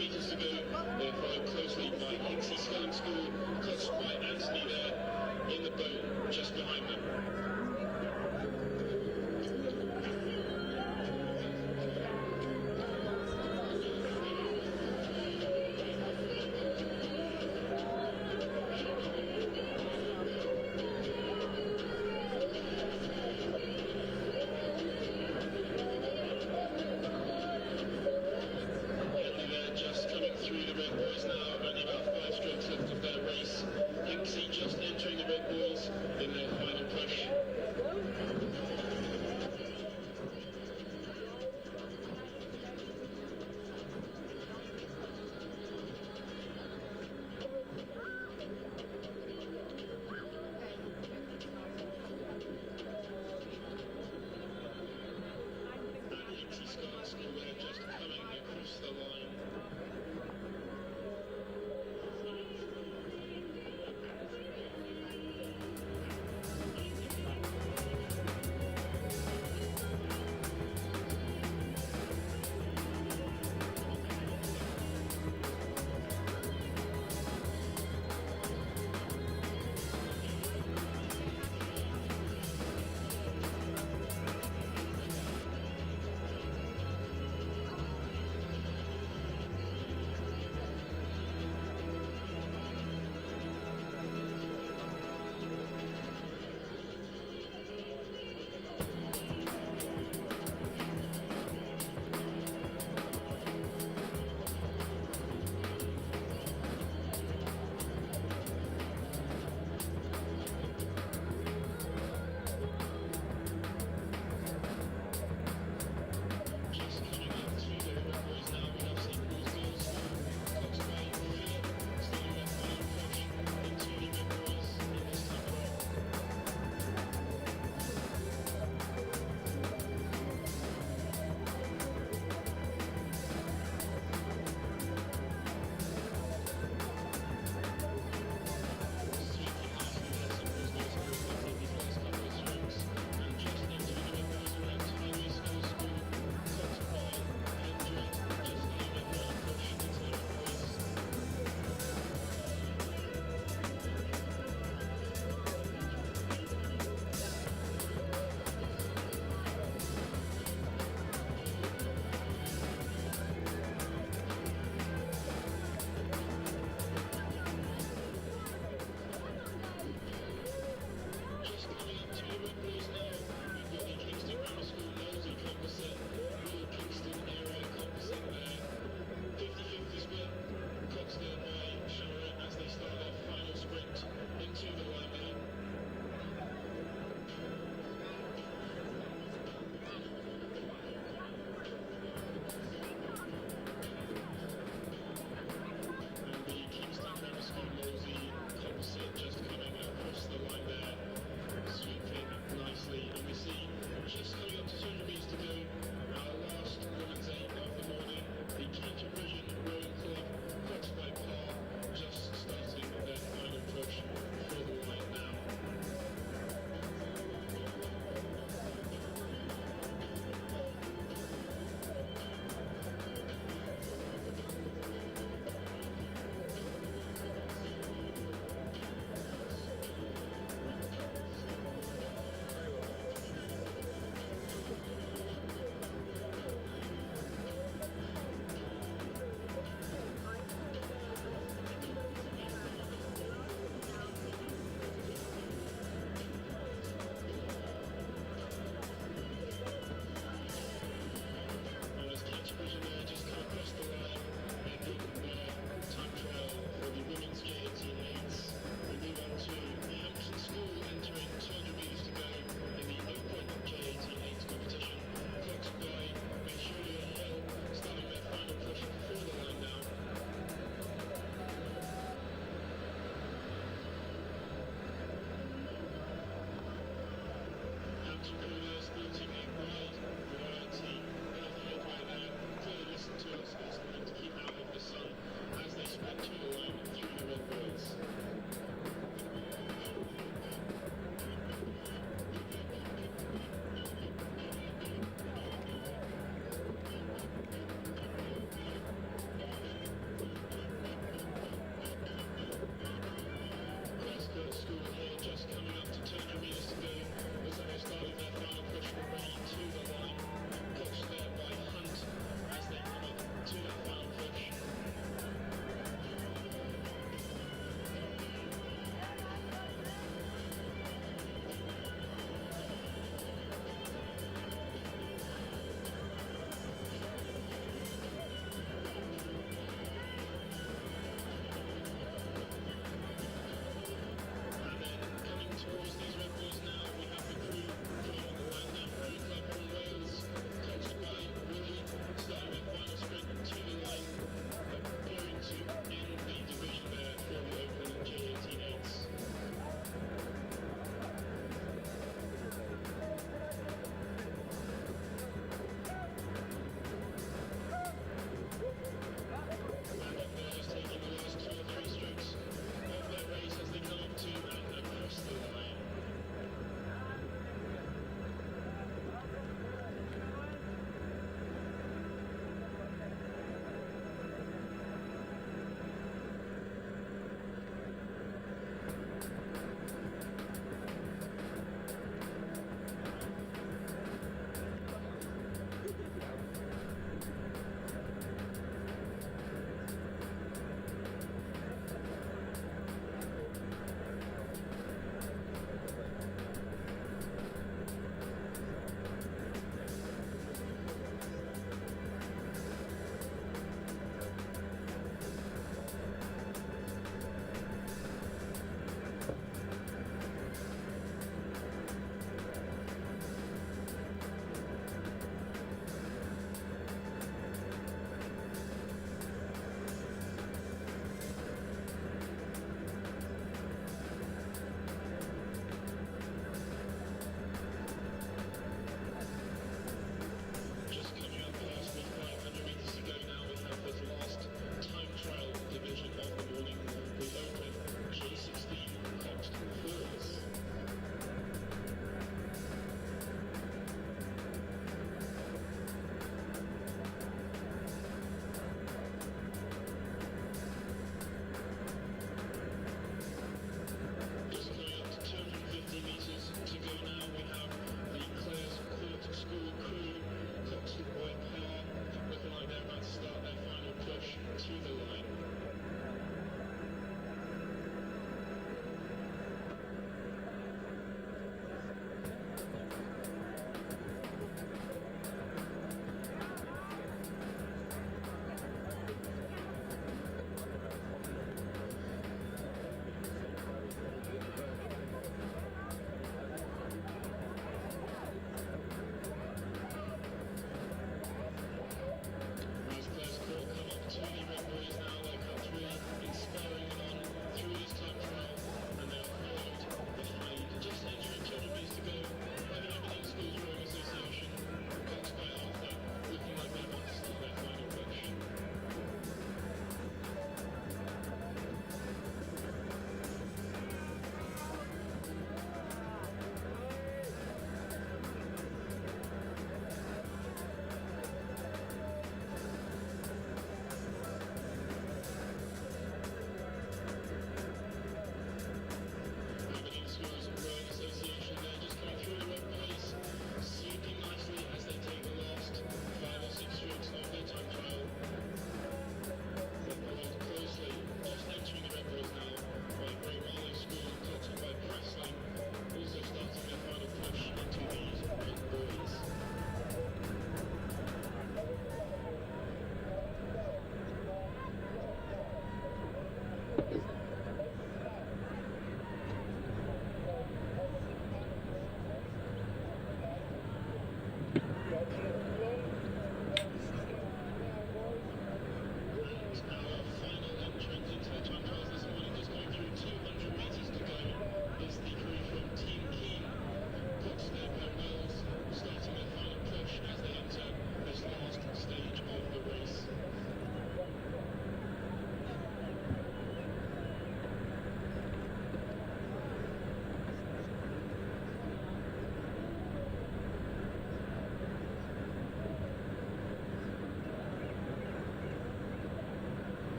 metres to go. They're followed closely by Hicksey Sculling School, clutched by Anthony there in the boat just behind them.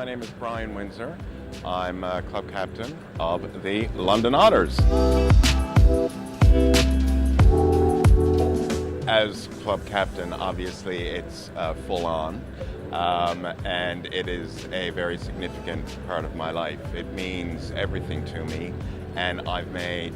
name is Brian Windsor. I'm club captain of the London Otters. As club captain, obviously it's full on, and it is a very significant part of my life. It means everything to me, and I've made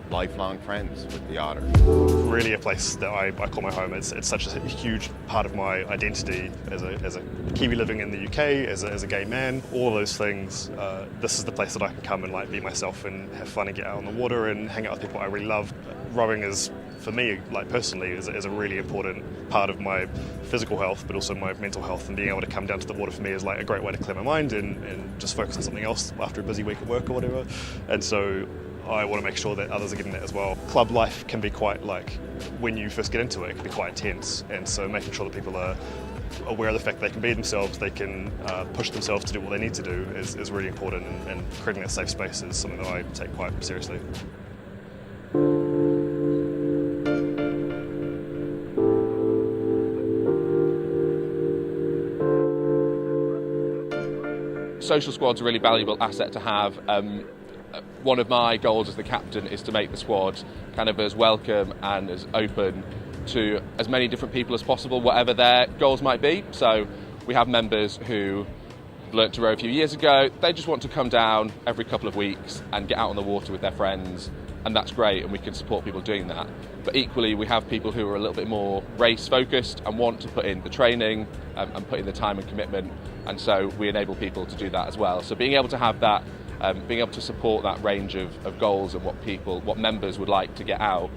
lifelong friends with the Otters. Really a place that I call my home. It's such a huge part of my identity as a Kiwi living in the UK, as a gay man, all those things. This is the place that I can come and like be myself and have fun and get out on the water and hang out with people I really love. Rowing is, for me, like personally, is a really important part of my physical health, but also my mental health, and being able to come down to the water for me is like a great way to clear my mind and just focus on something else after a busy week at work or whatever. And so I want to make sure that others are getting that as well. Club life can be quite, like, when you first get into it, it can be quite intense, and so making sure that people are aware of the fact they can be themselves, they can push themselves to do what they need to do is really important, and creating that safe space is something that I take quite seriously. Social squad's a really valuable asset to have. One of my goals as the captain is to make the squad kind of as welcome and as open to as many different people as possible, whatever their goals might be. So we have members who learnt to row a few years ago. They just want to come down every couple of weeks and get out on the water with their friends, and that's great, and we can support people doing that. But equally, we have people who are a little bit more race focused and want to put in the training and put in the time and commitment, and so we enable people to do that as well. So being able to have that, being able to support that range of goals and what members would like to get out,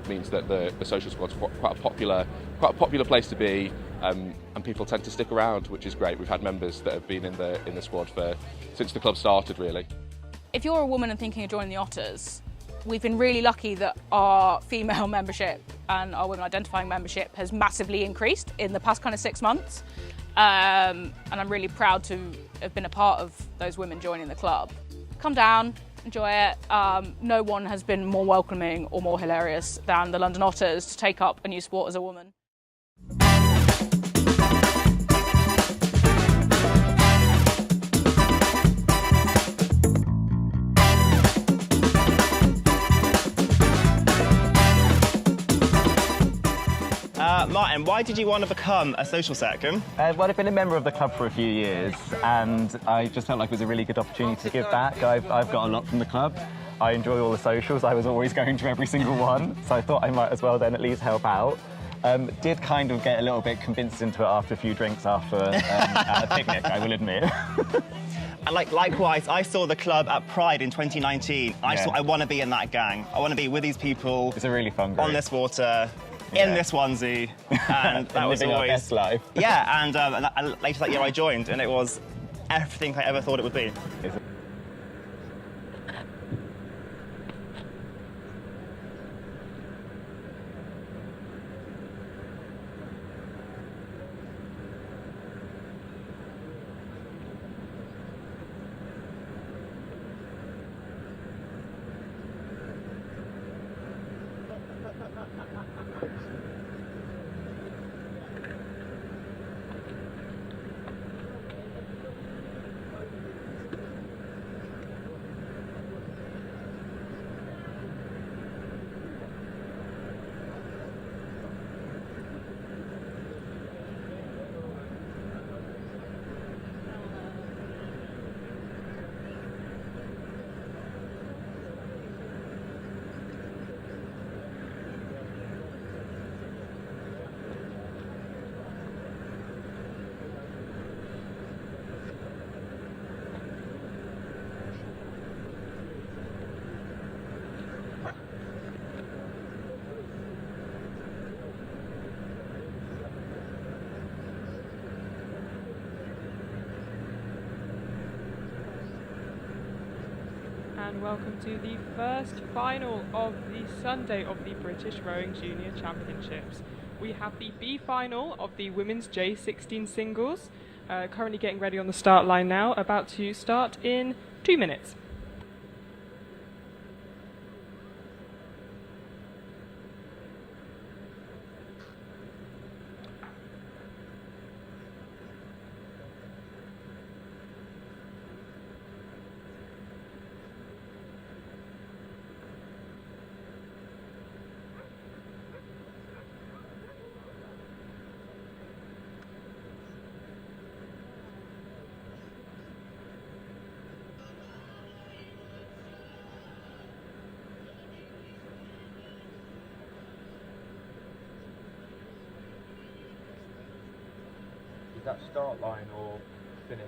means that the social squad's quite a popular place to be, and people tend to stick around, which is great. We've had members that have been in the squad since the club started, really. If you're a woman and thinking of joining the Otters, we've been really lucky that our female membership and our women identifying membership has massively increased in the past kind of 6 months. And I'm really proud to have been a part of those women joining the club. Come down, enjoy it. No one has been more welcoming or more hilarious than the London Otters to take up a new sport as a woman. Martin, why did you want to become a social sec? Well, I've been a member of the club for a few years, and I just felt like it was a really good opportunity to give back. I've got a lot from the club. I enjoy all the socials. I was always going to every single one, so I thought I might as well then at least help out. Did kind of get a little bit convinced into it after a few drinks after at a picnic, I will admit. And likewise, I saw the club at Pride in 2019. I thought I want to be in that gang. I want to be with these people. It's a really fun group. On this water. In this onesie, and that was living always our best life. Yeah, and later that year I joined, and it was everything I ever thought it would be. And welcome to the first final of the Sunday of the British Rowing Junior Championships. We have the B final of the women's J16 singles, currently getting ready on the start line now, about to start in 2 minutes. that start line or finish?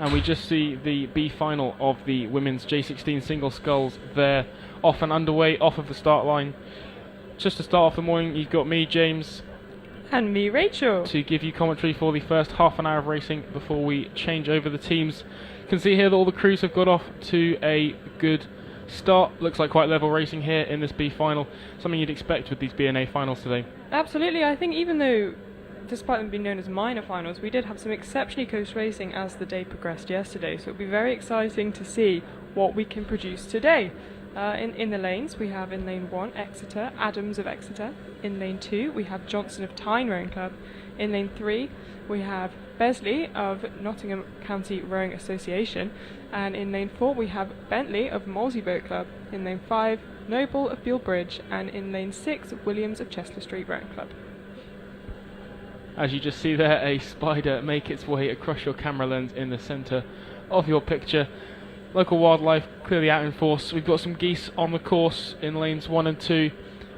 And we just see the B final of the women's J16 single sculls there, off and underway, off of the start line. Just to start off the morning, you've got me, James, And me, Rachel. to give you commentary for the first half an hour of racing before we change over the teams. You can see here that all the crews have got off to a good start. Looks like quite level racing here in this B final, something you'd expect with these B&A finals today. Absolutely. I think even though, despite them being known as minor finals, we did have some exceptionally close racing as the day progressed yesterday, so it'll be very exciting to see what we can produce today. In the lanes, we have in lane 1 Exeter, Adams of Exeter. In lane 2 we have Johnson of Tyne Rowing Club. In lane 3 we have Besley of Nottingham County Rowing Association. And in lane 4 we have Bentley of Molesey Boat Club. In lane 5 Noble of Beale Bridge. And in lane 6 Williams of Chester Street Rowing Club. As you just see there, a spider make its way across your camera lens in the centre of your picture. Local wildlife clearly out in force. We've got some geese on the course in lanes 1 and 2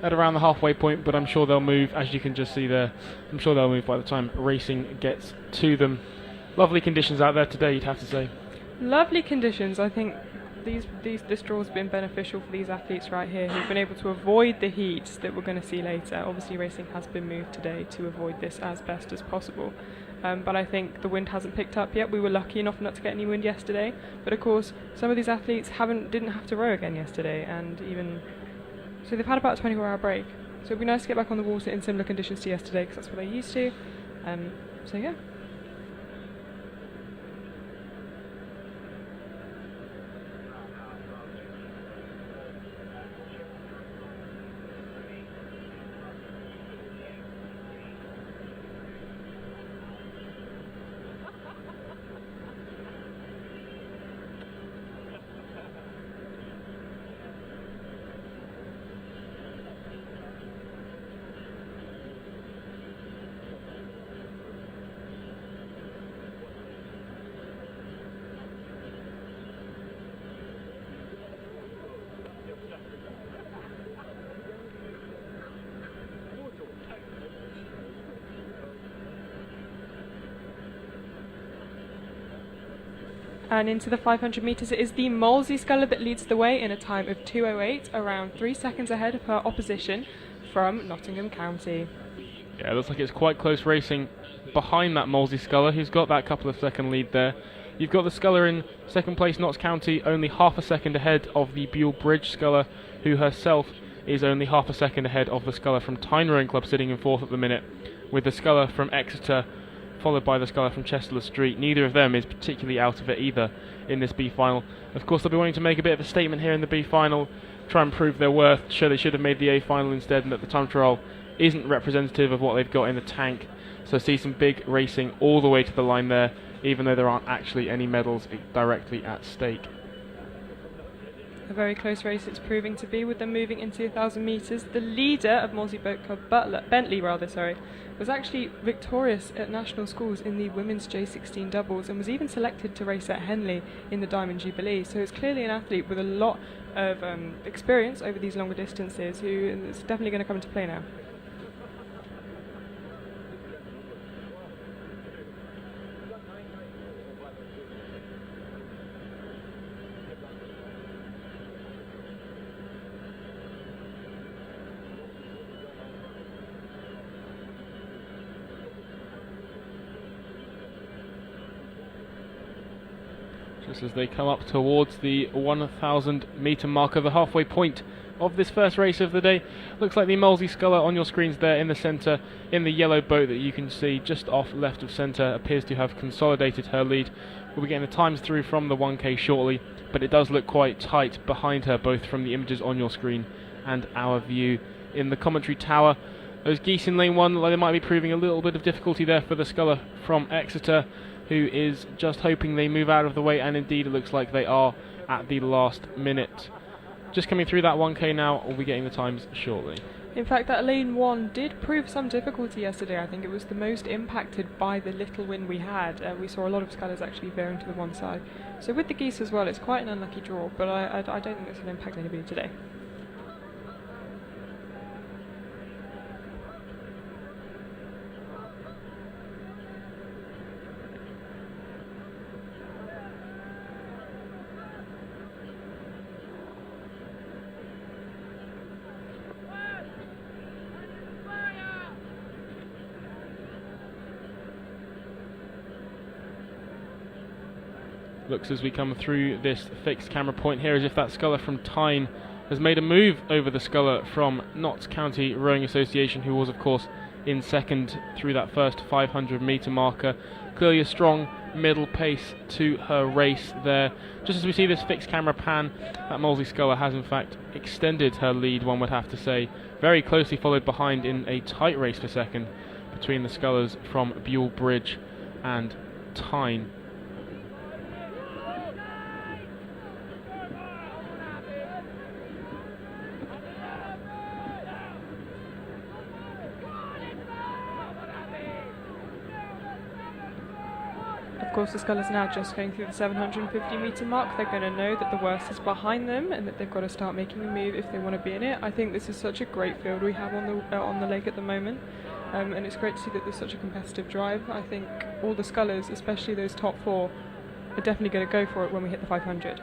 at around the halfway point, but I'm sure they'll move, as you can just see there. I'm sure they'll move by the time racing gets to them. Lovely conditions out there today, you'd have to say. Lovely conditions. I think this draw has been beneficial for these athletes right here who've been able to avoid the heat that we're going to see later. Obviously racing has been moved today to avoid this as best as possible. But I think the wind hasn't picked up yet. We were lucky enough not to get any wind yesterday, but of course some of these athletes didn't have to row again yesterday, and even so they've had about a 24-hour break. So it'd be nice to get back on the water in similar conditions to yesterday, because that's what they're used to. So yeah. And into the 500 metres, it is the Molesey sculler that leads the way in a time of 2:08, around 3 seconds ahead of her opposition from Nottingham County. Yeah, it looks like it's quite close racing behind that Molesey sculler, who's got that couple of second lead there. You've got the sculler in second place, Notts County, only half a second ahead of the Beale Bridge sculler, who herself is only half a second ahead of the sculler from Tyne Rowing Club, sitting in fourth at the minute, with the sculler from Exeter followed by the sculler from Chester Street. Neither of them is particularly out of it either in this B final. Of course, they'll be wanting to make a bit of a statement here in the B final, try and prove their worth, show they should have made the A final instead, and that the time trial isn't representative of what they've got in the tank. So see some big racing all the way to the line there, even though there aren't actually any medals directly at stake. A very close race it's proving to be, with them moving into 1,000 metres. The leader of Molesey Boat Club, Bentley, was actually victorious at national schools in the women's J16 doubles, and was even selected to race at Henley in the Diamond Jubilee. So it's clearly an athlete with a lot of experience over these longer distances, who is definitely going to come into play now. Just as they come up towards the 1,000 metre marker, the halfway point of this first race of the day. Looks like the Molesey sculler on your screens there in the centre, in the yellow boat that you can see just off left of centre, appears to have consolidated her lead. We'll be getting the times through from the 1K shortly, but it does look quite tight behind her, both from the images on your screen and our view in the commentary tower. Those geese in lane 1, they might be proving a little bit of difficulty there for the sculler from Exeter. who is just hoping they move out of the way, and indeed it looks like they are at the last minute. Just coming through that 1k now, we'll be getting the times shortly. In fact, that lane 1 did prove some difficulty yesterday. I think it was the most impacted by the little wind we had. We saw a lot of scullers actually veering to the one side. So with the geese as well, it's quite an unlucky draw, but I don't think it's going to impact anybody today. Looks as we come through this fixed camera point here as if that sculler from Tyne has made a move over the sculler from Notts County Rowing Association, who was of course in second through that first 500 metre marker. Clearly a strong middle pace to her race there. Just as we see this fixed camera pan, that Molesey sculler has in fact extended her lead, one would have to say. Very closely followed behind in a tight race for second between the scullers from Buell Bridge and Tyne. Of course, the scullers now just going through the 750 metre mark. They're going to know that the worst is behind them and that they've got to start making a move if they want to be in it. I think this is such a great field we have on the lake at the moment, and it's great to see that there's such a competitive drive. I think all the scullers, especially those top 4, are definitely going to go for it when we hit the 500.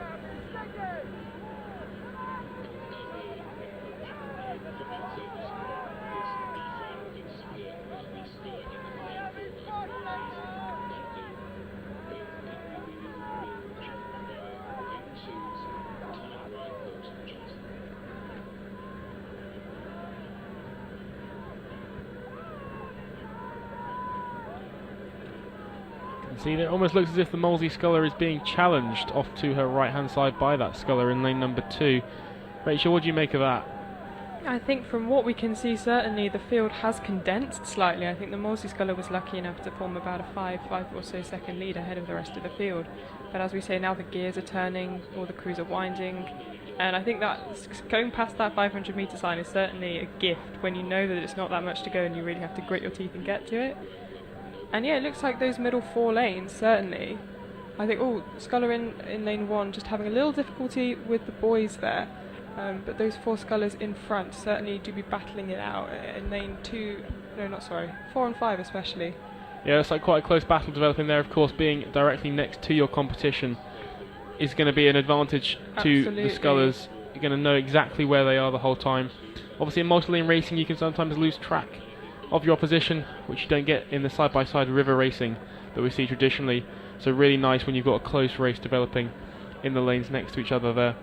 See, it almost looks as if the Molesey sculler is being challenged off to her right hand side by that sculler in lane number 2. Rachel, what do you make of that? I think from what we can see, certainly the field has condensed slightly. I think the Molesey sculler was lucky enough to form about a 5 or so second lead ahead of the rest of the field. But as we say, now the gears are turning, all the crews are winding, and I think that going past that 500 metre sign is certainly a gift when you know that it's not that much to go and you really have to grit your teeth and get to it. And yeah, it looks like those middle 4 lanes, certainly. I think, sculler in lane 1 just having a little difficulty with the boys there. But those 4 scullers in front certainly do be battling it out in lane 4 and 5 especially. Yeah, it's like quite a close battle developing there. Of course, being directly next to your competition is going to be an advantage to the scullers. You're going to know exactly where they are the whole time. Obviously, in multi-lane racing, you can sometimes lose track of your opposition, which you don't get in the side-by-side river racing that we see traditionally. So really nice when you've got a close race developing in the lanes next to each other there.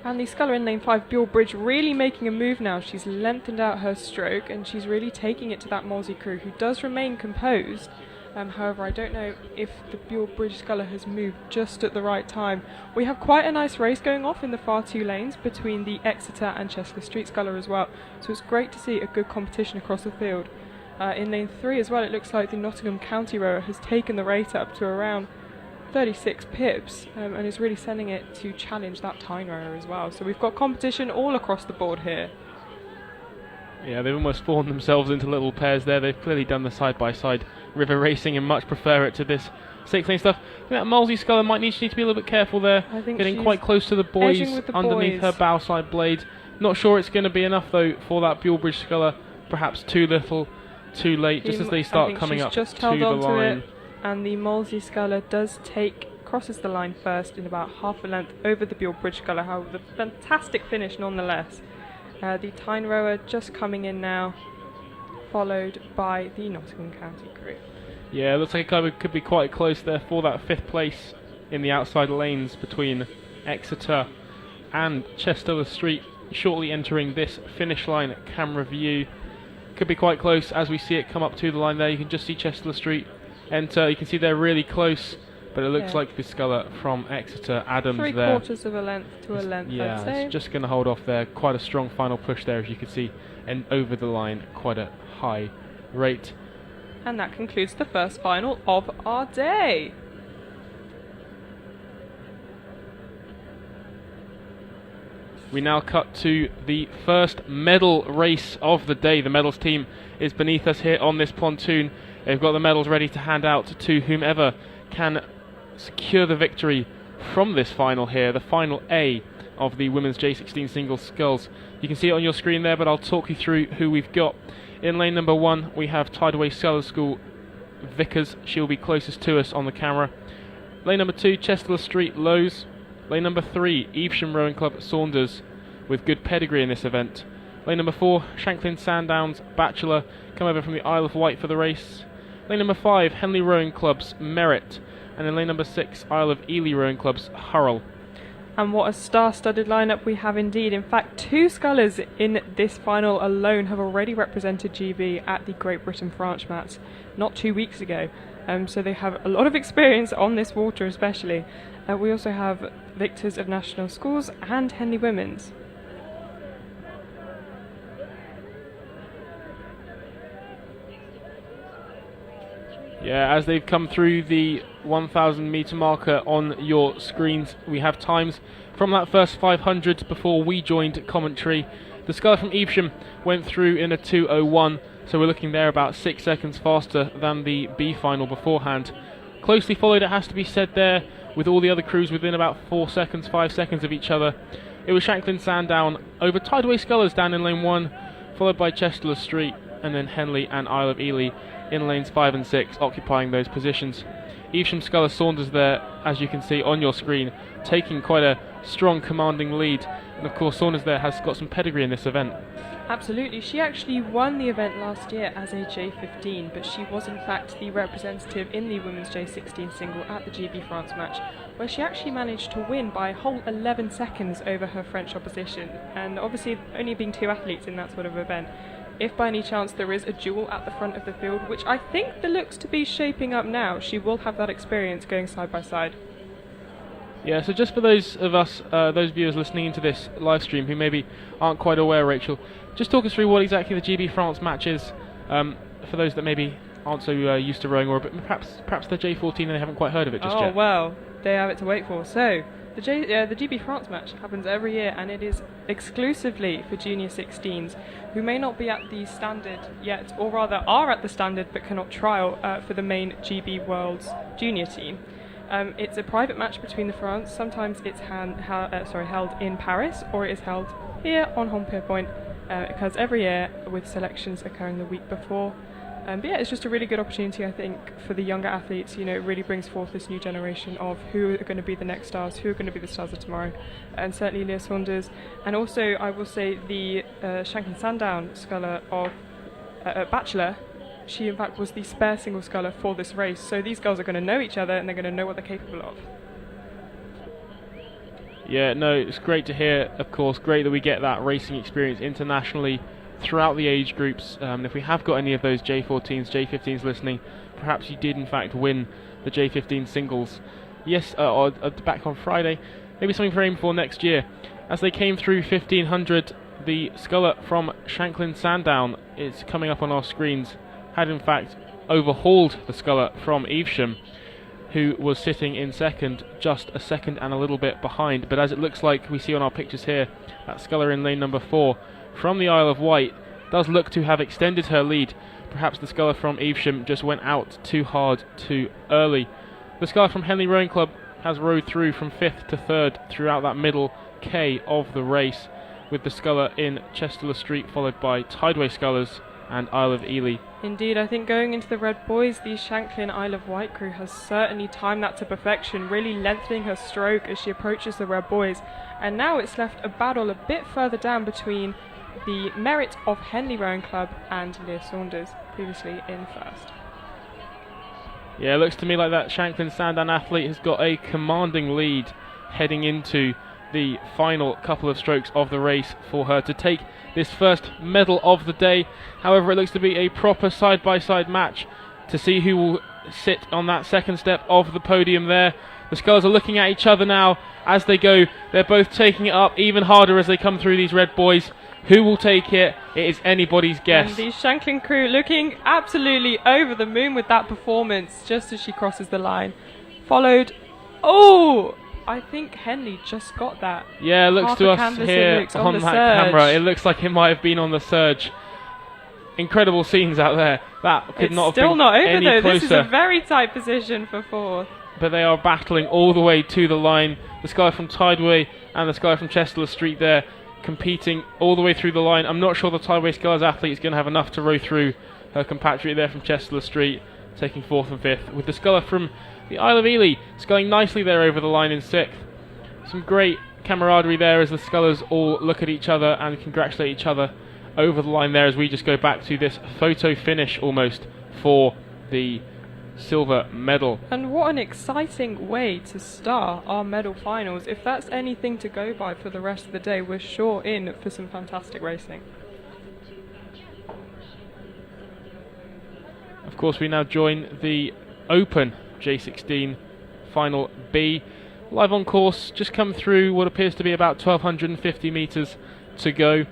And the sculler in lane 5, Buell Bridge, really making a move now. She's lengthened out her stroke and she's really taking it to that Molesey crew, who does remain composed. However, I don't know if the Buell Bridge sculler has moved just at the right time. We have quite a nice race going off in the far 2 lanes between the Exeter and Chester Street sculler as well. So it's great to see a good competition across the field. In lane 3 as well, it looks like the Nottingham County rower has taken the rate up to around 36 pips and is really sending it to challenge that Tyne rower as well. So we've got competition all across the board here. Yeah, they've almost formed themselves into little pairs there. They've clearly done the side-by-side river racing and much prefer it to this 6-lane stuff. I think that Molesey sculler might need to be a little bit careful there. I think getting quite close to the boys underneath her bow side blade. Not sure it's going to be enough though for that Buell Bridge sculler. Perhaps too little, too late, just as they start coming up just to held the on line. To it, and the Molesey sculler crosses the line first in about half a length over the Buell Bridge sculler. However, the fantastic finish nonetheless. The Tyne rower just coming in now, followed by the Nottingham County crew. Yeah, it looks like it could be quite close there for that 5th place in the outside lanes between Exeter and Chester Street, shortly entering this finish line at camera view. Could be quite close as we see it come up to the line there. You can just see Chester Street enter. You can see they're really close but it looks like the sculler from Exeter, Adams, there. 3/4 of a length to a length, Yeah, I'd say. it's just going to hold off there. Quite a strong final push there, as you can see, and over the line, quite a high rate. And that concludes the first final of our day. We now cut to the first medal race of the day. The medals team is beneath us here on this pontoon. They've got the medals ready to hand out to whomever can secure the victory from this final here, the final A of the women's J16 singles sculls. You can see it on your screen there, but I'll talk you through who we've got. In lane number 1, we have Tideway Sculler School Vickers. She'll be closest to us on the camera. Lane number 2, Chester Street Lowe's. Lane number 3, Evesham Rowing Club Saunders, with good pedigree in this event. Lane number 4, Shanklin Sandowns Bachelor, come over from the Isle of Wight for the race. Lane number 5, Henley Rowing Club's Merit. And in lane number 6, Isle of Ely Rowing Club's Hurrell. And what a star-studded lineup we have indeed. In fact, 2 scullers in this final alone have already represented GB at the Great Britain France match not 2 weeks ago. So they have a lot of experience on this water especially. We also have victors of national schools and Henley Women's. Yeah, as they've come through the 1,000 metre marker on your screens, we have times from that first 500 before we joined commentary. The sculler from Evesham went through in a 2:01, so we're looking there about 6 seconds faster than the B final beforehand. Closely followed, it has to be said there, with all the other crews within about 4 seconds, 5 seconds of each other. It was Shanklin Sandown over Tideway Scullers down in lane 1, followed by Chester Street, and then Henley and Isle of Ely in lanes 5 and 6, occupying those positions. Evesham Sculler Saunders there, as you can see on your screen, taking quite a strong commanding lead. And of course Saunders there has got some pedigree in this event. Absolutely. She actually won the event last year as a J15, but she was in fact the representative in the women's J16 single at the GB France match, where she actually managed to win by a whole 11 seconds over her French opposition. And obviously only being 2 athletes in that sort of event, if by any chance there is a duel at the front of the field, which I think there looks to be shaping up now, she will have that experience going side by side. Yeah, so just for those of us, those viewers listening into this live stream who maybe aren't quite aware, Rachel, just talk us through what exactly the GB France match is, for those that maybe aren't so used to rowing, or perhaps the J14 and they haven't quite heard of it just yet. Oh well, they have it to wait for. So the GB France match happens every year, and it is exclusively for junior 16s who may not be at the standard yet, or rather are at the standard but cannot trial for the main GB World's junior team. It's a private match between the France. Sometimes it's held in Paris, or it is held here on Hompier Point. It occurs every year, with selections occurring the week before. But yeah, it's just a really good opportunity, I think, for the younger athletes. You know, it really brings forth this new generation of who are going to be the next stars, who are going to be the stars of tomorrow. And certainly Leah Saunders, and also I will say the Shanklin Sandown sculler of Bachelor. She in fact was the spare single sculler for this race. So these girls are going to know each other, and they're going to know what they're capable of. Yeah, no, it's great to hear, of course, great that we get that racing experience internationally throughout the age groups. If we have got any of those J14s, J15s listening, perhaps you did in fact win the J15 singles. Yes, or back on Friday, maybe something for aim for next year. As they came through 1500, the sculler from Shanklin Sandown is coming up on our screens, had in fact overhauled the sculler from Evesham, who was sitting in second, just a second and a little bit behind. But as it looks like we see on our pictures here, that sculler in lane number 4 from the Isle of Wight does look to have extended her lead. Perhaps the sculler from Evesham just went out too hard too early. The sculler from Henley Rowing Club has rowed through from 5th to 3rd throughout that middle K of the race, with the sculler in Chester Street followed by Tideway Scullers and Isle of Ely. Indeed, I think going into the Red Boys, the Shanklin Isle of Wight crew has certainly timed that to perfection, really lengthening her stroke as she approaches the Red Boys. And now it's left a battle a bit further down between the Merit of Henley Rowing Club and Leah Saunders, previously in first. Yeah, it looks to me like that Shanklin Sandown athlete has got a commanding lead heading into the final couple of strokes of the race for her to take this first medal of the day. However, it looks to be a proper side-by-side match to see who will sit on that second step of the podium there. The Scullers are looking at each other now as they go. They're both taking it up even harder as they come through these red boys. Who will take it? It is anybody's guess. And the Shanklin crew looking absolutely over the moon with that performance just as she crosses the line. Followed... Oh! I think Henley just got that. Yeah, it looks Half to a us canvas here it looks on the that surge. camera. It looks like it might have been on the surge. Incredible scenes out there. That could It's not have still been not over any though. closer. This is a very tight position for fourth. But they are battling all the way to the line. The Sculler from Tideway and the Sculler from Chester Street there competing all the way through the line. I'm not sure the Tideway Scullers athlete is going to have enough to row through her compatriot there from Chester Street, taking 4th and 5th, with the Sculler from the Isle of Ely sculling nicely there over the line in 6th. Some great camaraderie there as the Scullers all look at each other and congratulate each other over the line there as we just go back to this photo finish almost for the silver medal. And what an exciting way to start our medal finals. If that's anything to go by for the rest of the day, we're sure in for some fantastic racing. Of course, we now join the Open J16 Final B. Live on course, just come through what appears to be about 1,250 metres to go.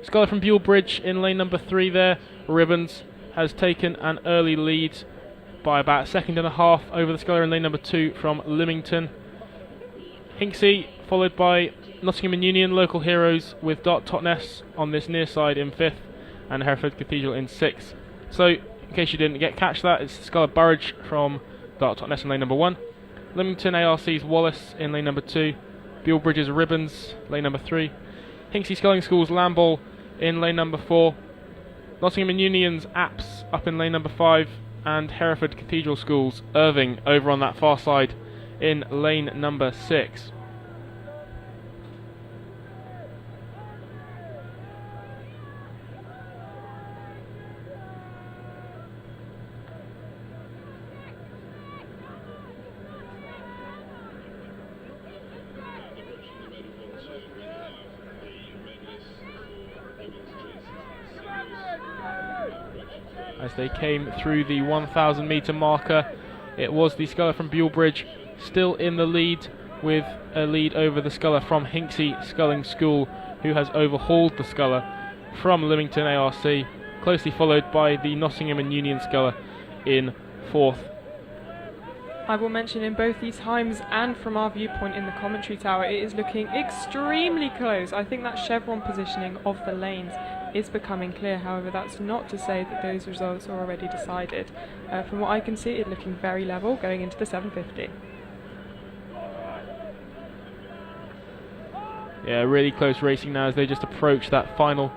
Sculler from Buell Bridge in lane number 3 there. Ribbons has taken an early lead by about a second and a half over the Sculler in lane number 2 from Lymington. Hinksey followed by Nottingham and Union, local heroes, with Dart Totnes on this near side in 5th and Hereford Cathedral in 6th. So, in case you didn't catch that, it's Sculler Burridge from Dart Totnes in lane number 1. Lymington ARC's Wallace in lane number 2. Buell Bridge's Ribbons, lane number 3. Hinksey Sculling School's Lamball in lane number 4. Nottingham and Union's Apps up in lane number 5. And Hereford Cathedral School's Irving over on that far side in lane number 6. As they came through the 1,000 metre marker, it was the Sculler from Buell Bridge still in the lead, with a lead over the Sculler from Hinksey Sculling School, who has overhauled the Sculler from Lymington ARC, closely followed by the Nottingham and Union Sculler in 4th. I will mention in both these times and from our viewpoint in the commentary tower, it is looking extremely close. I think that chevron positioning of the lanes is becoming clear. However, that's not to say that those results are already decided. From what I can see, it's looking very level going into the 750. Yeah, really close racing now as they just approach that final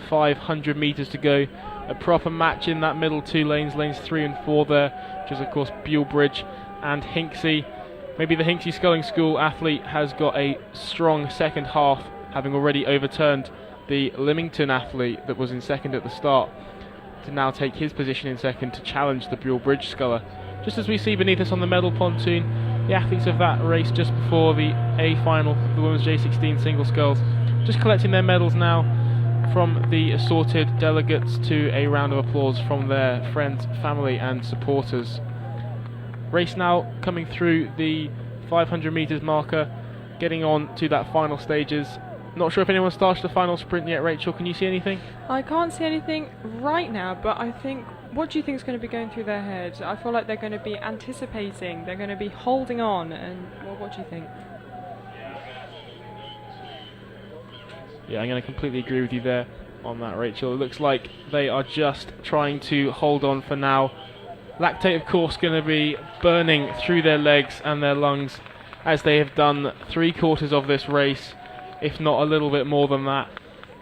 500 metres to go. A proper match in that middle 2 lanes, lanes 3 and 4 there, which is of course Buell Bridge and Hinksey. Maybe the Hinksey Sculling School athlete has got a strong second half, having already overturned the Lymington athlete that was in second at the start, to now take his position in second to challenge the Buell Bridge Sculler. Just as we see beneath us on the medal pontoon, the athletes of that race just before the A final of the women's J16 single sculls, just collecting their medals now from the assorted delegates to a round of applause from their friends, family and supporters. Race now coming through the 500 metres marker, getting on to that final stages. Not sure if anyone started the final sprint yet. Rachel, can you see anything? I can't see anything right now, but I think, what do you think is going to be going through their head? I feel like they're going to be anticipating, they're going to be holding on, and what do you think? Yeah, I'm going to completely agree with you there on that, Rachel. It looks like they are just trying to hold on for now. Lactate, of course, going to be burning through their legs and their lungs as they have done 3/4 of this race, if not a little bit more than that.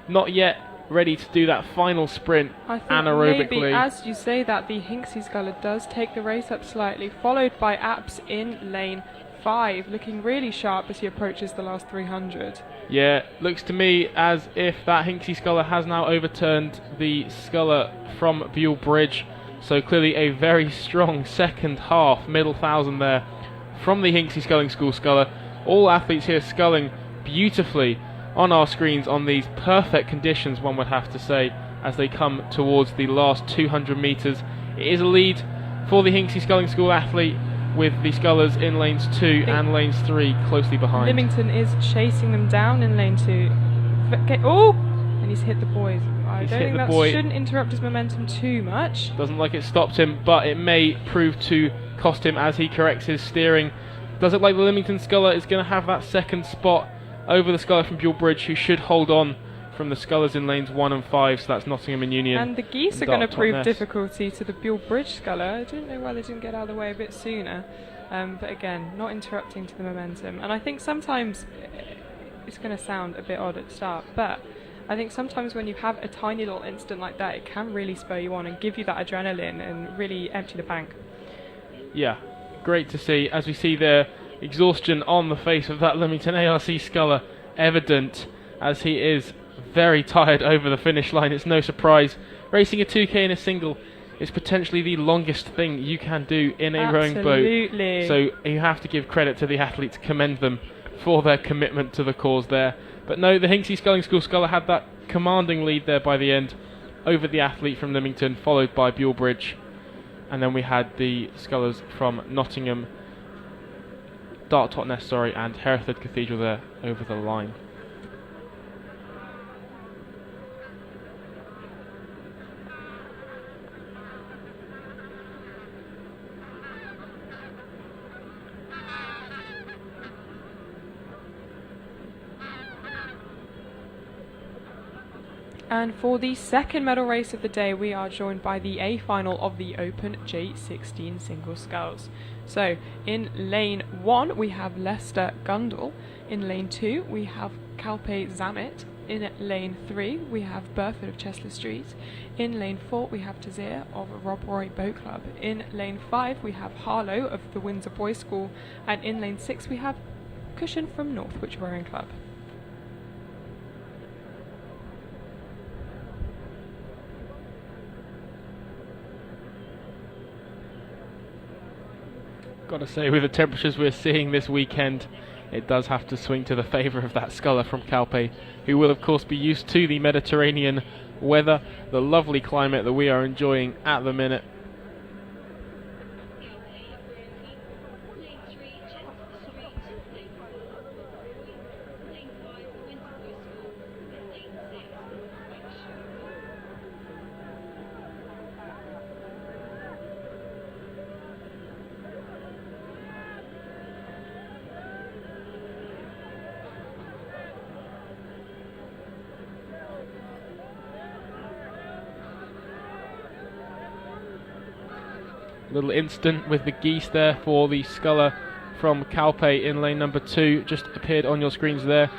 Not yet ready to do that final sprint I think anaerobically. maybe as you say that, the Hinksey Sculler does take the race up slightly, followed by Apps in lane 5, looking really sharp as he approaches the last 300. Yeah, looks to me as if that Hinksey Sculler has now overturned the Sculler from Buell Bridge. So clearly a very strong second half, middle 1,000 there from the Hinksey Sculling School Sculler. All athletes here sculling beautifully on our screens on these perfect conditions, one would have to say, as they come towards the last 200 metres. It is a lead for the Hinksey Sculling School athlete, with the Scullers in lanes 2 and lanes 3 closely behind. Lymington is chasing them down in lane 2. Oh! And he's hit the boys. I don't think that shouldn't interrupt his momentum too much. Doesn't like it stopped him, but it may prove to cost him as he corrects his steering. Does it like the Lymington Sculler is going to have that second spot over the Sculler from Buell Bridge, who should hold on from the Scullers in lanes 1 and 5, so that's Nottingham and Union. And the geese are going to prove difficulty to the Buell Bridge Sculler. I don't know why they didn't get out of the way a bit sooner. But again, not interrupting to the momentum. And I think sometimes, it's going to sound a bit odd at the start, but I think sometimes when you have a tiny little incident like that, it can really spur you on and give you that adrenaline and really empty the bank. Yeah, great to see. As we see there, exhaustion on the face of that Lymington ARC Sculler evident, as he is very tired over the finish line. It's no surprise. Racing a 2K in a single is potentially the longest thing you can do in a rowing boat. So you have to give credit to the athletes, commend them for their commitment to the cause there. But no, the Hinksey Sculling School Sculler had that commanding lead there by the end over the athlete from Lymington, followed by Buell Bridge. And then we had the Scullers from Nottingham, Dart Totnes, and Hereford Cathedral there over the line. And for the second medal race of the day, we are joined by the A final of the Open J16 single sculls. So in lane 1 we have Leicester Gundle, in lane 2 we have Calpe Zamet, in lane 3 we have Burford of Chester Street, in lane 4 we have Tazir of Rob Roy Boat Club, in lane 5 we have Harlow of the Windsor Boys School, and in lane 6 we have Cushion from Northwich Rowing Club. Got to say, with the temperatures we're seeing this weekend, it does have to swing to the favour of that Sculler from Calpe, who will of course be used to the Mediterranean weather, the lovely climate that we are enjoying at the minute. Little instant with the geese there for the Sculler from Calpe in lane number 2, just appeared on your screens there.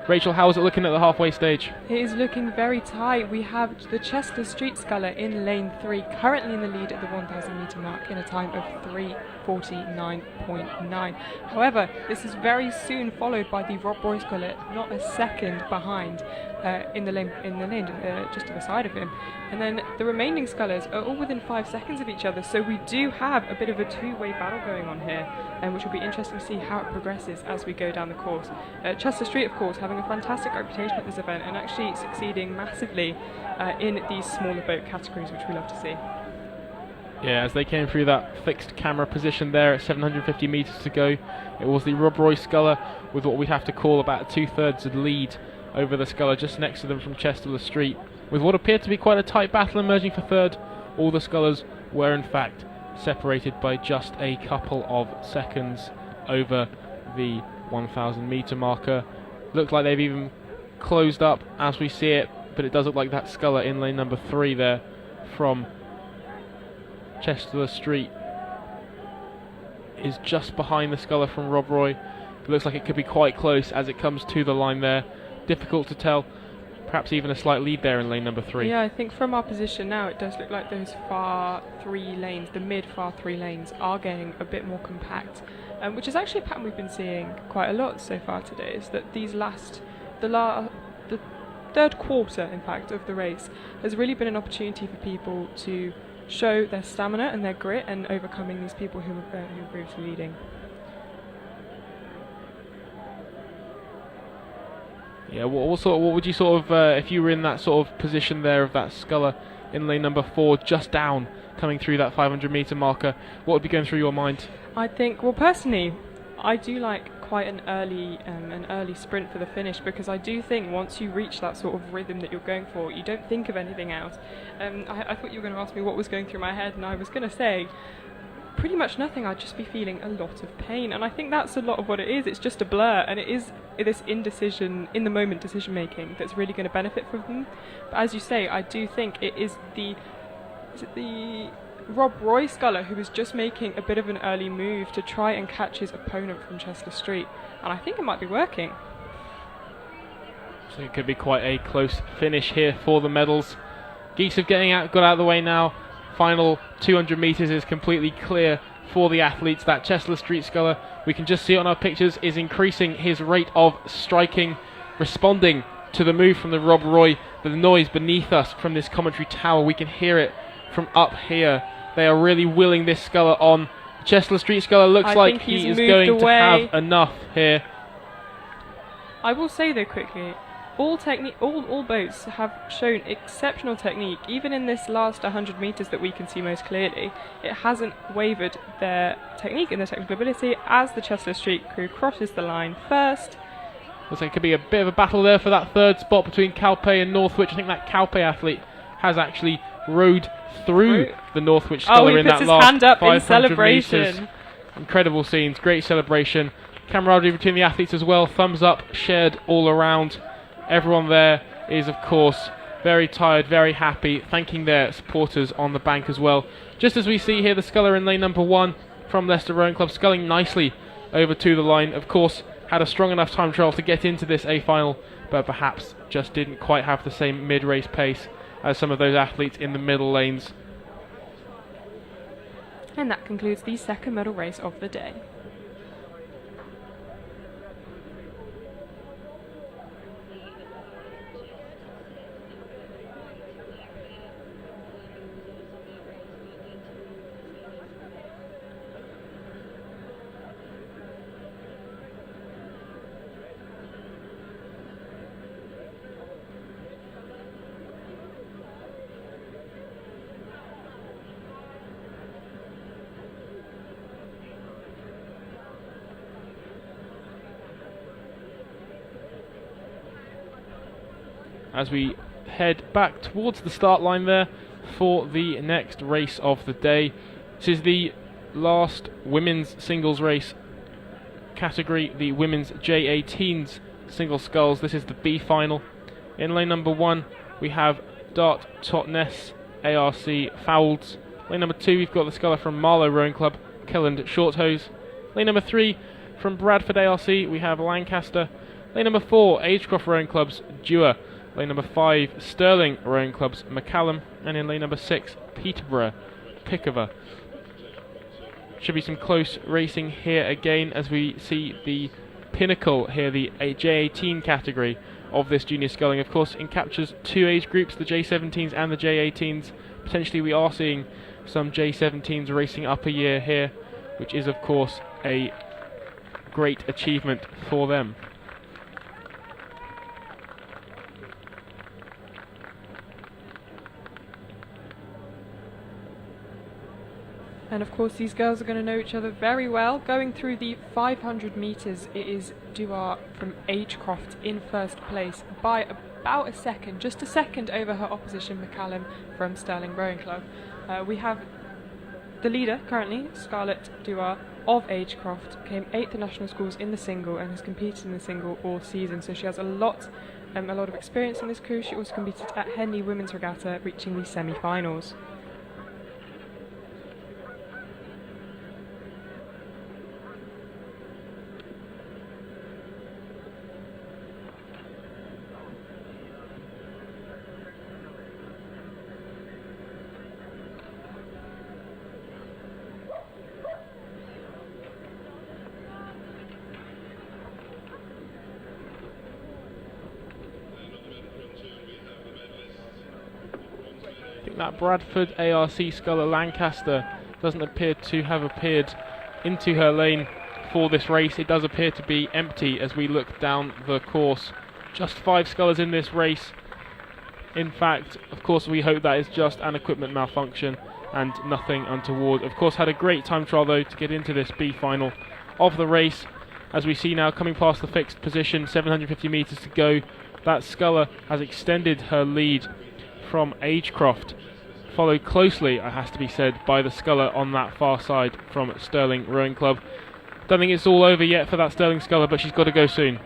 Rachel, how is it looking at the halfway stage? It is looking very tight. We have the Chester Street Sculler in lane 3, currently in the lead at the 1,000 metre mark in a time of 3:49.9. However, this is very soon followed by the Rob Roy Sculler, not a second behind, in the lane just to the side of him. And then the remaining Scullers are all within 5 seconds of each other, so we do have a bit of a two-way battle going on here, which will be interesting to see how it progresses as we go down the course. Chester Street, of course, having a fantastic reputation at this event and actually succeeding massively in these smaller boat categories, which we love to see. Yeah, as they came through that fixed camera position there at 750 metres to go, it was the Rob Roy Sculler with what we'd have to call about a 2/3 lead over the Sculler just next to them from Chester Street, with what appeared to be quite a tight battle emerging for third. All the Scullers were in fact separated by just a couple of seconds over the 1,000 metre marker. Looks like they've even closed up as we see it, but it does look like that Sculler in lane number 3 there from Chester Street is just behind the Sculler from Rob Roy. It looks like it could be quite close as it comes to the line there. Difficult to tell. Perhaps even a slight lead there in lane number 3. Yeah, I think from our position now it does look like those far 3 lanes, the mid far 3 lanes, are getting a bit more compact, which is actually a pattern we've been seeing quite a lot so far today, is that the third quarter, in fact, of the race has really been an opportunity for people to show their stamina and their grit and overcoming these people who are previously leading. Yeah, what would you sort of, if you were in that sort of position there of that Sculler in lane number 4, just down, coming through that 500 metre marker. What would be going through your mind? I think, well, personally, I do like quite an early sprint for the finish, because I do think once you reach that sort of rhythm that you're going for, you don't think of anything else. I thought you were going to ask me what was going through my head, and I was going to say pretty much nothing. I'd just be feeling a lot of pain, and I think that's a lot of what it is. It's just a blur, and it is this indecision, in the moment decision making, that's really going to benefit from them. But as you say, I do think it is the Rob Roy sculler who is just making a bit of an early move to try and catch his opponent from Chester Street, and I think it might be working. So it could be quite a close finish here for the medals. Geese have got out of the way now. Final 200 metres is completely clear for the athletes. That Chester Street sculler, we can just see it on our pictures, is increasing his rate of striking, responding to the move from the Rob Roy. The noise beneath us from this commentary tower, we can hear it from up here. They are really willing this sculler on. Chester Street sculler looks like he is going to have enough here. I will say though quickly, all boats have shown exceptional technique. Even in this last 100 metres that we can see most clearly, it hasn't wavered their technique and their technical ability as the Chester Street crew crosses the line first. Looks like it could be a bit of a battle there for that third spot between Calpe and Northwich. I think that Calpe athlete has actually rode through the Northwich sculler in that last 500 hand up in celebration. Meters. Incredible scenes, great celebration, camaraderie between the athletes as well. Thumbs up shared all around. Everyone there is, of course, very tired, very happy, thanking their supporters on the bank as well. Just as we see here, the sculler in lane number 1 from Leicester Rowing Club, sculling nicely over to the line. Of course, had a strong enough time trial to get into this A final, but perhaps just didn't quite have the same mid-race pace as some of those athletes in the middle lanes. And that concludes the second medal race of the day. As we head back towards the start line there for the next race of the day. This is the last women's singles race category, the women's J18s single sculls. This is the B final. In lane number 1 we have Dart Totnes ARC Fowls. Lane number 2 we've got the sculler from Marlow Rowing Club, Kelland Shorthose. Lane number 3 from Bradford ARC we have Lancaster. Lane number 4 Agecroft Rowing Club's Dewar. Lane number 5, Stirling Rowing Club's McCallum, and in lane number 6, Peterborough Pickover. Should be some close racing here again as we see the pinnacle here, the J18 category of this junior sculling. Of course, it captures 2 age groups, the J17s and the J18s. Potentially we are seeing some J17s racing up a year here, which is of course a great achievement for them. And of course these girls are going to know each other very well. Going through the 500 metres, it is Dewar from Agecroft in first place by about a second, just a second over her opposition McCallum from Stirling Rowing Club. We have the leader currently, Scarlett Dewar of Agecroft, came 8th in national schools in the single and has competed in the single all season, so she has a lot of experience in this crew. She also competed at Henley Women's Regatta, reaching the semi-finals. That Bradford ARC sculler Lancaster doesn't appear to have appeared into her lane for this race. It does appear to be empty as we look down the course. Just 5 scullers in this race. In fact, of course, we hope that is just an equipment malfunction and nothing untoward. Of course, had a great time trial though to get into this B final of the race. As we see now, coming past the fixed position, 750 metres to go. That Sculler has extended her lead from Agecroft, followed closely, it has to be said, by the Sculler on that far side from Stirling Rowing Club. Don't think it's all over yet for that Stirling Sculler, but she's got to go soon.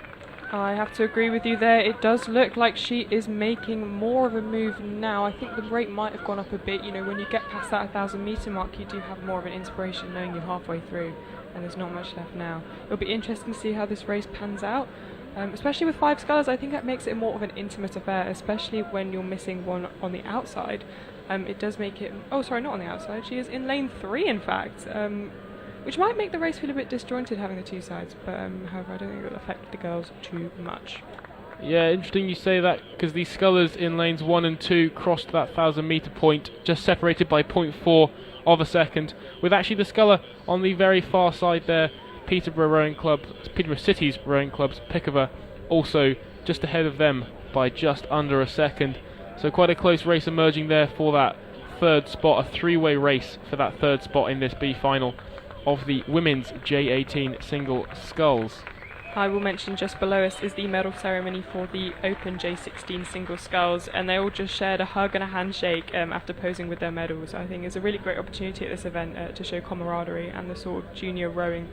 I have to agree with you there. It does look like she is making more of a move now. I think the rate might have gone up a bit. You know, when you get past that 1,000 metre mark, you do have more of an inspiration knowing you're halfway through and there's not much left now. It'll be interesting to see how this race pans out. Especially with 5 scullers, I think that makes it more of an intimate affair, especially when you're missing one on the outside. It does make it... Oh, sorry, not on the outside. She is in lane 3, in fact. Which might make the race feel a bit disjointed having the 2 sides, but however I don't think it will affect the girls too much. Yeah, interesting you say that, because the scullers in lanes 1 and 2 crossed that 1,000 metre point, just separated by 0.4 of a second, with actually the sculler on the very far side there, Peterborough City's Rowing Club's Pickover also just ahead of them by just under a second. So quite a close race emerging there for that 3rd spot, a 3-way race for that 3rd spot in this B final of the women's J18 single sculls. I will mention just below us is the medal ceremony for the Open J16 single sculls, and they all just shared a hug and a handshake after posing with their medals. I think it's a really great opportunity at this event to show camaraderie and the sort of junior rowing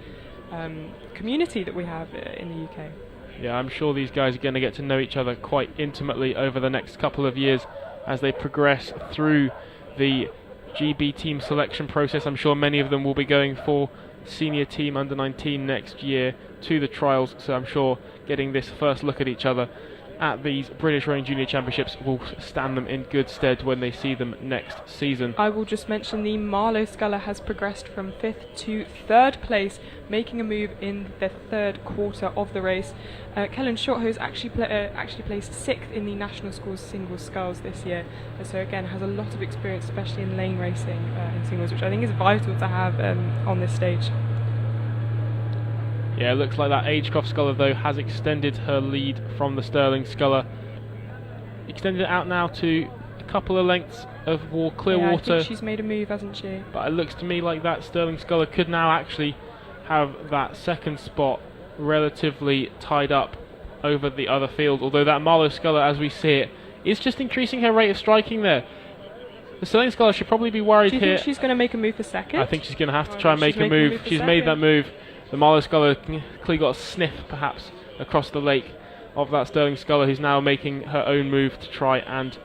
community that we have in the UK. Yeah, I'm sure these guys are going to get to know each other quite intimately over the next couple of years as they progress through the GB team selection process. I'm sure many of them will be going for senior team under 19 next year to the trials, so I'm sure getting this first look at each other at these British Rowing Junior Championships will stand them in good stead when they see them next season. I will just mention the Marlow sculler has progressed from 5th to 3rd place, making a move in the 3rd quarter of the race. Kellen Shorthouse actually placed 6th in the National Schools single sculls this year, so again has a lot of experience, especially in lane racing in singles, which I think is vital to have on this stage. Yeah, it looks like that Agecroft sculler though has extended her lead from the Stirling sculler. Extended it out now to a couple of lengths of clear I water. think she's made a move, hasn't she? But it looks to me like that Stirling sculler could now actually have that 2nd spot relatively tied up over the other field, although that Marlow sculler, as we see it, is just increasing her rate of striking there. The Stirling sculler should probably be worried here. Do you think she's going to make a move for 2nd? I think she's going to have to try and make a move. She's made that move. The Marlow sculler clearly got a sniff, perhaps, across the lake of that Stirling sculler, who's now making her own move to try and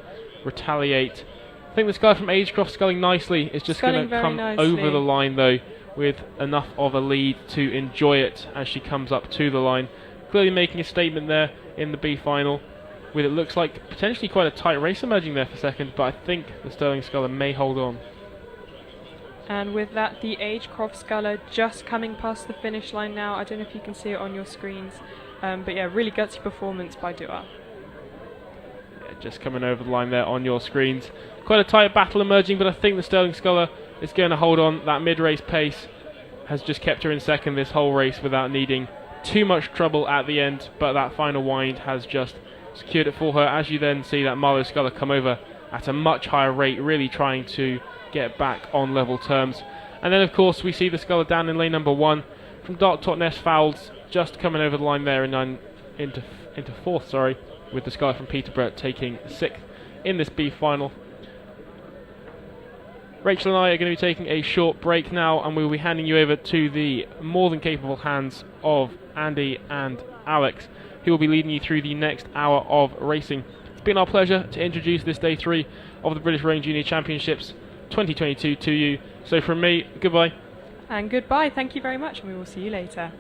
retaliate. I think the sculler from Agecroft sculling nicely is just going to come over the line, though, with enough of a lead to enjoy it as she comes up to the line. Clearly making a statement there in the B final, with it looks like potentially quite a tight race emerging there for 2nd, but I think the Stirling sculler may hold on. And with that, the Agecroft sculler just coming past the finish line now. I don't know if you can see it on your screens, but yeah, really gutsy performance by Dua. Yeah, just coming over the line there on your screens. Quite a tight battle emerging, but I think the Stirling sculler is going to hold on. That mid-race pace has just kept her in 2nd this whole race without needing too much trouble at the end, but that final wind has just secured it for her, as you then see that Marlow sculler come over at a much higher rate, really trying to get back on level terms. And then of course we see the sculler down in lane number 1 from Dark Totnes Fowles, just coming over the line there and into 4th, with the sculler from Peterborough taking 6th in this B final. Rachel and I are going to be taking a short break now, and we'll be handing you over to the more than capable hands of Andy and Alex, who will be leading you through the next hour of racing. It's been our pleasure to introduce this day 3 of the British Rowing Junior Championships 2022 to you. So from me, goodbye. And goodbye, thank you very much, and we will see you later.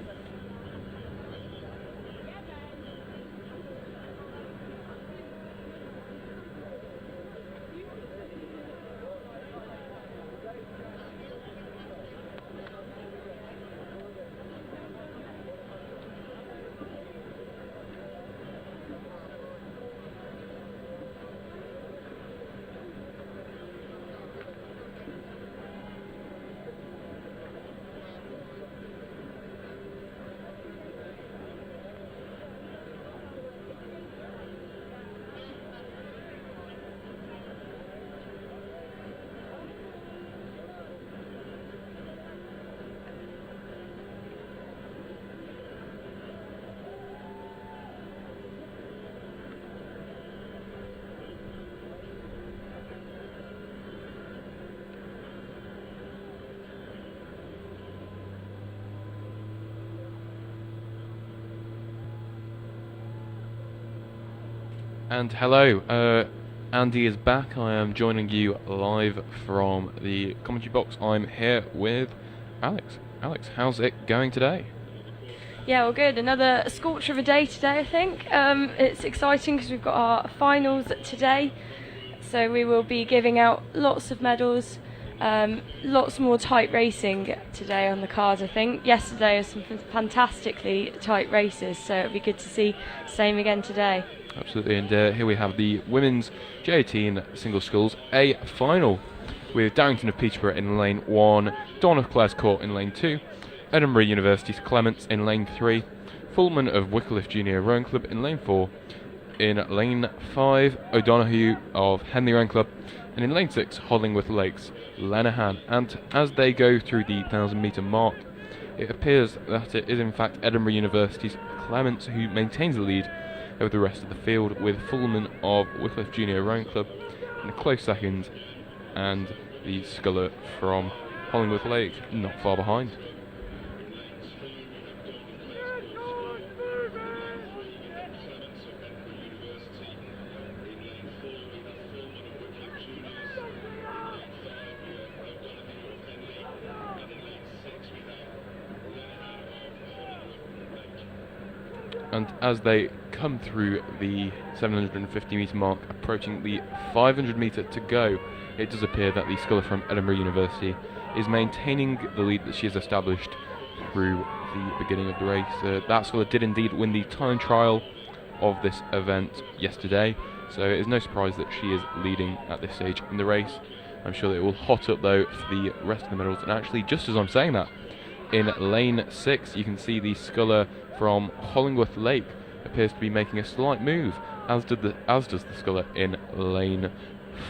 And hello, Andy is back. I am joining you live from the commentary box. I'm here with Alex. Alex, how's it going today? Yeah, well, good. Another scorcher of a day today, I think. It's exciting because we've got our finals today, so we will be giving out lots of medals, lots more tight racing today on the card, I think. Yesterday was some fantastically tight races, so it'll be good to see the same again today. Absolutely, and here we have the women's J18 single sculls A final, with Darrington of Peterborough in lane 1, Dawn of Clares Court in lane 2, Edinburgh University's Clements in lane 3, Fullman of Wycliffe Junior Rowing Club in lane 4, in lane 5, O'Donoghue of Henley Rowing Club, and in lane 6, Hollingworth Lakes, Lenahan. And as they go through the 1,000 metre mark, it appears that it is in fact Edinburgh University's Clements who maintains the lead over the rest of the field, with Fullman of Wycliffe Junior Rowing Club in a close second, and the sculler from Hollingworth Lake not far behind. And as they come through the 750 metre mark, approaching the 500 metre to go, it does appear that the sculler from Edinburgh University is maintaining the lead that she has established through the beginning of the race. That sculler did indeed win the time trial of this event yesterday, so it is no surprise that she is leading at this stage in the race. I'm sure that it will hot up though for the rest of the medals, and actually just as I'm saying that, in lane 6 you can see the sculler from Hollingworth Lake appears to be making a slight move, as does the sculler in lane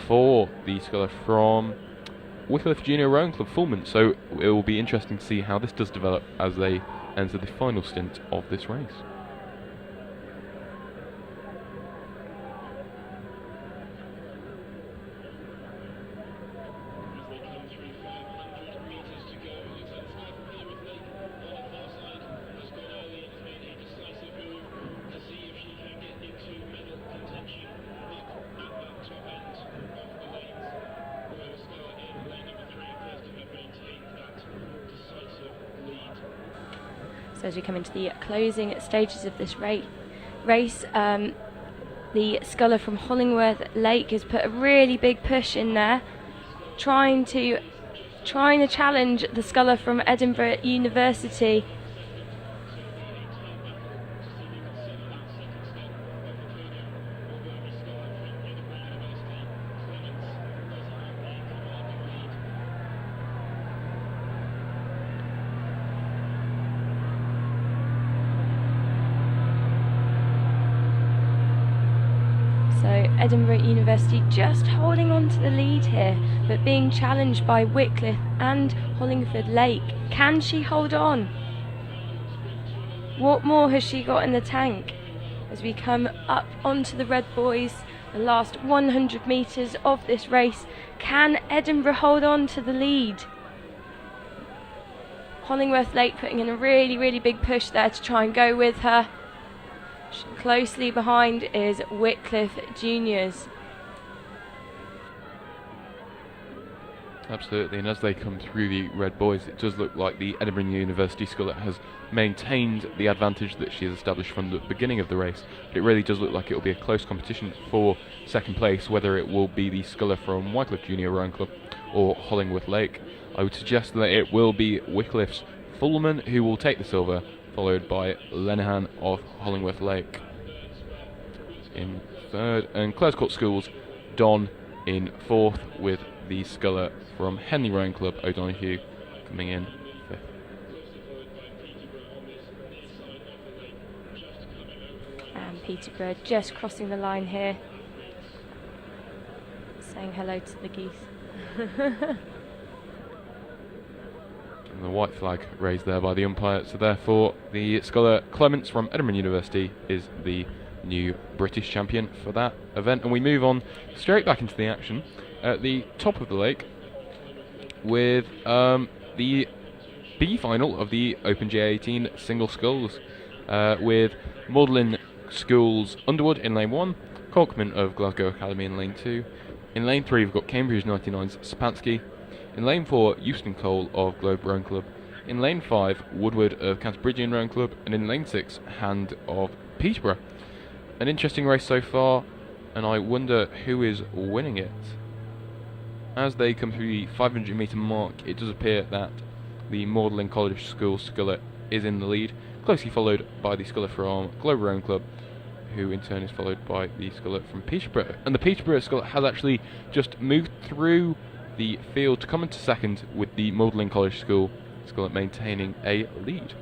4, the sculler from Wycliffe Junior Rowing Club Fullman. So it will be interesting to see how this does develop as they enter the final stint of this race. So as we come into the closing stages of this race, the sculler from Hollingworth Lake has put a really big push in there, trying to challenge the sculler from Edinburgh University. So Edinburgh University just holding on to the lead here, but being challenged by Wycliffe and Hollingford Lake. Can she hold on? What more has she got in the tank? As we come up onto the Red Boys, the last 100 metres of this race, can Edinburgh hold on to the lead? Hollingworth Lake putting in a really, really big push there to try and go with her. Closely behind is Wycliffe Juniors. Absolutely, and as they come through the Red Boys, it does look like the Edinburgh University sculler has maintained the advantage that she has established from the beginning of the race. But it really does look like it will be a close competition for second place, whether it will be the sculler from Wycliffe Junior Rowing Club or Hollingworth Lake. I would suggest that it will be Wycliffe's Fullman who will take the silver, followed by Lenahan of Hollingworth Lake in third, and Clares Court Schools Don in fourth, with the sculler from Henley Rowing Club O'Donoghue coming in fifth. And Peterborough just crossing the line here, saying hello to the geese. And the white flag raised there by the umpire, so therefore the sculler Clements from Edinburgh University is the new British champion for that event. And we move on straight back into the action at the top of the lake with the B final of the Open J18 single sculls, with Magdalen Schools Underwood in lane 1, Kolkman of Glasgow Academy in lane 2. In lane 3 we've got Cambridge 99's Sapansky. In lane 4, Euston Cole of Globe Rowing Club. In lane 5, Woodward of Canterburygian Rowing Club. And in lane 6, Hand of Peterborough. An interesting race so far, and I wonder who is winning it. As they come through the 500 metre mark, it does appear that the Magdalen College School sculler is in the lead, closely followed by the sculler from Globe Rowing Club, who in turn is followed by the sculler from Peterborough. And the Peterborough sculler has actually just moved through the field to come into second, with the Magdalen College School sculler maintaining a lead.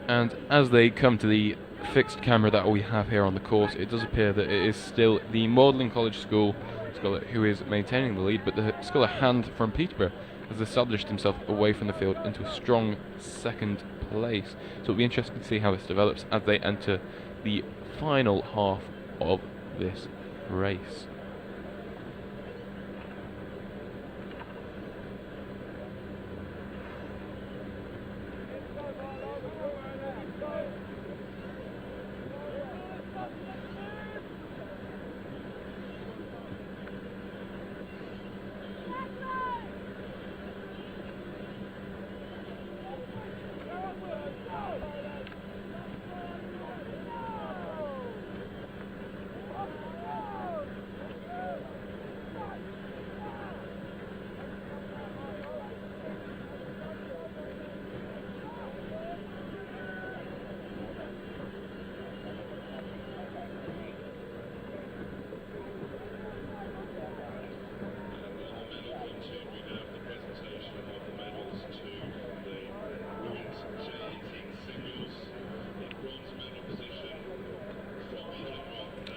And as they come to the fixed camera that we have here on the course, it does appear that it is still the Magdalen College School sculler who is maintaining the lead, but the sculler Hand from Peterborough has established himself away from the field into a strong second place. So it'll be interesting to see how this develops as they enter the final half of this race.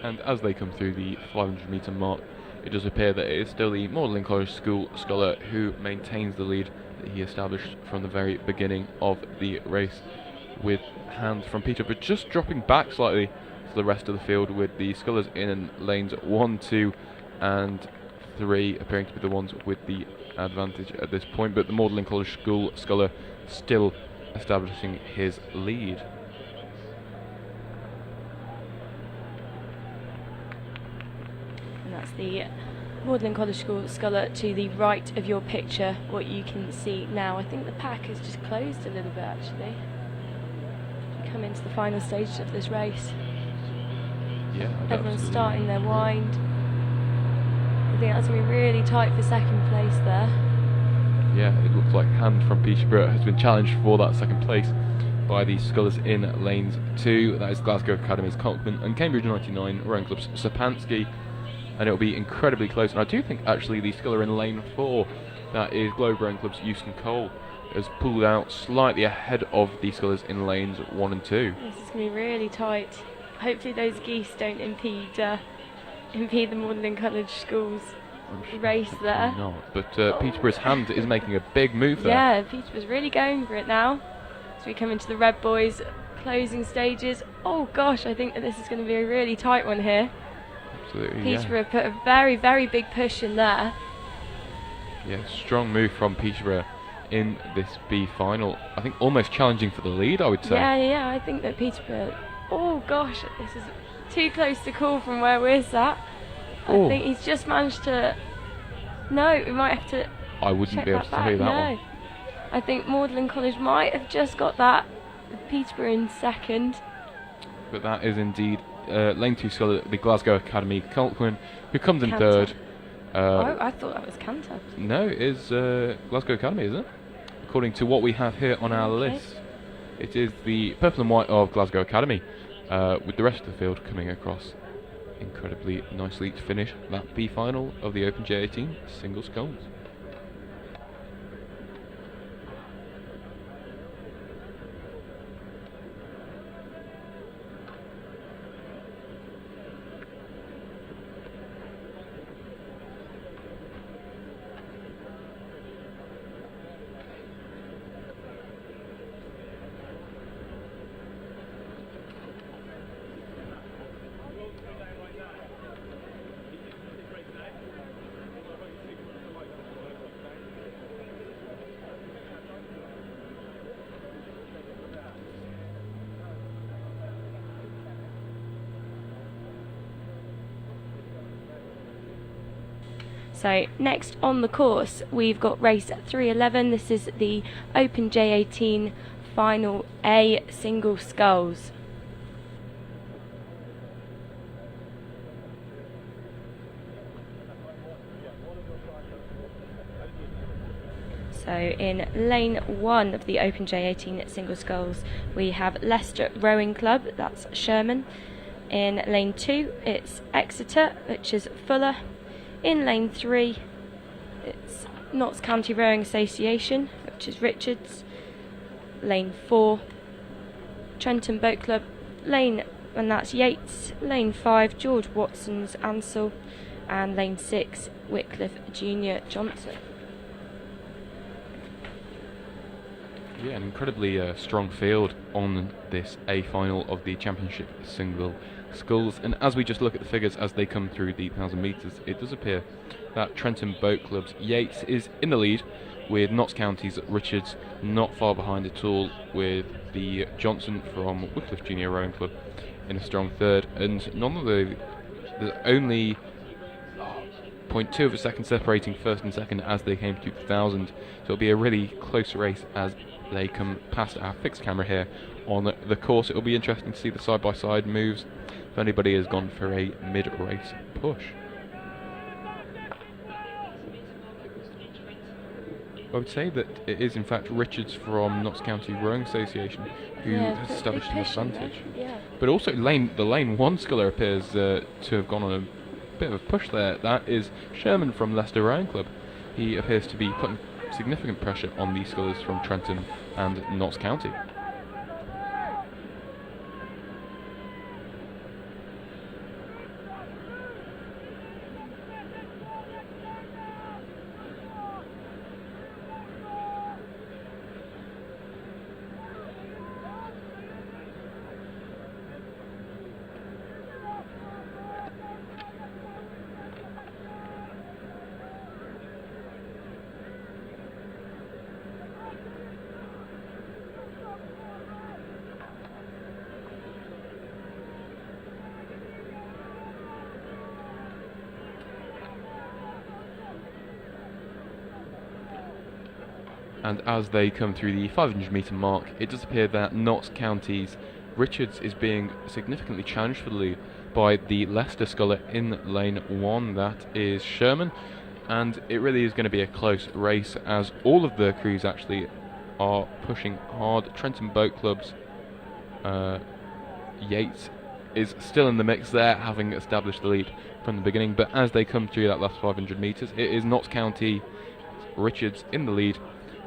And as they come through the 500 metre mark, it does appear that it is still the Magdalen College School scholar who maintains the lead that he established from the very beginning of the race, with Hand from Peterborough just dropping back slightly to the rest of the field, with the scullers in lanes 1, 2 and 3 appearing to be the ones with the advantage at this point, but the Magdalen College School scholar still establishing his lead. That's the Magdalen College School sculler to the right of your picture, what you can see now. I think the pack has just closed a little bit actually. We come into the final stages of this race. Yeah, everyone's starting their wind. I think that's going to be really tight for second place there. Yeah, it looks like Hand from Peterborough has been challenged for that second place by the scullers in lanes 2. That is Glasgow Academy's Kolkman and Cambridge 99 Rowing Club's Sapansky. And it'll be incredibly close. And I do think actually the sculler in lane 4, that is Globe Rowing Club's Euston Cole, has pulled out slightly ahead of the scullers in lanes 1 and 2. This is going to be really tight. Hopefully those geese don't impede the Magdalen College School's race there. Not, but Peterborough's Hand is making a big move there. Yeah, Peterborough's really going for it now. So we come into the Red Boys closing stages. Oh gosh, I think that this is going to be a really tight one here. Absolutely, Peterborough put a very, very big push in there. Yeah, strong move from Peterborough in this B final. I think almost challenging for the lead, I would say. Yeah, I think that Peterborough... Oh gosh, this is too close to call from where we're sat. I think he's just managed to... No, we might have to... I wouldn't be able to tell you that one. I think Magdalen College might have just got that. Peterborough in second. But that is indeed lane 2 sculler, the Glasgow Academy Kolkman, who comes in third. I thought that was Cantor. No, it is Glasgow Academy, isn't it? According to what we have here on our list. It is the purple and white of Glasgow Academy, with the rest of the field coming across incredibly nicely to finish that B final of the Open J18 singles sculls. So next on the course, we've got race 311. This is the Open J18 Final A single sculls. So in lane 1 of the Open J18 single sculls, we have Leicester Rowing Club, that's Sherman. In lane 2, it's Exeter, which is Fuller. In lane 3, it's Notts County Rowing Association, which is Richards. Lane 4, Trenton Boat Club. And that's Yates. Lane 5, George Watson's Ansell. And lane 6, Wycliffe Junior Johnson. Yeah, an incredibly strong field on this A final of the championship single sculls. And as we just look at the figures as they come through the 1,000 metres, it does appear that Trenton Boat Club's Yates is in the lead, with Notts County's Richards not far behind at all, with the Johnson from Wycliffe Junior Rowing Club in a strong third. And none of there's only 0.2 of a second separating first and second as they came to 1,000. So it'll be a really close race as they come past our fixed camera here on the course. It'll be interesting to see the side-by-side moves if anybody has gone for a mid-race push. I would say that it is in fact Richards from Notts County Rowing Association who has established an advantage. But also the lane 1 sculler appears to have gone on a bit of a push there. That is Sherman from Leicester Rowing Club. He appears to be putting significant pressure on the scullers from Trenton and Notts County. And as they come through the 500 metre mark, it does appear that Notts County's Richards is being significantly challenged for the lead by the Leicester sculler in lane 1, that is Sherman. And it really is going to be a close race as all of the crews actually are pushing hard. Trenton Boat Club's Yates is still in the mix there, having established the lead from the beginning, but as they come through that last 500 metres, it is Notts County Richards in the lead,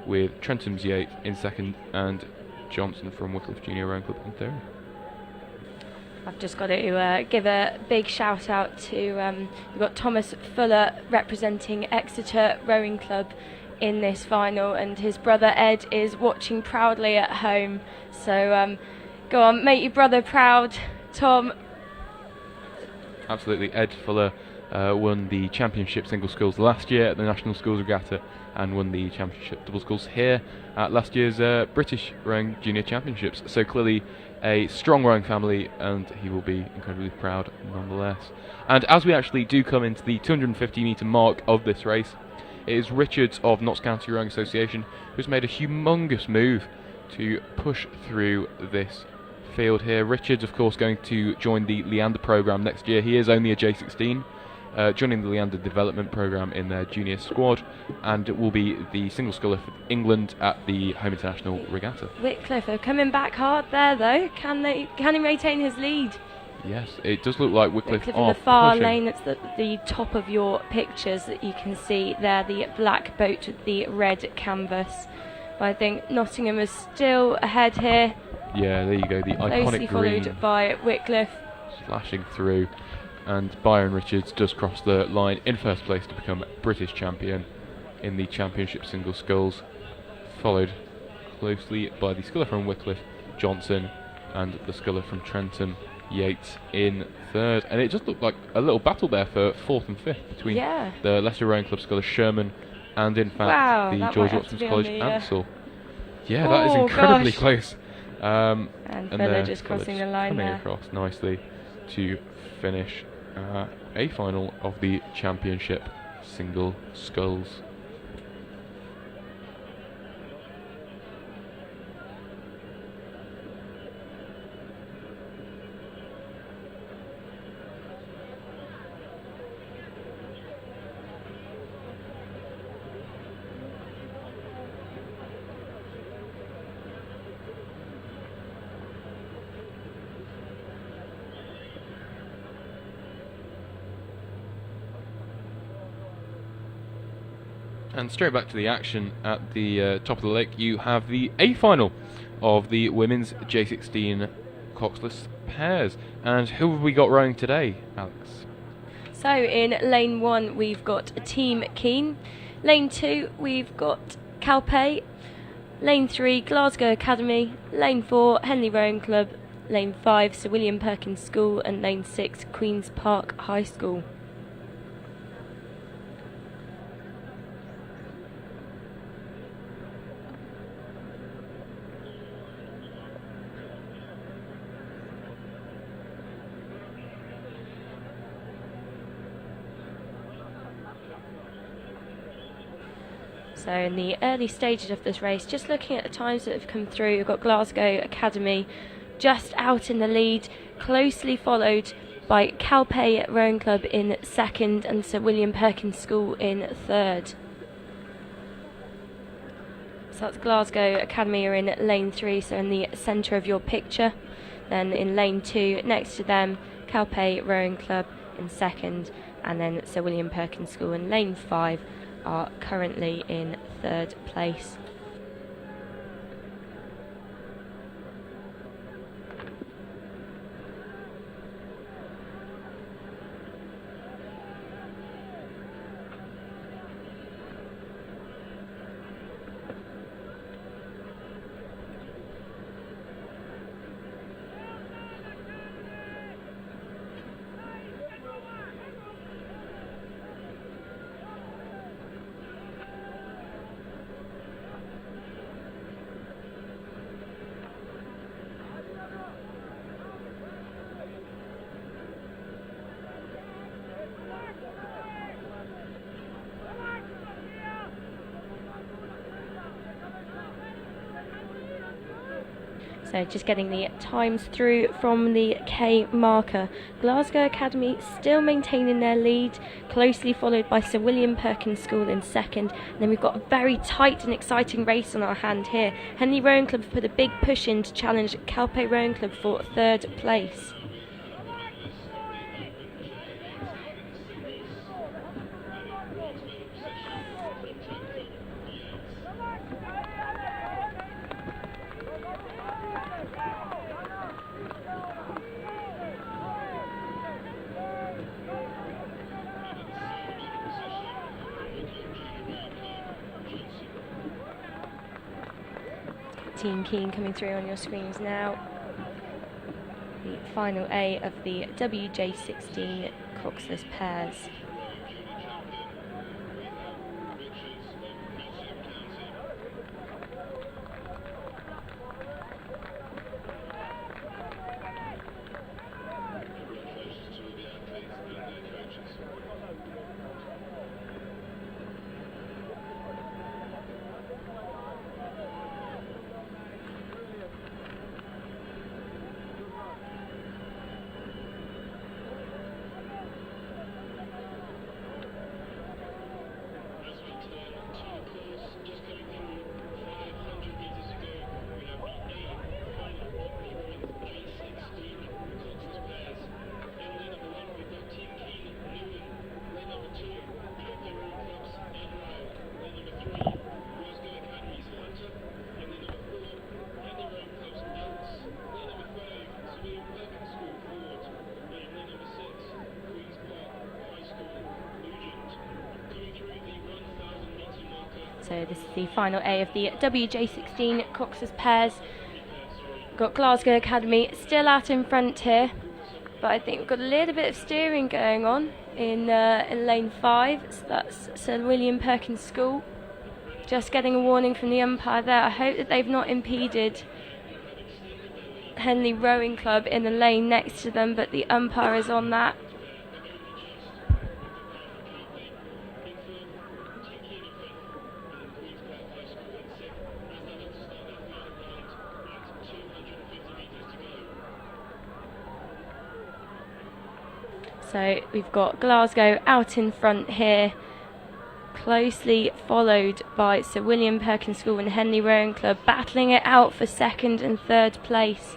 with Trenton's Yates in second and Johnson from Wycliffe Junior Rowing Club in third. I've just got to give a big shout out to we've got Thomas Fuller representing Exeter Rowing Club in this final, and his brother Ed is watching proudly at home. So go on, make your brother proud, Tom. Absolutely. Ed Fuller won the championship single sculls last year at the National Schools Regatta and won the championship double sculls here at last year's British Rowing Junior Championships. So clearly a strong rowing family, and he will be incredibly proud nonetheless. And as we actually do come into the 250 metre mark of this race, it is Richards of Notts County Rowing Association who's made a humongous move to push through this field here. Richards, of course, going to join the Leander programme next year. He is only a J16, joining the Leander development programme in their junior squad, and will be the single sculler for England at the Home International Regatta. Wycliffe are coming back hard there though. Can he maintain his lead? Yes, it does look like Wycliffe in are the far pushing. lane. It's the top of your pictures that you can see there, the black boat with the red canvas. But I think Nottingham is still ahead here. Yeah, there you go, the closely iconic green followed by Wycliffe. flashing through, and Byron Richards does cross the line in first place to become British champion in the championship single sculls, followed closely by the sculler from Wycliffe, Johnson, and the sculler from Trenton, Yates, in third. And it just looked like a little battle there for fourth and fifth between the Leicester Rowing Club sculler Sherman and in fact the George Watson's College Ansell. Yeah, that is incredibly close. And Fuller just crossing the line coming there. across nicely to finish a final of the championship single sculls. And straight back to the action at the top of the lake, you have the A final of the women's J16 coxless pairs. And who have we got rowing today, Alex? So in lane 1 we've got Team Keen, lane 2 we've got Calpe, lane 3 Glasgow Academy, lane 4 Henley Rowing Club, lane 5 Sir William Perkins School, and lane 6 Queen's Park High School. So in the early stages of this race, just looking at the times that have come through, we've got Glasgow Academy just out in the lead, closely followed by Calpe Rowing Club in second and Sir William Perkins School in third. So that's Glasgow Academy are in lane 3, so in the centre of your picture. Then in lane 2, next to them, Calpe Rowing Club in second, and then Sir William Perkins School in lane 5 are currently in third place. So just getting the times through from the K marker. Glasgow Academy still maintaining their lead, closely followed by Sir William Perkins School in second. And then we've got a very tight and exciting race on our hand here. Henley Rowing Club have put a big push in to challenge Calpe Rowing Club for third place. Team Keen coming through on your screens now. The final A of the WJ16 coxless pairs. So this is the final A of the WJ16 coxless pairs. Got Glasgow Academy still out in front here, but I think we've got a little bit of steering going on in lane 5. So that's Sir William Perkins School. Just getting a warning from the umpire there. I hope that they've not impeded Henley Rowing Club in the lane next to them, but the umpire is on that. So we've got Glasgow out in front here, closely followed by Sir William Perkins School and Henley Rowing Club, battling it out for second and third place.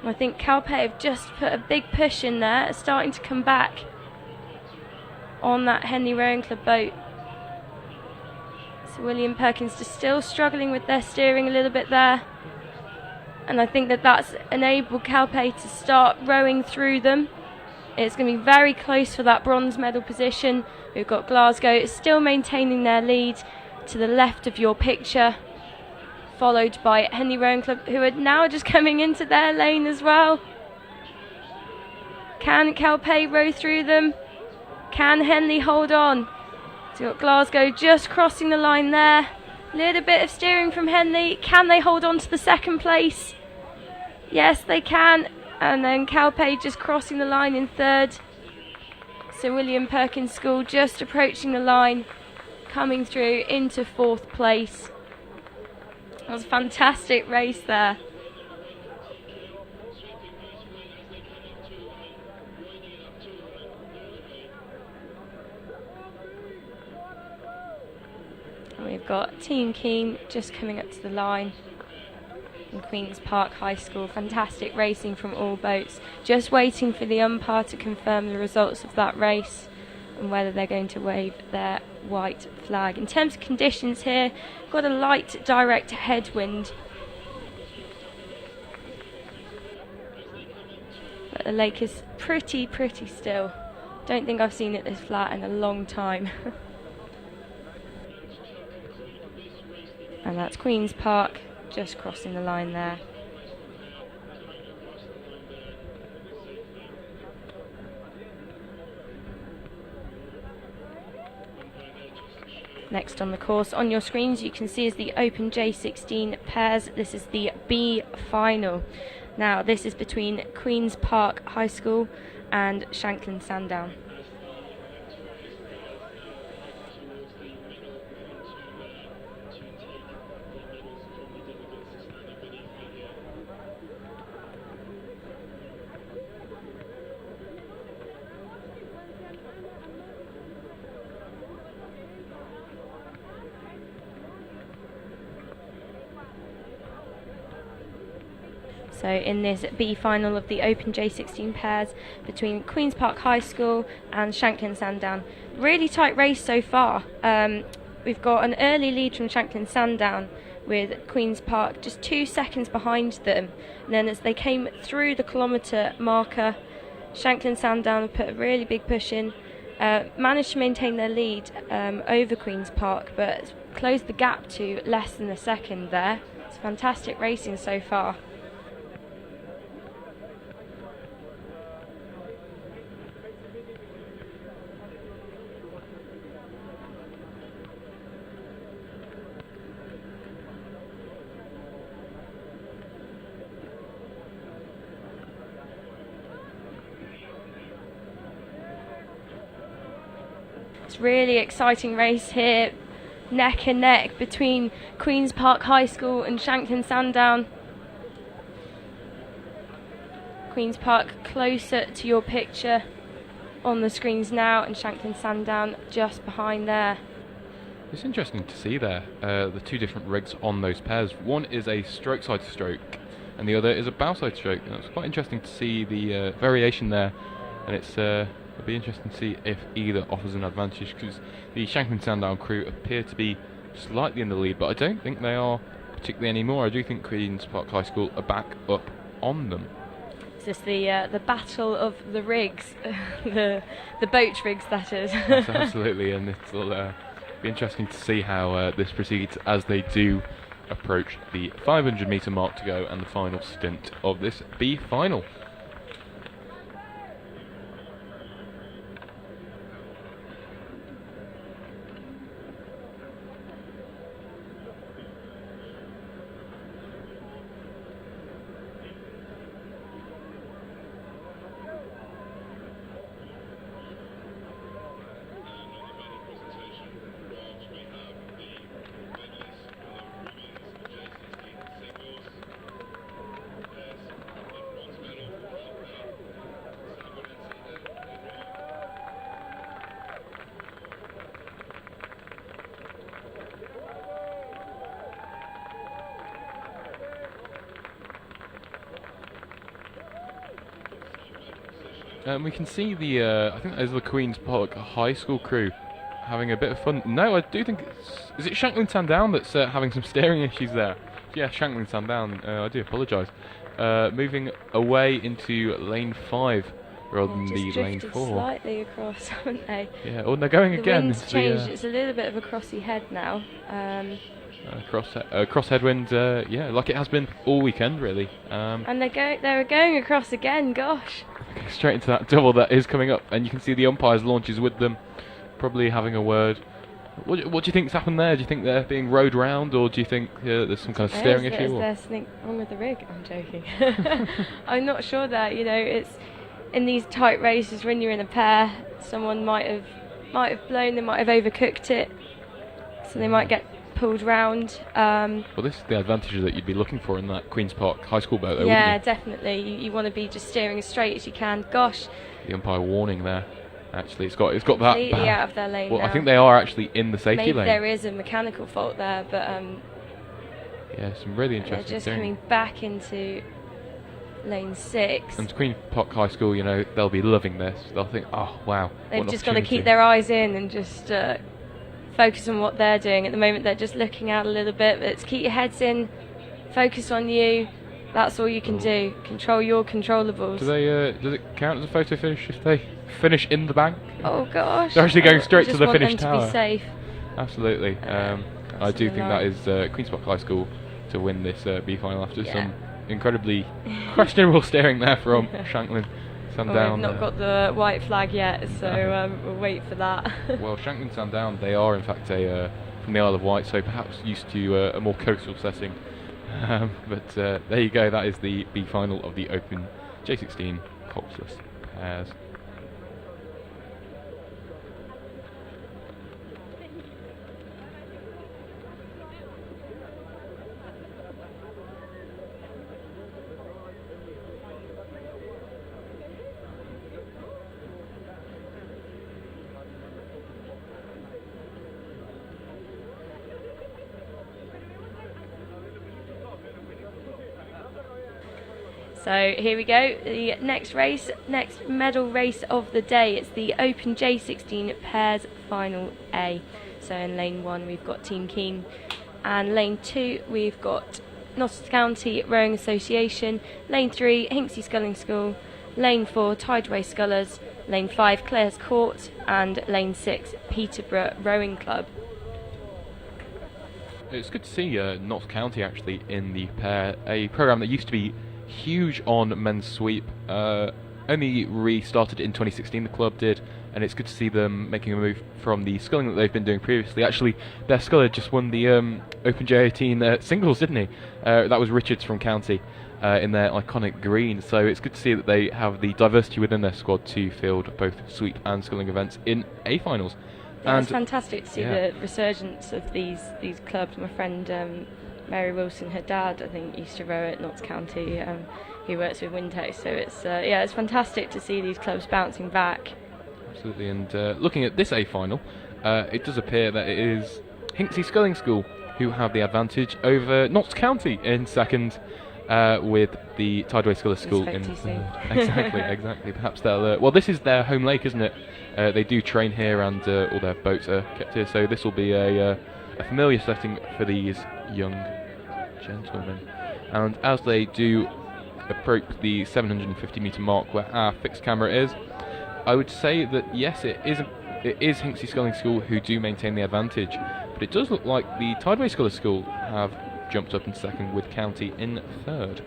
I think Calpe have just put a big push in there, starting to come back on that Henley Rowing Club boat. So William Perkins just still struggling with their steering a little bit there. And I think that that's enabled Calpe to start rowing through them. It's going to be very close for that bronze medal position. We've got Glasgow still maintaining their lead to the left of your picture, followed by Henley Rowing Club, who are now just coming into their lane as well. Can Calpe row through them? Can Henley hold on? So you've got Glasgow just crossing the line there. Little bit of steering from Henley. Can they hold on to the second place? Yes, they can. And then Calpe just crossing the line in third. So William Perkins School just approaching the line, coming through into fourth place. That was a fantastic race there. And we've got Team Keen just coming up to the line. In Queen's Park High School, fantastic racing from all boats. Just waiting for the umpire to confirm the results of that race and whether they're going to wave their white flag. In terms of conditions here, got a light direct headwind, but the lake is pretty still. Don't think I've seen it this flat in a long time. And that's Queen's Park just crossing the line there. Next on the course on your screens you can see is the Open J16 pairs. This is the B final. Now this is between Queen's Park High School and Shanklin Sandown. So in this B final of the Open J16 pairs between Queen's Park High School and Shanklin Sandown. Really tight race so far. We've got an early lead from Shanklin Sandown with Queen's Park just 2 seconds behind them. And then as they came through the kilometre marker, Shanklin Sandown put a really big push in, managed to maintain their lead over Queen's Park, but closed the gap to less than a second there. It's fantastic racing so far. It's a really exciting race here, neck and neck between Queen's Park High School and Shanklin Sandown. Queen's Park closer to your picture on the screens now, and Shanklin Sandown just behind there. It's interesting to see there the two different rigs on those pairs. One is a stroke side stroke and the other is a bow side stroke, and it's quite interesting to see the variation there, and it'll be interesting to see if either offers an advantage, because the Shanklin Sandown crew appear to be slightly in the lead, but I don't think they are particularly anymore. I do think Queen's Park High School are back up on them. Is this the battle of the rigs, the boat rigs, that is? Absolutely, and it'll be interesting to see how this proceeds as they do approach the 500 metre mark to go and the final stint of this B final. We can see the, I think there's the Queen's Park High School crew having a bit of fun. No, I do think is it Shanklin Sandown that's having some steering issues there? Yeah, Shanklin Sandown, I do apologise. Moving away into lane 5 rather than the lane 4. Slightly across, haven't they? Yeah, oh, they're going again. The wind's changed, it's a little bit of a crossy head now. Cross headwind, yeah, like it has been all weekend, really. And they're going across again, gosh. Straight into that double that is coming up, and you can see the umpires launches with them, probably having a word. What do you think's happened there? Do you think they're being rowed round, or do you think there's some kind of steering issue? Is there something wrong with the rig? I'm joking. I'm not sure that, it's in these tight races when you're in a pair, someone might have blown, they might have overcooked it, so they might get pulled round. Well, this is the advantage that you'd be looking for in that Queen's Park High School boat, though, yeah, wouldn't you? Definitely. You want to be just steering as straight as you can. Gosh. The umpire warning there. Actually, it's got that. Completely out of their lane. Well, now. I think they are actually in the safety Maybe lane. there is a mechanical fault there, but yeah, some really interesting. They're just steering. coming back into lane 6. And Queen's Park High School, they'll be loving this. They'll think, oh wow. They've just got to keep their eyes in and just focus on what they're doing. At the moment, they're just looking out a little bit. Let's keep your heads in, focus on you. That's all you can do. Control your controllables. Does it count as a photo finish if they finish in the bank? Oh gosh. They're actually going straight to the finish tower. To be safe. Absolutely. I do think that is Queen's Park High School to win this B final after some incredibly questionable steering there from Shanklin Sandown. We've not got the white flag yet, so we'll wait for that. Well, Shanklin Sandown, they are in fact from the Isle of Wight, so perhaps used to a more coastal setting. But there you go, that is the B final of the Open J16 coxless pairs. So here we go, the next medal race of the day. It's the Open J16 Pairs Final A. So in lane 1 we've got Team Keene, and lane 2 we've got Notts County Rowing Association, lane 3 Hinksey Sculling School, lane 4 Tideway Scullers, lane 5 Clares Court, and lane 6 Peterborough Rowing Club. It's good to see Notts County actually in the pair, a programme that used to be huge on men's sweep. Only restarted in 2016, the club did, and it's good to see them making a move from the sculling that they've been doing previously. Actually, their sculler just won the Open J18 singles, didn't he? That was Richards from County in their iconic green. So it's good to see that they have the diversity within their squad to field both sweep and sculling events in A finals. Yeah, it's fantastic to see the resurgence of these clubs. My friend Mary Wilson, her dad, I think, used to row at Notts County. He works with Wintex, so it's fantastic to see these clubs bouncing back. Absolutely, and looking at this A final, it does appear that it is Hinksey Sculling School who have the advantage over Notts County in second, with the Tideway Sculler School in exactly. Perhaps they'll. Well, this is their home lake, isn't it? They do train here, and all their boats are kept here, so this will be a familiar setting for these young gentlemen. And as they do approach the 750 metre mark where our fixed camera is, I would say that yes, it is Hinksey Sculling School who do maintain the advantage, but it does look like the Tideway Sculler School have jumped up in second with County in third.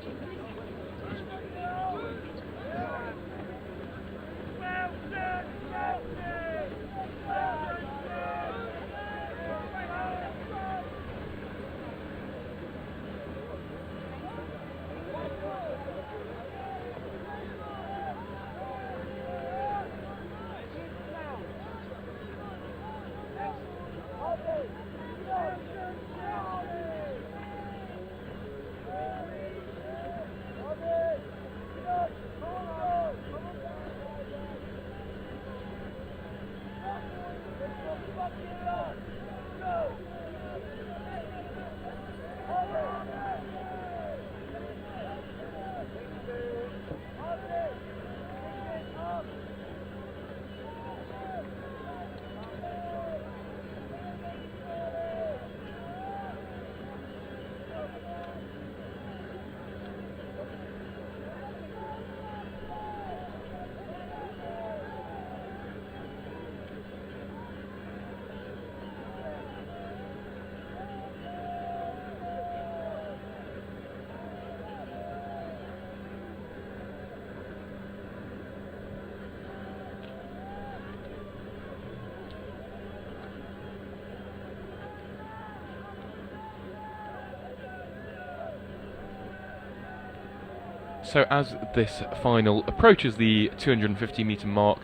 So as this final approaches the 250 metre mark,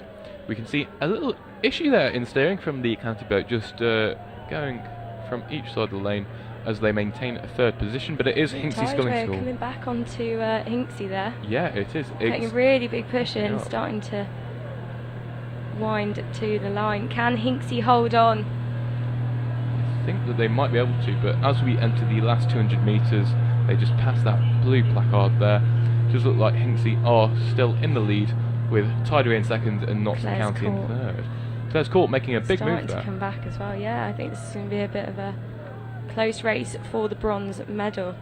we can see a little issue there in steering from the county boat, just going from each side of the lane as they maintain a third position, but it is Hinksey Sculling School. Coming back onto Hinksey there. Yeah, it is. Taking a really big push in, starting to wind to the line. Can Hinksey hold on? I think that they might be able to, but as we enter the last 200 metres, they just pass that blue placard there. Does look like Hinksey are still in the lead, with Tideway in second and Notts County in third. Clare's Court making a big move there. Starting to come back as well, yeah. I think this is going to be a bit of a close race for the bronze medal.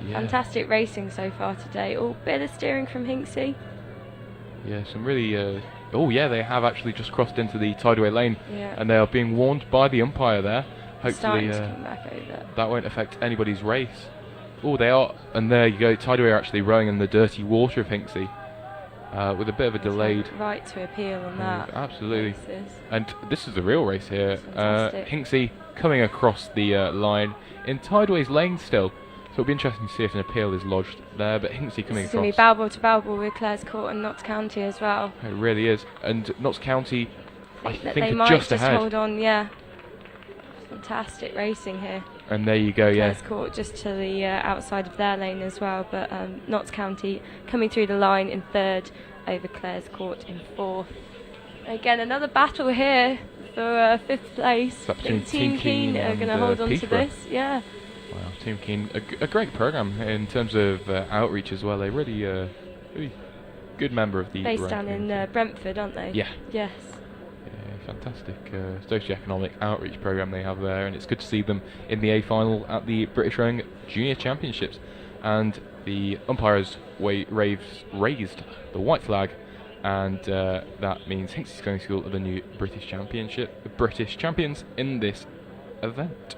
Yeah. Fantastic racing so far today. All bit of steering from Hinksey. Yeah, some really... oh yeah, they have actually just crossed into the Tideway lane, Yeah. and they are being warned by the umpire there. Hopefully Starting to come back over. that won't affect anybody's race. Oh, they are, and there you go. Tideway are actually rowing in the dirty water of Hinksey, with a bit of a delayed Right to appeal on that. Absolutely. basis. And this is the real race here. Fantastic. Hinksey coming across the line in Tideway's lane still. So it'll be interesting to see if an appeal is lodged there. But Hinksey coming This is going to be across. Balboa to Balboa with Clare's Court and Notts County as well. It really is. And Notts County, I That think, they are might just just ahead. hold on, yeah. Fantastic racing here. And there you go, yeah. Clare's Court just to the outside of their lane as well, but Notts County coming through the line in third over Clare's Court in fourth. Again, another battle here for fifth place. I think Team Keen are going to hold on to this, yeah. Wow, Team Keen, a great programme in terms of outreach as well. A really, really good member of the Based down in Brentford, aren't they? Yeah. Yes. Fantastic socio-economic outreach programme they have there, and it's good to see them in the A final at the British Rowing Junior Championships. And the umpires raised the white flag, and that means Hinksey Sculling School are the new British champions in this event.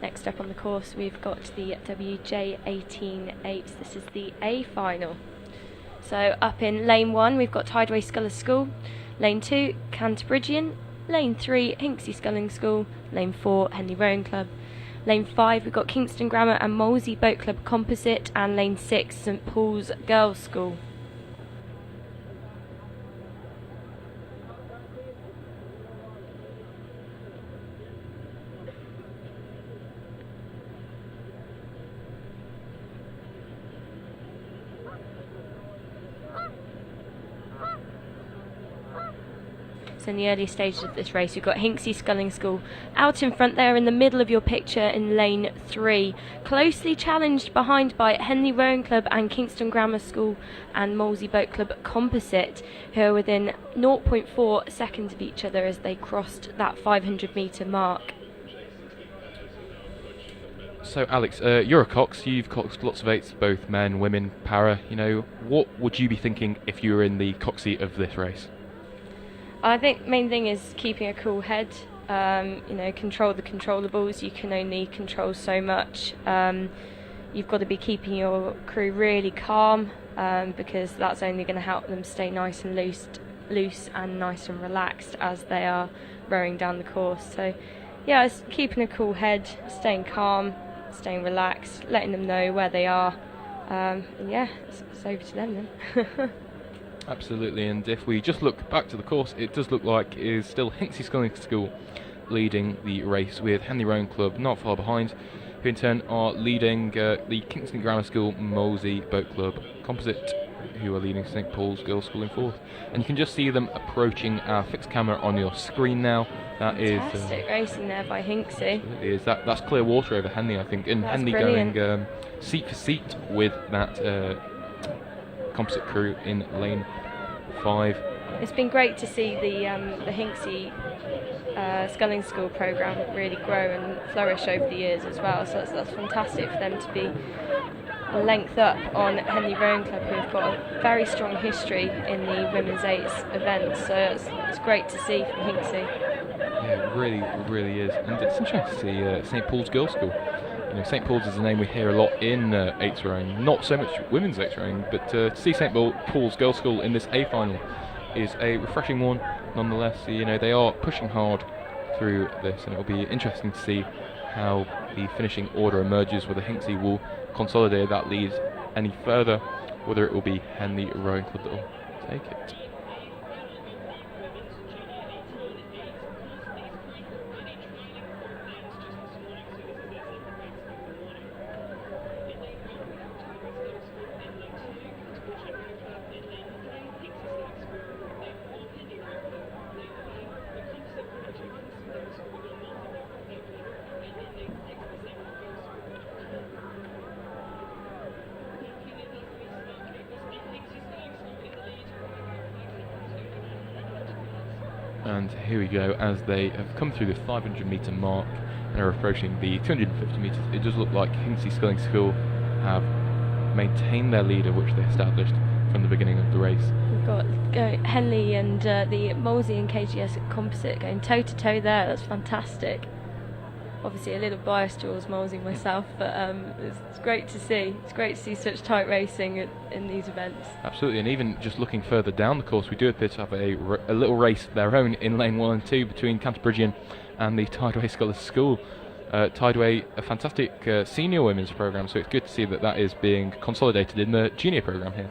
Next up on the course, we've got the WJ18 8s. This is the A final. So up in lane 1, we've got Tideway Scullers School. Lane 2, Canterbridgian. Lane 3, Hinksey Sculling School. Lane 4, Henley Rowing Club. Lane 5, we've got Kingston Grammar and Molesey Boat Club Composite. And lane 6, St Paul's Girls' School. In the early stages of this race, we've got Hinksey Sculling School out in front there in the middle of your picture in lane 3, closely challenged behind by Henley Rowing Club and Kingston Grammar School and Molesey Boat Club Composite, who are within 0.4 seconds of each other as they crossed that 500 metre mark. So Alex, you're a cox, you've coxed lots of 8s, both men, women, para. What would you be thinking if you were in the cox seat of this race? I think main thing is keeping a cool head. Control the controllables. You can only control so much. You've got to be keeping your crew really calm because that's only going to help them stay nice and loose and nice and relaxed as they are rowing down the course. So, yeah, it's keeping a cool head, staying calm, staying relaxed, letting them know where they are. And yeah, it's over to them then. Absolutely, and if we just look back to the course, it does look like it is still Hinksey Sculling School leading the race, with Henley Rowing Club not far behind, who in turn are leading the Kingston Grammar School Molesey Boat Club Composite, who are leading St Paul's Girls' School in fourth. And you can just see them approaching our fixed camera on your screen now. That is fantastic racing there by Hinksey. That's clear water over Henley, I think, and That's Henley brilliant. going seat for seat with that composite crew in lane 5. It's been great to see the Hinksey sculling school programme really grow and flourish over the years as well. So that's fantastic for them to be a length up on Henley Rowing Club, who have got a very strong history in the women's eights events. So it's great to see from Hinksey. Yeah, it really is. And it's interesting to see St Paul's Girls' School. You know, St Paul's is a name we hear a lot in eights rowing, not so much women's eights rowing, but to see St Paul's Girls' School in this A final is a refreshing one nonetheless. You know, they are pushing hard through this, and it will be interesting to see how the finishing order emerges, whether Hinksey will consolidate that lead any further, whether it will be Henley Rowing Club that will take it. And here we go, as they have come through the 500 metre mark and are approaching the 250 metres. It does look like Hinksey Sculling School have maintained their leader, which they established from the beginning of the race. We've got Henley and the Molesey and KGS composite going toe to toe there. That's fantastic. Obviously a little biased towards Molesey myself, but it's great to see. It's great to see such tight racing in these events. Absolutely, and even just looking further down the course, we do appear to have a little race of their own in lane 1 and 2 between Canterbridgian and the Tideway Scholars School. Tideway, a fantastic senior women's programme, so it's good to see that is being consolidated in the junior programme here.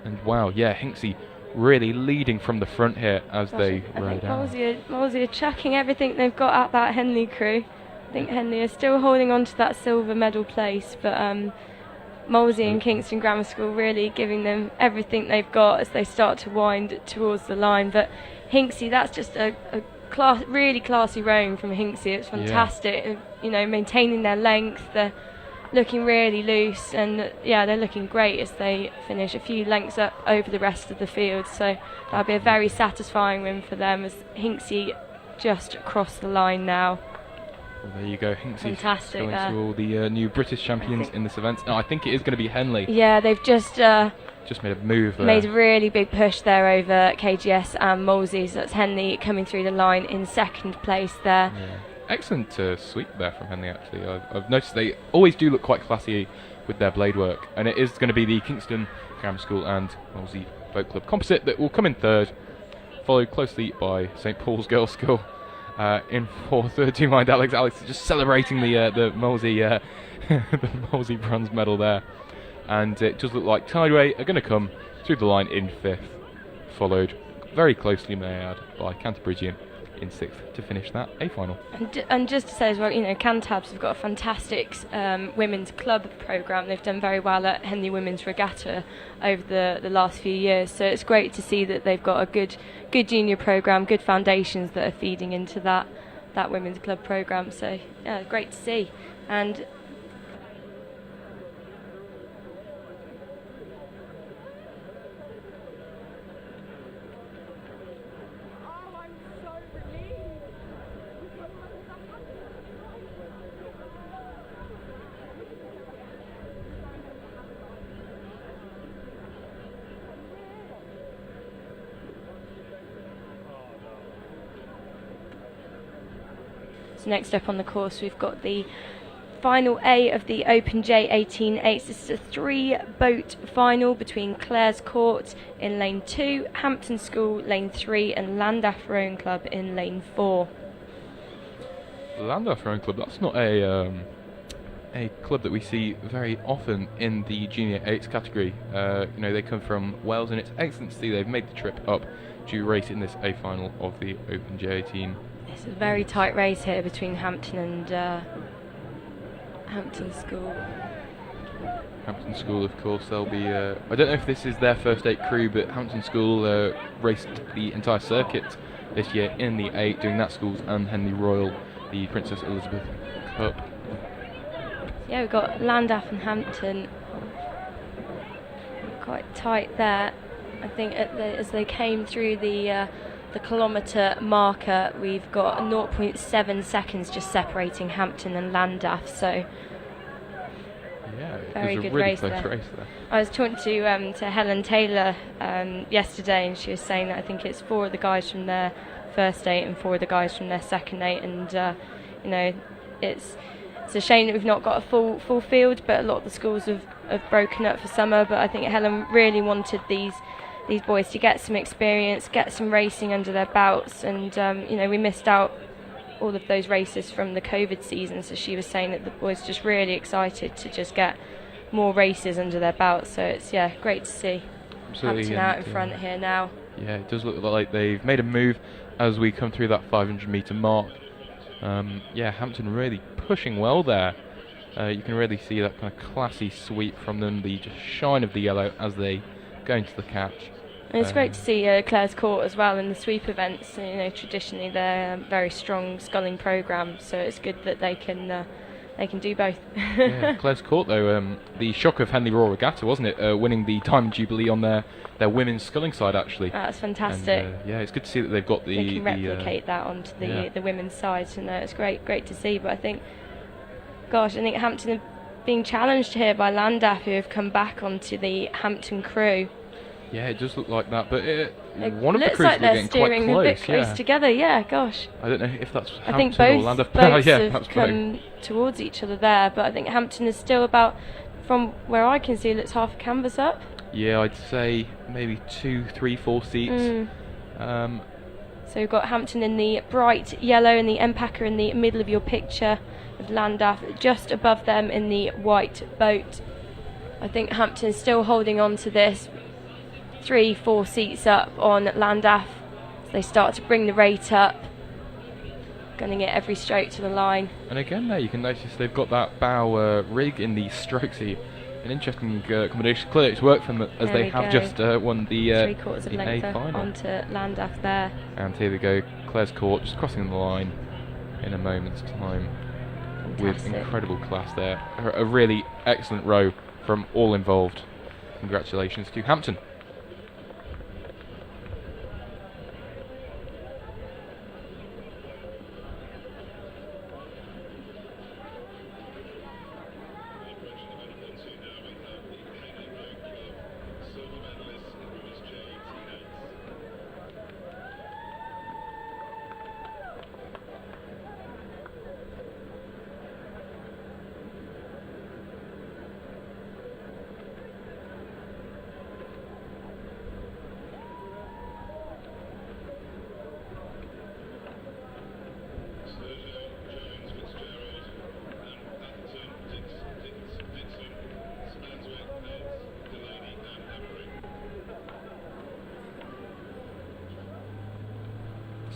And wow, yeah, Hinksey really leading from the front here as they row down. Molesey are chucking everything they've got at that Henley crew. I think Henley are still holding on to that silver medal place, but Molesey and Kingston Grammar School really giving them everything they've got as they start to wind towards the line. But Hinksey, that's just a really classy rowing from Hinksey. It's fantastic. Yeah. You know, maintaining their length, they're looking really loose, and yeah, they're looking great as they finish a few lengths up over the rest of the field. So that'll be a very satisfying win for them as Hinksey just across the line now. Well, there you go, Hinksey. Fantastic going to all the new British champions in this event. No, I think it is going to be Henley. Yeah, they've just made a move there. Made a really big push there over KGS and Molesey. So that's Henley coming through the line in second place there. Yeah. Excellent sweep there from Henley, actually. I've noticed they always do look quite classy with their blade work, and it is going to be the Kingston Grammar School and Molesey Boat Club composite that will come in third, followed closely by St Paul's Girls' School in fourth. Do you mind, Alex? Alex is just celebrating the Molesey the Molesey bronze medal there, and it does look like Tideway are going to come through the line in fifth, followed very closely, may I add, by Canterbridgian in sixth to finish that A final. And just to say as well, you know, Cantabs have got a fantastic women's club programme. They've done very well at Henley Women's Regatta over the last few years, so it's great to see that they've got a good junior programme, good foundations that are feeding into that women's club programme. So yeah, great to see. And so next up on the course, we've got the final A of the Open J18 8s. This is a 3-boat final between Clare's Court in lane 2, Hampton School lane 3, and Llandaff Rowing Club in lane 4. Llandaff Rowing Club, that's not a club that we see very often in the junior 8s category. You know, they come from Wales, and it's excellent to see they've made the trip up to race in this A final of the Open J18. It's a very tight race here between Hampton and Hampton School. Hampton School, of course, they'll be... I don't know if this is their first 8 crew, but Hampton School raced the entire circuit this year in the 8, doing that school's and Henley Royal, the Princess Elizabeth Cup. Yeah, we've got Llandaff and Hampton quite tight there. I think as they came through the the kilometre marker, we've got 0.7 seconds just separating Hampton and Llandaff, so Yeah, very it was good a really race close there. race there. I was talking to Helen Taylor yesterday, and she was saying that I think it's 4 of the guys from their first 8 and 4 of the guys from their second 8, and you know, it's a shame that we've not got a full field, but a lot of the schools have broken up for summer. But I think Helen really wanted these boys to get some experience, get some racing under their belts, and you know, we missed out all of those races from the COVID season, so she was saying that the boys are just really excited to just get more races under their belts. So it's great to see Absolutely, Hampton out in front here now. Yeah, it does look like they've made a move as we come through that 500 metre mark. Hampton really pushing well there. You can really see that kind of classy sweep from them, the just shine of the yellow as they go into the catch. And it's great to see Clare's Court as well in the sweep events. You know, traditionally they're a very strong sculling programme, so it's good that they can do both. Yeah, Clare's Court though, the shock of Henley Royal Regatta, wasn't it? Winning the Diamond Jubilee on their women's sculling side actually. That's fantastic. And, it's good to see that they've got the. They can replicate that onto the women's side, and it's great to see. But I think Hampton are being challenged here by Llandaff, who have come back onto the Hampton crew. Yeah, it does look like that, but one of the looks crews like were they're getting steering quite a bit close. close together. Yeah, gosh. I don't know if that's I think Hampton or both Llandaff. boats Yeah, have perhaps come both. towards each other there, but I think Hampton is still about, from where I can see, it's half a canvas up. Yeah, I'd say maybe 2, 3, 4 seats. So we've got Hampton in the bright yellow and the Empacker in the middle of your picture, with Llandaff just above them in the white boat. I think Hampton is still holding on to this, 3, 4 seats up on Llandaff. So they start to bring the rate up, gunning it every stroke to the line. And again there you can notice they've got that bow rig in the stroke seat. An interesting combination. Clearly it's worked for them as There they we have go. just won the 3/4 of the A length final. onto Llandaff there. And here we go, Clare's Court just crossing the line in a moment's time. With Fantastic. incredible class there. A really excellent row from all involved. Congratulations to Hampton.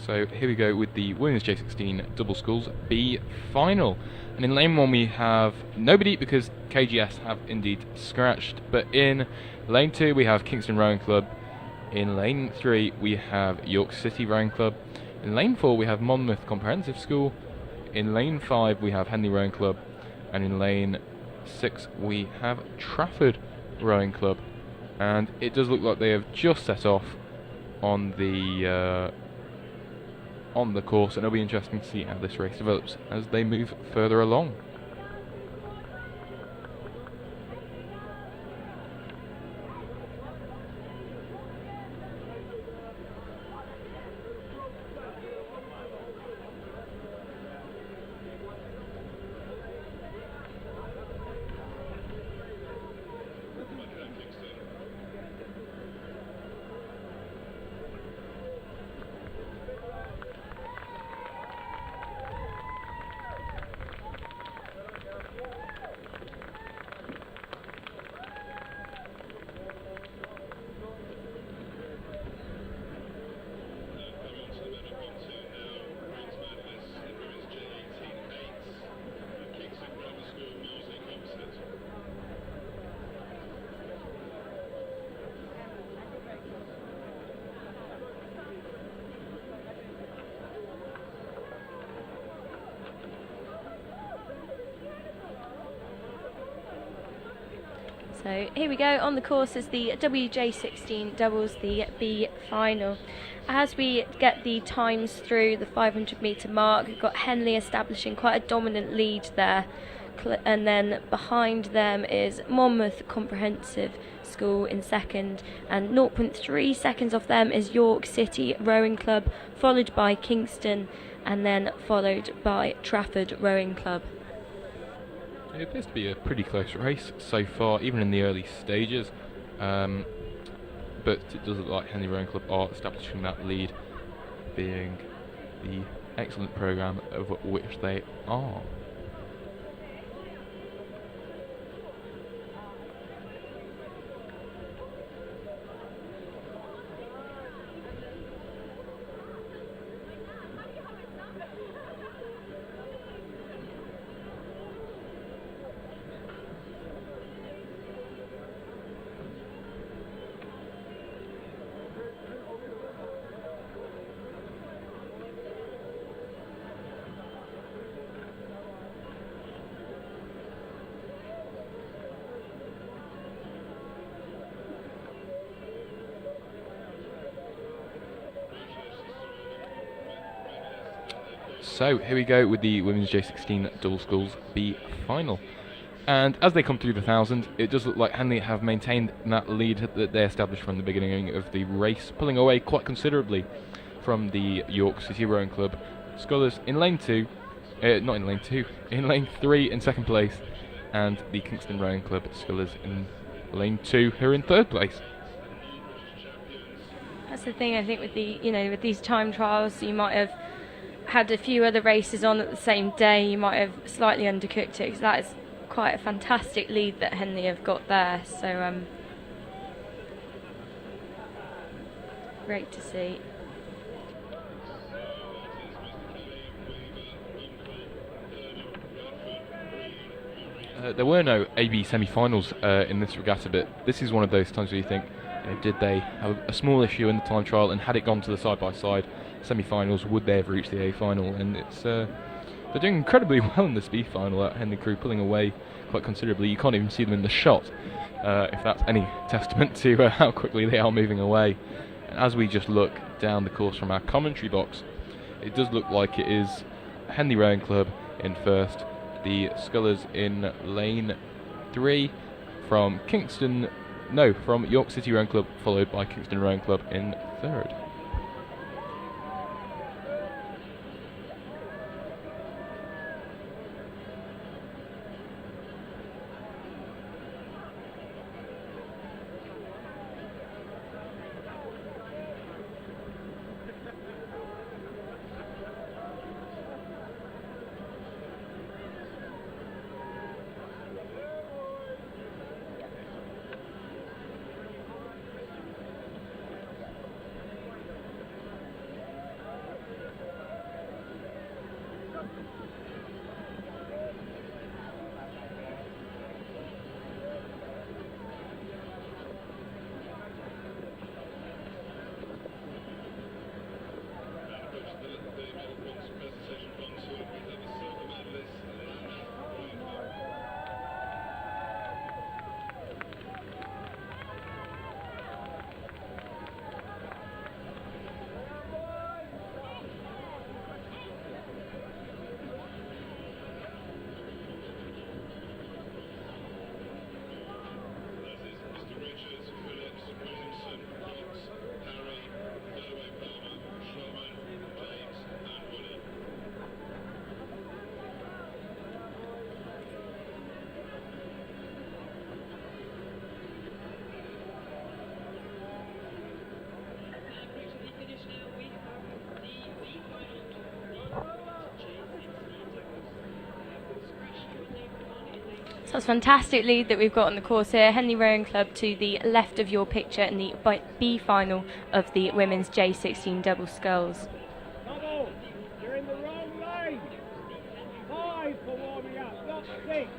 So here we go with the women's J16 double sculls B final. And in lane 1 we have nobody because KGS have indeed scratched. But in lane 2 we have Kingston Rowing Club. In lane 3 we have York City Rowing Club. In lane 4 we have Monmouth Comprehensive School. In lane 5 we have Henley Rowing Club. And in lane 6 we have Trafford Rowing Club. And it does look like they have just set off on the course, and it'll be interesting to see how this race develops as they move further along. So here we go. On the course is the WJ16 doubles, the B final. As we get the times through the 500 metre mark, we've got Henley establishing quite a dominant lead there. And then behind them is Monmouth Comprehensive School in second, and 0.3 seconds off them is York City Rowing Club, followed by Kingston, and then followed by Trafford Rowing Club. It appears to be a pretty close race so far, even in the early stages, but it does look like Henley Rowing Club are establishing that lead, being the excellent programme of which they are. So here we go with the women's J16 double sculls B final, and as they come through the 1,000, it does look like Henley have maintained that lead that they established from the beginning of the race, pulling away quite considerably from the York City Rowing Club. Scullers in lane 2, not in lane 2, in lane 3 in second place, and the Kingston Rowing Club scullers in lane 2 who are in third place. That's the thing, I think, with the with these time trials, you might have had a few other races on at the same day, you might have slightly undercooked it, because that is quite a fantastic lead that Henley have got there. So great to see. There were no AB semi-finals in this regatta, but this is one of those times where you think, did they have a small issue in the time trial, and had it gone to the side-by-side semi-finals, would they have reached the A final? And it's they're doing incredibly well in this B final. At Henley crew pulling away quite considerably. You can't even see them in the shot, if that's any testament to how quickly they are moving away. And as we just look down the course from our commentary box, it does look like it is Henley Rowing Club in first, the scullers in lane 3 from from York City Rowing Club, followed by Kingston Rowing Club in third. So it's a fantastic lead that we've got on the course here. Henley Rowing Club to the left of your picture in the B final of the women's J16 double sculls. You're in the wrong lane. 5 for warming up, not 6.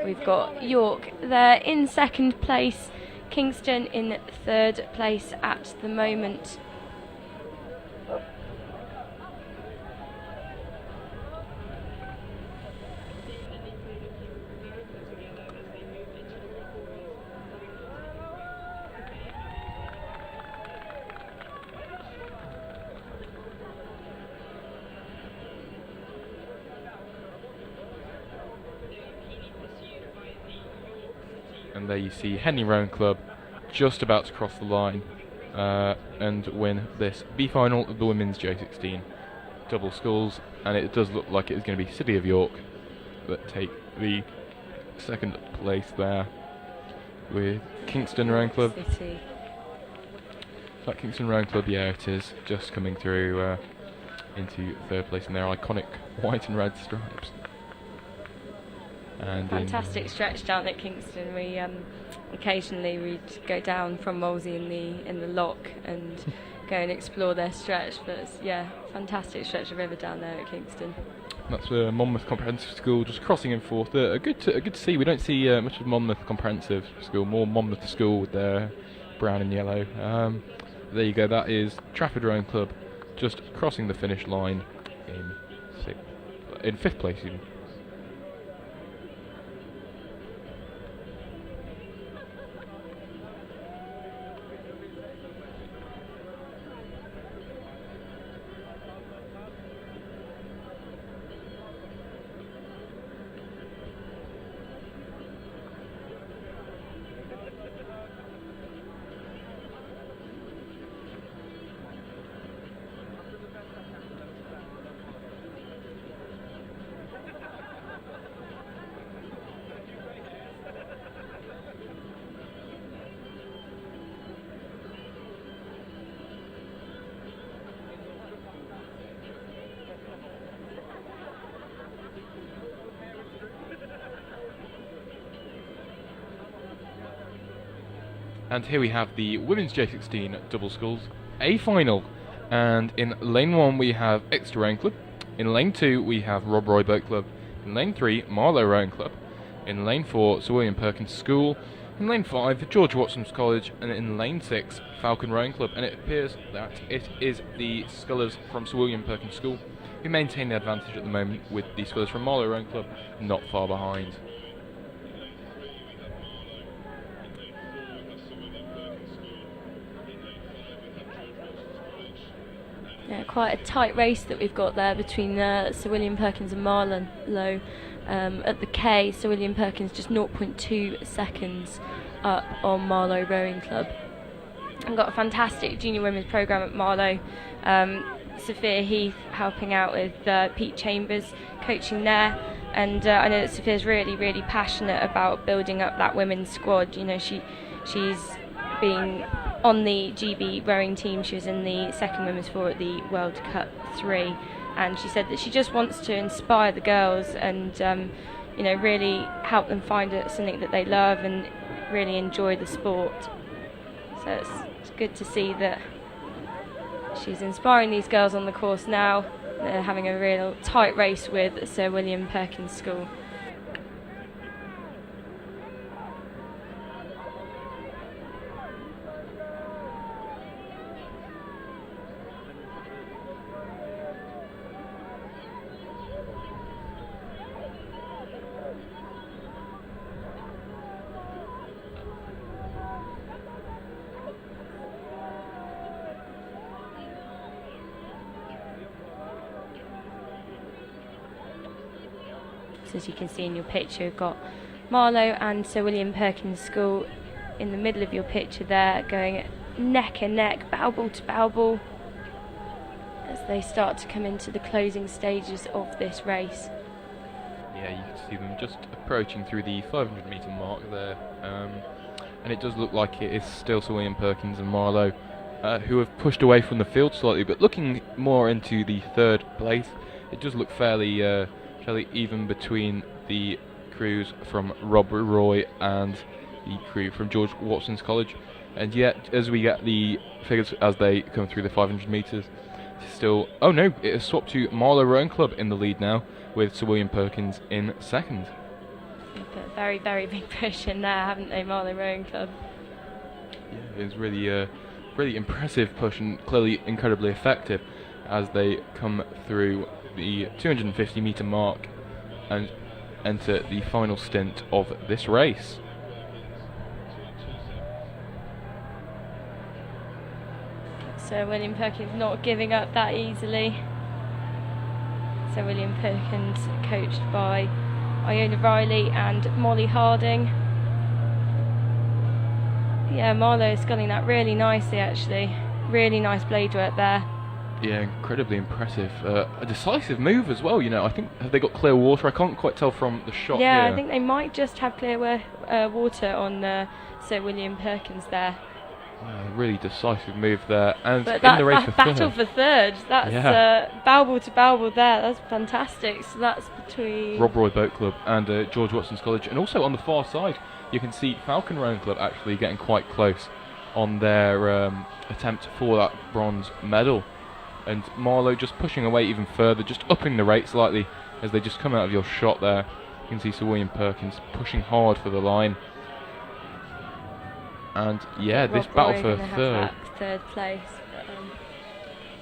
We've got York there in second place, Kingston in third place at the moment. And there you see Henley Rowing Club just about to cross the line and win this B final of the women's J16 double sculls, and it does look like it is going to be City of York that take the second place there, with Kingston Rowing Club. City. Is that Kingston Rowing Club? Yeah, it is, just coming through into third place in their iconic white and red stripes. And fantastic stretch down at Kingston. We occasionally we'd go down from Wolsey in the lock and go and explore their stretch. But it's, yeah, fantastic stretch of river down there at Kingston. That's Monmouth Comprehensive School just crossing in fourth. Good to see. We don't see much of Monmouth Comprehensive School. More Monmouth School with their brown and yellow. There you go. That is Trafford Rowing Club just crossing the finish line in fifth place even. And here we have the women's J16 double sculls A final, and in lane 1 we have Exeter Rowing Club, in lane 2 we have Rob Roy Boat Club, in lane 3 Marlow Rowing Club, in lane 4 Sir William Perkins School, in lane 5 George Watson's College, and in lane 6 Falcon Rowing Club. And it appears that it is the scullers from Sir William Perkins School who maintain the advantage at the moment, with the scullers from Marlow Rowing Club not far behind. Yeah, quite a tight race that we've got there between Sir William Perkins and Marlow. At the K, Sir William Perkins just 0.2 seconds up on Marlow Rowing Club. I've got a fantastic junior women's programme at Marlow. Sophia Heath helping out with Pete Chambers coaching there, and I know that Sophia's really passionate about building up that women's squad. You know, she's been on the GB rowing team. She was in the second women's four at the World Cup 3, and she said that she just wants to inspire the girls and you know, really help them find something that they love and really enjoy the sport. So it's good to see that she's inspiring these girls on the course now. They're having a real tight race with Sir William Perkins School. As you can see in your picture, you've got Marlow and Sir William Perkins School in the middle of your picture there, going neck and neck, bow ball to bow ball, as they start to come into the closing stages of this race. Yeah, you can see them just approaching through the 500 metre mark there, and it does look like it is still Sir William Perkins and Marlow who have pushed away from the field slightly, but looking more into the third place, it does look fairly even between the crews from Rob Roy and the crew from George Watson's College. And yet, as we get the figures as they come through the 500 metres, still, oh no, it has swapped to Marlow Rowing Club in the lead now, with Sir William Perkins in second. But very big push in there, haven't they, Marlow Rowing Club? Yeah, it was really impressive push, and clearly incredibly effective as they come through the 250 metre mark and enter the final stint of this race. Sir William Perkins not giving up that easily. Sir William Perkins coached by Iona Riley and Molly Harding. Yeah, Marlowe is sculling that really nicely, actually. Really nice blade work there. Yeah, incredibly impressive. A decisive move as well, you know. I think, have they got clear water? I can't quite tell from the shot Yeah, here. I think they might just have clear water on Sir William Perkins there. Really decisive move there. And But in the race for battle third. for third, that's Balbal to Balbal there. That's fantastic. So that's between Rob Roy Boat Club and George Watson's College. And also on the far side, you can see Falcon Rowing Club actually getting quite close on their attempt for that bronze medal. And Marlowe just pushing away even further, just upping the rate slightly as they just come out of your shot there. You can see Sir William Perkins pushing hard for the line. And yeah, this battle for third place.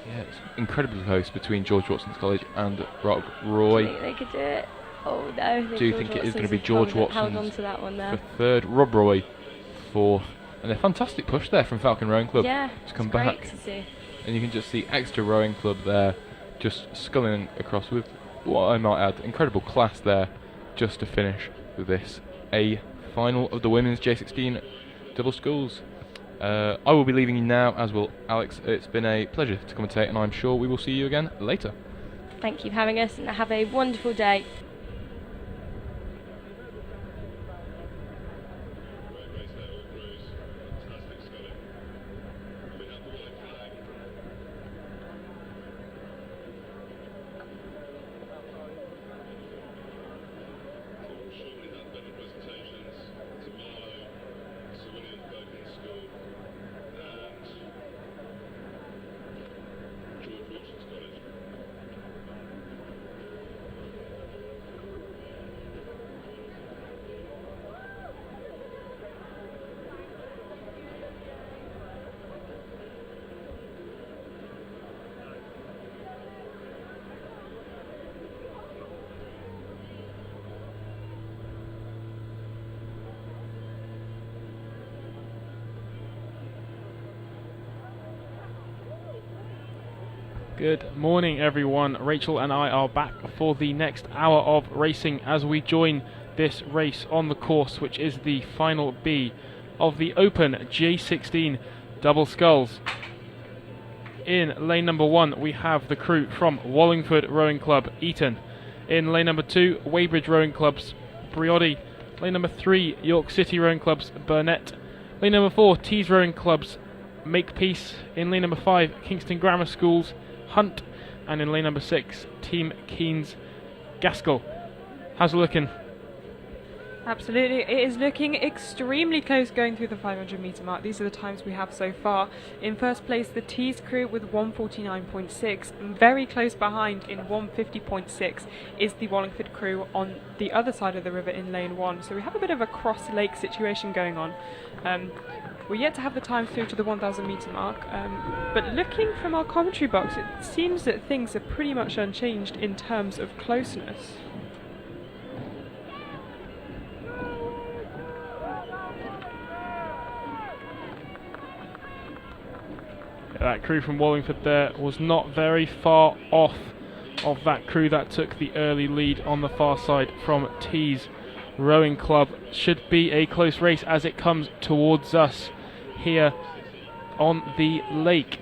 Yeah, it's incredibly close between George Watson's College and Rob Roy. I think they could do it. Oh no! I Do you think it is going to be George held Watson on to that one there. for third, Rob Roy fourth, and a fantastic push there from Falcon Rowing Club Yeah, to come it's back. great to see. And you can just see Exeter Rowing Club there, just sculling across with what I might add, incredible class there, just to finish with this A final of the women's J16 double sculls. I will be leaving you now, as will Alex. It's been a pleasure to commentate, and I'm sure we will see you again later. Thank you for having us, and have a wonderful day. Good morning, everyone. Rachel and I are back for the next hour of racing as we join this race on the course, which is the Final B of the Open J16 Double Sculls. In lane number 1, we have the crew from Wallingford Rowing Club, Eton. In lane number 2, Weybridge Rowing Club's Briody. Lane number 3, York City Rowing Club's Burnett. Lane number 4, Tees Rowing Club's Makepeace. In lane number 5, Kingston Grammar School's Hunt. And in lane number 6, Team Keynes Gaskell. How's it looking? Absolutely, it is looking extremely close going through the 500 metre mark. These are the times we have so far. In first place, the Tees crew with 149.6. Very close behind in 150.6 is the Wallingford crew on the other side of the river in lane 1. So we have a bit of a cross-lake situation going on. We're yet to have the time through to the 1,000 metre mark, but looking from our commentary box, it seems that things are pretty much unchanged in terms of closeness. That crew from Wallingford there was not very far off of that crew that took the early lead on the far side from Tees Rowing Club. Should be a close race as it comes towards us here on the lake.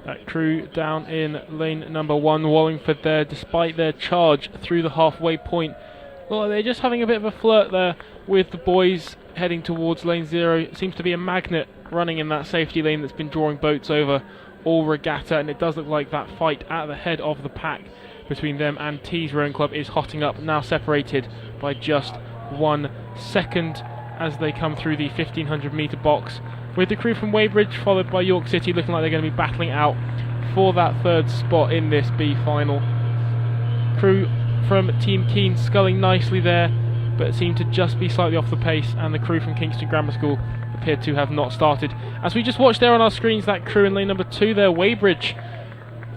That crew down in lane number 1, Wallingford there, despite their charge through the halfway point. Well, they're just having a bit of a flirt there with the boys heading towards lane 0. It seems to be a magnet running in that safety lane that's been drawing boats over all regatta, and it does look like that fight at the head of the pack between them and Tees Rowing Club is hotting up, now separated by just 1 second. as they come through the 1500 metre box, with the crew from Weybridge followed by York City looking like they're going to be battling out for that third spot in this B final. Crew from Team Keene sculling nicely there, but seem to just be slightly off the pace, and the crew from Kingston Grammar School appear to have not started. As we just watched there on our screens, that crew in lane number 2 there, Weybridge,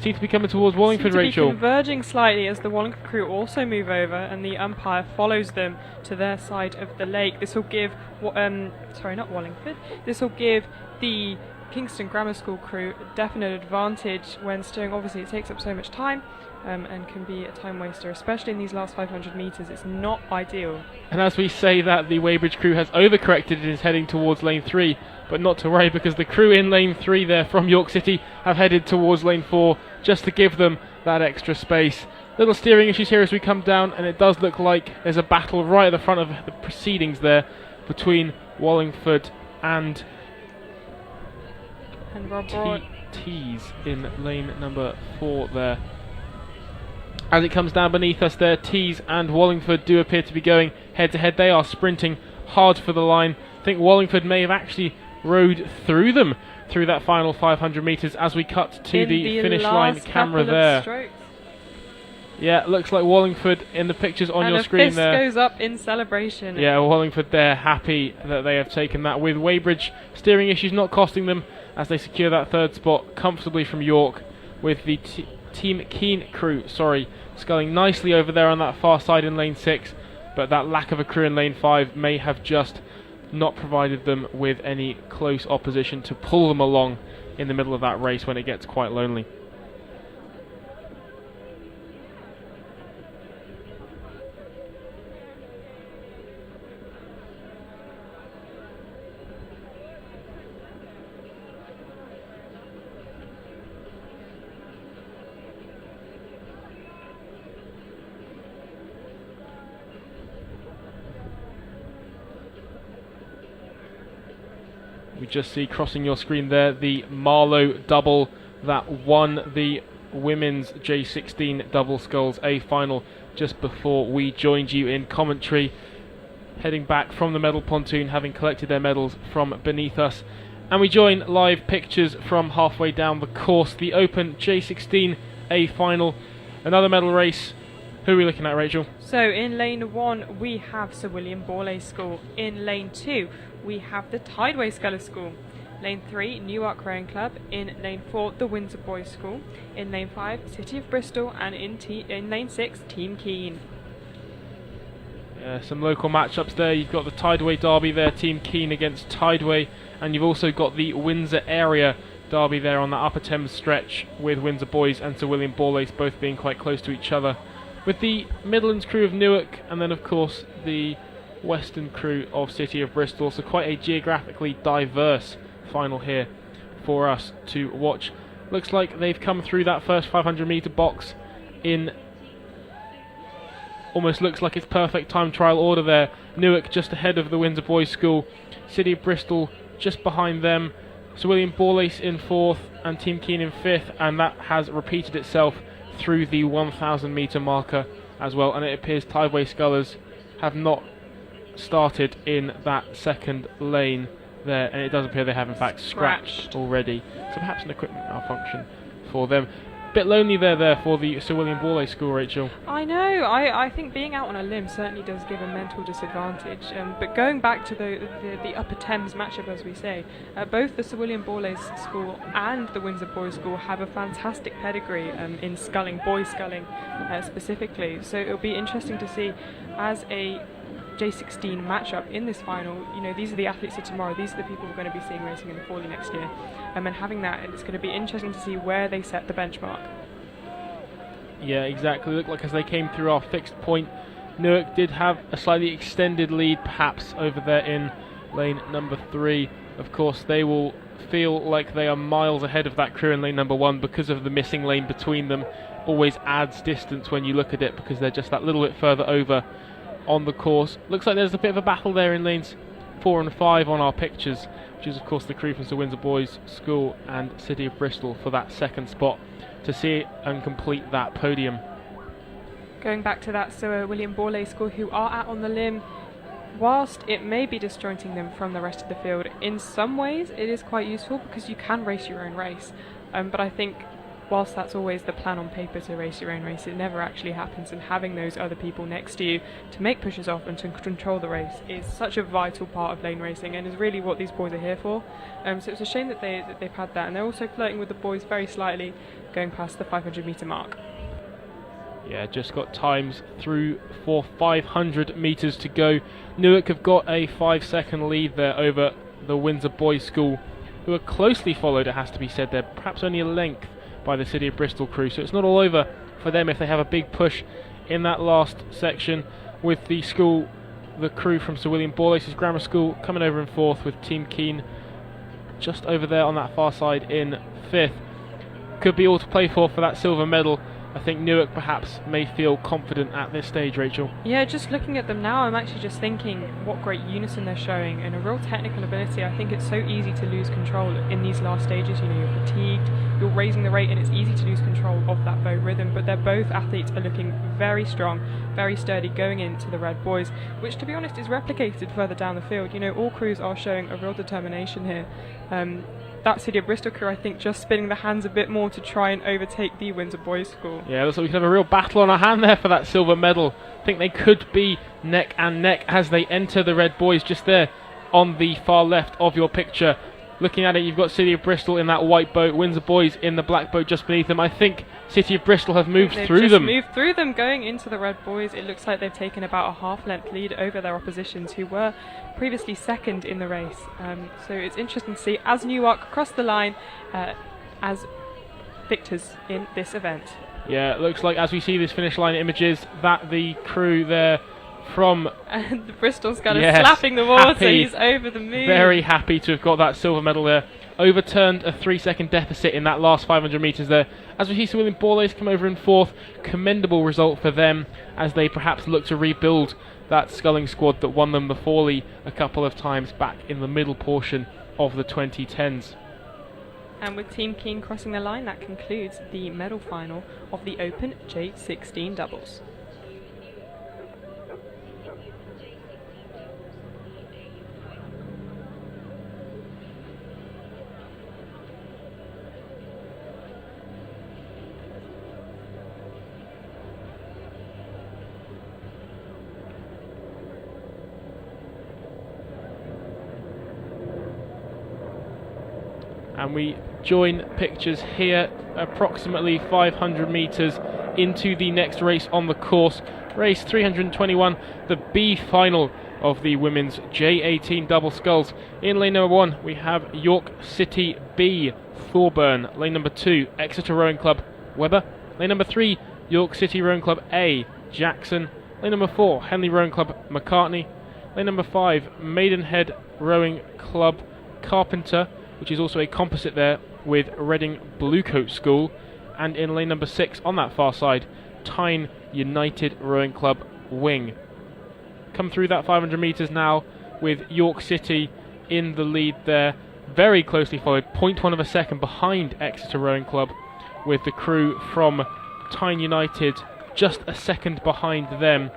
seem to be coming towards Wallingford, Rachel. Converging slightly as the Wallingford crew also move over, and the umpire follows them to their side of the lake. This will give, not Wallingford. This will give the Kingston Grammar School crew a definite advantage when steering. Obviously, it takes up so much time. And can be a time waster, especially in these last 500 metres. It's not ideal. And as we say that, the Weybridge crew has overcorrected and is heading towards lane 3, but not to worry, because the crew in lane 3 there from York City have headed towards lane 4 just to give them that extra space. Little steering issues here as we come down, and it does look like there's a battle right at the front of the proceedings there between Wallingford and Tees in lane number 4 there. As it comes down beneath us there, Tees and Wallingford do appear to be going head to head. They are sprinting hard for the line. I think Wallingford may have actually rode through them through that final 500 metres as we cut to the finish line camera there. Yeah, looks like Wallingford in the pictures on your screen there. And a fist goes up in celebration. Yeah, Wallingford there, happy that they have taken that, with Weybridge steering issues not costing them as they secure that third spot comfortably from York, with the Team Keene crew, sculling nicely over there on that far side in lane 6, but that lack of a crew in lane 5 may have just not provided them with any close opposition to pull them along in the middle of that race when it gets quite lonely. We just see crossing your screen there the Marlow double that won the women's J16 double sculls A final just before we joined you in commentary, heading back from the medal pontoon, having collected their medals from beneath us. And we join live pictures from halfway down the course, the Open J16 A final, another medal race. Who are we looking at, Rachel? So in lane 1 we have Sir William Borlase School. In lane 2 we have the Tideway Sculler School. Lane 3, Newark Rowing Club. In lane 4, the Windsor Boys School. In lane 5, City of Bristol. And in lane 6, Team Keene. Some local matchups there. You've got the Tideway derby there, Team Keene against Tideway, and you've also got the Windsor area derby there on the Upper Thames stretch, with Windsor Boys and Sir William Borlase both being quite close to each other, with the Midlands crew of Newark and then of course the Western crew of City of Bristol. So quite a geographically diverse final here for us to watch. Looks like they've come through that first 500 metre box in almost looks like it's perfect time trial order there. Newark just ahead of the Windsor Boys School, City of Bristol just behind them, Sir William Borlase in 4th and Team Keene in 5th, and that has repeated itself through the 1000 metre marker as well, and it appears Tideway Scullers have not started in that second lane there, and it does appear they have in fact scratched already, so perhaps an equipment malfunction for them. Bit lonely there for the Sir William Borlase School, Rachel. I know, I think being out on a limb certainly does give a mental disadvantage, but going back to the Upper Thames matchup, as we say, both the Sir William Borlase School and the Windsor Boys School have a fantastic pedigree in sculling, boys sculling specifically, so it'll be interesting to see as a J16 matchup in this final. You know, these are the athletes of tomorrow, these are the people we're going to be seeing racing in the Forley next year, and having that, it's going to be interesting to see where they set the benchmark. Yeah, exactly. Looked like as they came through our fixed point, Newark did have a slightly extended lead perhaps over there in lane number 3. Of course they will feel like they are miles ahead of that crew in lane number 1 because of the missing lane between them. Always adds distance when you look at it because they're just that little bit further over on the course. Looks like there's a bit of a battle there in lanes 4 and 5 on our pictures, which is of course the crew from Sir Windsor Boys School and City of Bristol for that second spot to see and complete that podium. Going back to that Sir William Borlase School, who are out on the limb, whilst it may be disjointing them from the rest of the field, in some ways it is quite useful because you can race your own race. But I think whilst that's always the plan on paper to race your own race, it never actually happens, and having those other people next to you to make pushes off and to control the race is such a vital part of lane racing and is really what these boys are here for. So it's a shame that they've had that, and they're also flirting with the boys very slightly going past the 500 metre mark. Yeah, just got times through for 500 metres to go. Newark have got a 5-second lead there over the Windsor Boys School, who are closely followed, it has to be said. They're perhaps only a length by the City of Bristol crew, so it's not all over for them if they have a big push in that last section, with the crew from Sir William Borlace's Grammar School coming over in 4th, with Team Keene just over there on that far side in 5th. Could be all to play for that silver medal. I think Newark perhaps may feel confident at this stage, Rachel. Yeah, just looking at them now, I'm actually just thinking what great unison they're showing and a real technical ability. I think it's so easy to lose control in these last stages. You know, you're fatigued, you're raising the rate, and it's easy to lose control of that bow rhythm. But they're both athletes are looking very strong, very sturdy going into the Red Boys, which to be honest is replicated further down the field. You know, all crews are showing a real determination here. That City of Bristol crew, I think, just spinning the hands a bit more to try and overtake the Windsor Boys School. Yeah, looks like we could have a real battle on our hand there for that silver medal. I think they could be neck and neck as they enter the Red Boys just there on the far left of your picture. Looking at it, you've got City of Bristol in that white boat, Windsor Boys in the black boat just beneath them. I think City of Bristol have moved through them. Moved through them going into the Red Boys. It looks like they've taken about a half-length lead over their oppositions, who were previously second in the race. So it's interesting to see as Newark cross the line as victors in this event. Yeah, it looks like as we see these finish line images that the crew there from and the Bristol Sculler slapping the water, he's over the moon. Very happy to have got that silver medal there. Overturned a 3-second deficit in that last 500 metres there. As we see Sir William Borlace come over in 4th, commendable result for them as they perhaps look to rebuild that sculling squad that won them the Forley a couple of times back in the middle portion of the 2010s. And with Team Keene crossing the line, that concludes the medal final of the Open J16 doubles. And we join pictures here approximately 500 metres into the next race on the course. Race 321, the B final of the women's J18 double sculls. In lane number 1 we have York City B, Thorburn. Lane number 2, Exeter Rowing Club, Webber. Lane number 3, York City Rowing Club A, Jackson. Lane number 4, Henley Rowing Club, McCartney. Lane number 5, Maidenhead Rowing Club, Carpenter, which is also a composite there with Reading Bluecoat School. And in lane number 6 on that far side, Tyne United Rowing Club, Wing. Come through that 500 metres now with York City in the lead there, very closely followed, 0.1 of a second behind Exeter Rowing Club, with the crew from Tyne United just a second behind them.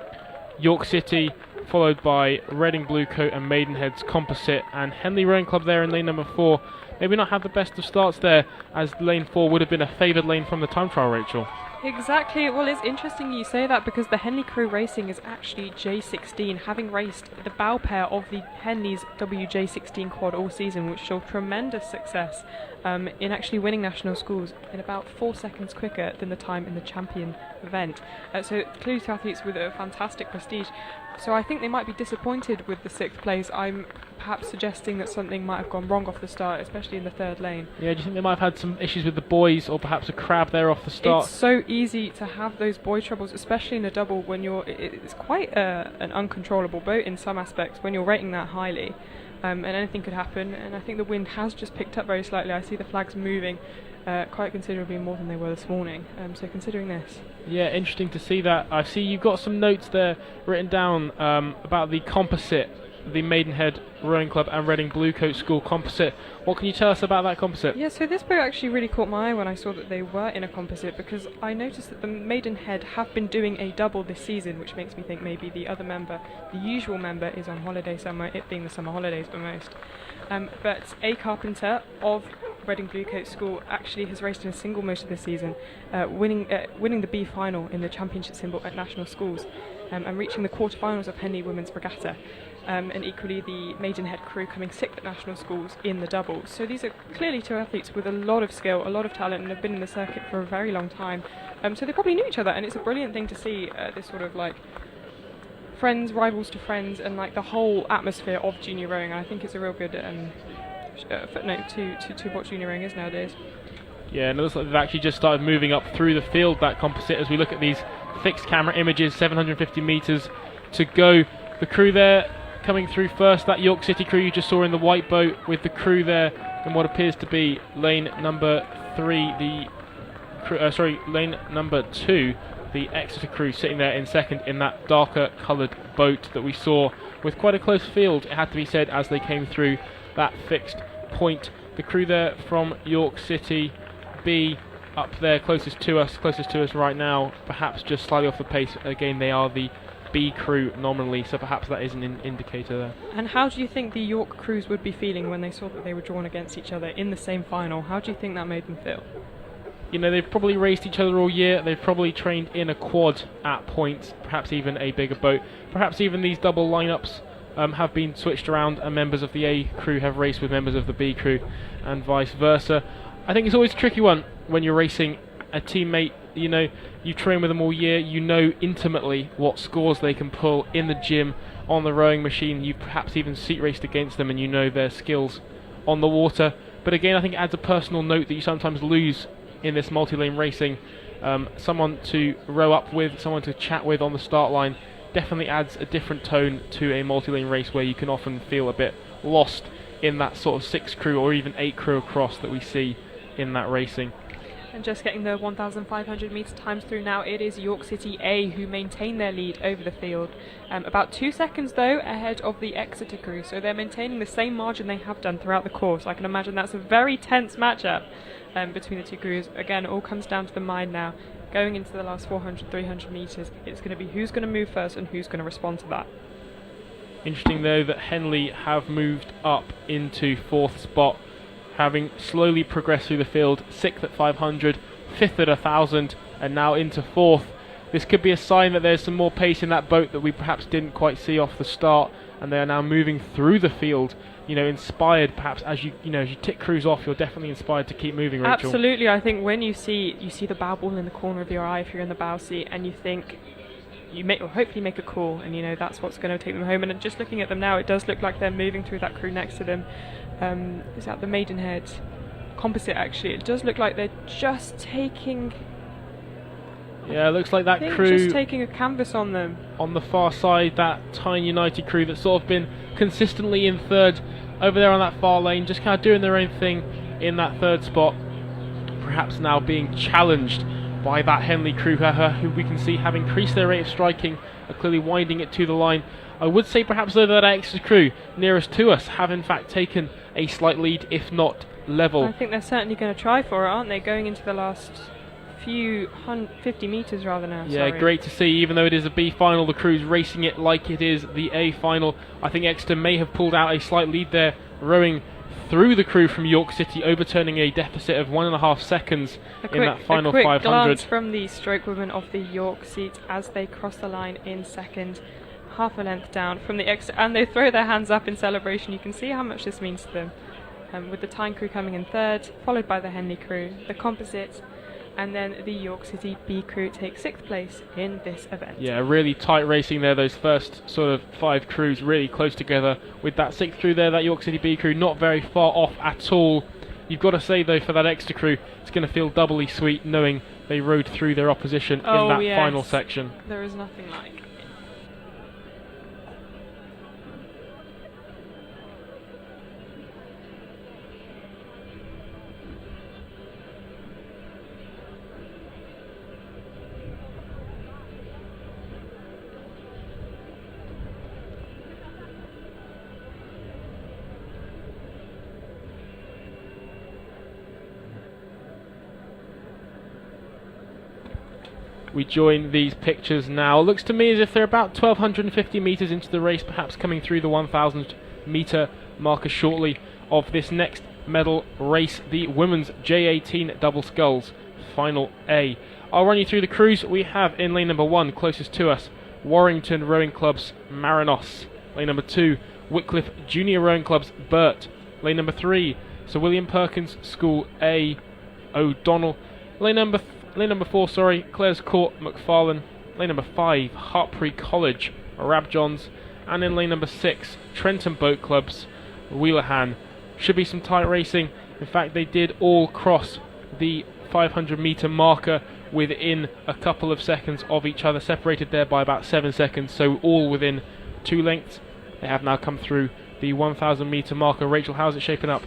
York City followed by Reading Bluecoat and Maidenhead's composite, and Henley Rowing Club there in lane number 4. Maybe not have the best of starts there, as lane 4 would have been a favoured lane from the time trial, Rachel. Exactly. Well, it's interesting you say that, because the Henley crew racing is actually J16, having raced the bow pair of the Henley's WJ16 quad all season, which showed tremendous success in actually winning national schools in about 4 seconds quicker than the time in the champion event. So clearly two athletes with a fantastic prestige. So I think they might be disappointed with the 6th place. I'm perhaps suggesting that something might have gone wrong off the start, especially in the 3rd lane. Yeah, do you think they might have had some issues with the boys, or perhaps a crab there off the start? It's so easy to have those boy troubles, especially in a double when it's quite an uncontrollable boat in some aspects when you're rating that highly. And anything could happen, and I think the wind has just picked up very slightly. I see the flags moving quite considerably more than they were this morning, so considering this. Yeah, interesting to see that. I see you've got some notes there written down about the composite the Maidenhead Rowing Club and Reading Bluecoat School composite. What can you tell us about that composite? Yeah, so this boat actually really caught my eye when I saw that they were in a composite, because I noticed that the Maidenhead have been doing a double this season, which makes me think maybe the other member, the usual member, is on holiday somewhere, it being the summer holidays for most. But A. Carpenter of Reading Bluecoat School actually has raced in a single most of this season, winning the B final in the championship symbol at national schools, and reaching the quarterfinals of Henley Women's Regatta. And equally the Maidenhead crew coming 6th at national schools in the double. So these are clearly two athletes with a lot of skill, a lot of talent, and have been in the circuit for a very long time. So they probably knew each other, and it's a brilliant thing to see this sort of like friends, rivals to friends, and like the whole atmosphere of junior rowing. I think it's a real good footnote to what junior rowing is nowadays. Yeah, and it looks like they've actually just started moving up through the field, that composite, as we look at these fixed camera images. 750 metres to go. The crew there coming through first, that York City crew you just saw in the white boat, with the crew there in what appears to be lane number 3, lane number 2, the Exeter crew sitting there in second in that darker coloured boat that we saw, with quite a close field, it had to be said, as they came through that fixed point. The crew there from York City B up there closest to us right now, perhaps just slightly off the pace. Again, they are the B crew nominally, so perhaps that is an indicator there. And how do you think the York crews would be feeling when they saw that they were drawn against each other in the same final? How do you think that made them feel? You know, they've probably raced each other all year. They've probably trained in a quad at points, perhaps even a bigger boat. Perhaps even these double lineups have been switched around, and members of the A crew have raced with members of the B crew, and vice versa. I think it's always a tricky one when you're racing a teammate. You know, you train with them all year, you know intimately what scores they can pull in the gym, on the rowing machine. You've perhaps even seat raced against them, and you know their skills on the water. But again, I think it adds a personal note that you sometimes lose in this multi-lane racing. Someone to row up with, someone to chat with on the start line, definitely adds a different tone to a multi-lane race, where you can often feel a bit lost in that sort of 6 crew or even 8 crew across that we see in that racing. And just getting the 1,500 metre times through now, it is York City A who maintain their lead over the field. About 2 seconds though ahead of the Exeter crew, so they're maintaining the same margin they have done throughout the course. I can imagine that's a very tense matchup between the two crews. Again, it all comes down to the mind now. Going into the last 400, 300 metres, it's going to be who's going to move first and who's going to respond to that. Interesting though that Henley have moved up into 4th spot, having slowly progressed through the field. 6th at 500, 5th at 1,000, and now into 4th. This could be a sign that there's some more pace in that boat that we perhaps didn't quite see off the start, and they are now moving through the field. You know, inspired perhaps as you tick crews off, you're definitely inspired to keep moving, Rachel. Absolutely, I think when you see the bow ball in the corner of your eye if you're in the bow seat, and you think hopefully make a call, and you know that's what's going to take them home. And just looking at them now, it does look like they're moving through that crew next to them. Is that the Maidenhead composite? Actually, it does look like they're just taking. Yeah, it looks like that crew just taking a canvas on them. On the far side, that Tyne United crew that's sort of been consistently in 3rd over there on that far lane, just kind of doing their own thing in that 3rd spot. Perhaps now being challenged by that Henley crew, who we can see have increased their rate of striking, are clearly winding it to the line. I would say perhaps though that Exeter crew nearest to us have in fact taken a slight lead, if not level. I think they're certainly going to try for it, aren't they? Going into the last 50 metres rather now. Yeah, sorry. Great to see. Even though it is a B final, the crew's racing it like it is the A final. I think Exeter may have pulled out a slight lead there, rowing through the crew from York City, overturning a deficit of 1.5 seconds in that final 500. A quick glance from the stroke women of the York seat as they cross the line in second, half a length down from the Exeter, and they throw their hands up in celebration. You can see how much this means to them. With the Tyne crew coming in 3rd, followed by the Henley crew, the composite, and then the York City B crew takes 6th place in this event. Yeah, really tight racing there. Those first sort of 5 crews really close together, with that 6th crew there, that York City B crew, not very far off at all. You've got to say though, for that Exeter crew, it's going to feel doubly sweet knowing they rode through their opposition in that final section. There is nothing like. we join these pictures now. Looks to me as if they're about 1,250 metres into the race, perhaps coming through the 1,000 metre marker shortly of this next medal race, the women's J18 double sculls Final A. I'll run you through the crews we have in lane number 1, closest to us, Warrington Rowing Club's Marinos. Lane number 2, Wycliffe Junior Rowing Club's Burt. Lane number 3, Sir William Perkins School A, O'Donnell. Lane number 4, Clares Court McFarlane. Lane number 5, Hartpury College Rabjohns. And in lane number 6, Trenton Boat Club's Wheelahan. Should be some tight racing. In fact, they did all cross the 500 metre marker within a couple of seconds of each other, separated there by about 7 seconds, so all within 2 lengths. They have now come through the 1,000 metre marker. Rachel, how's it shaping up?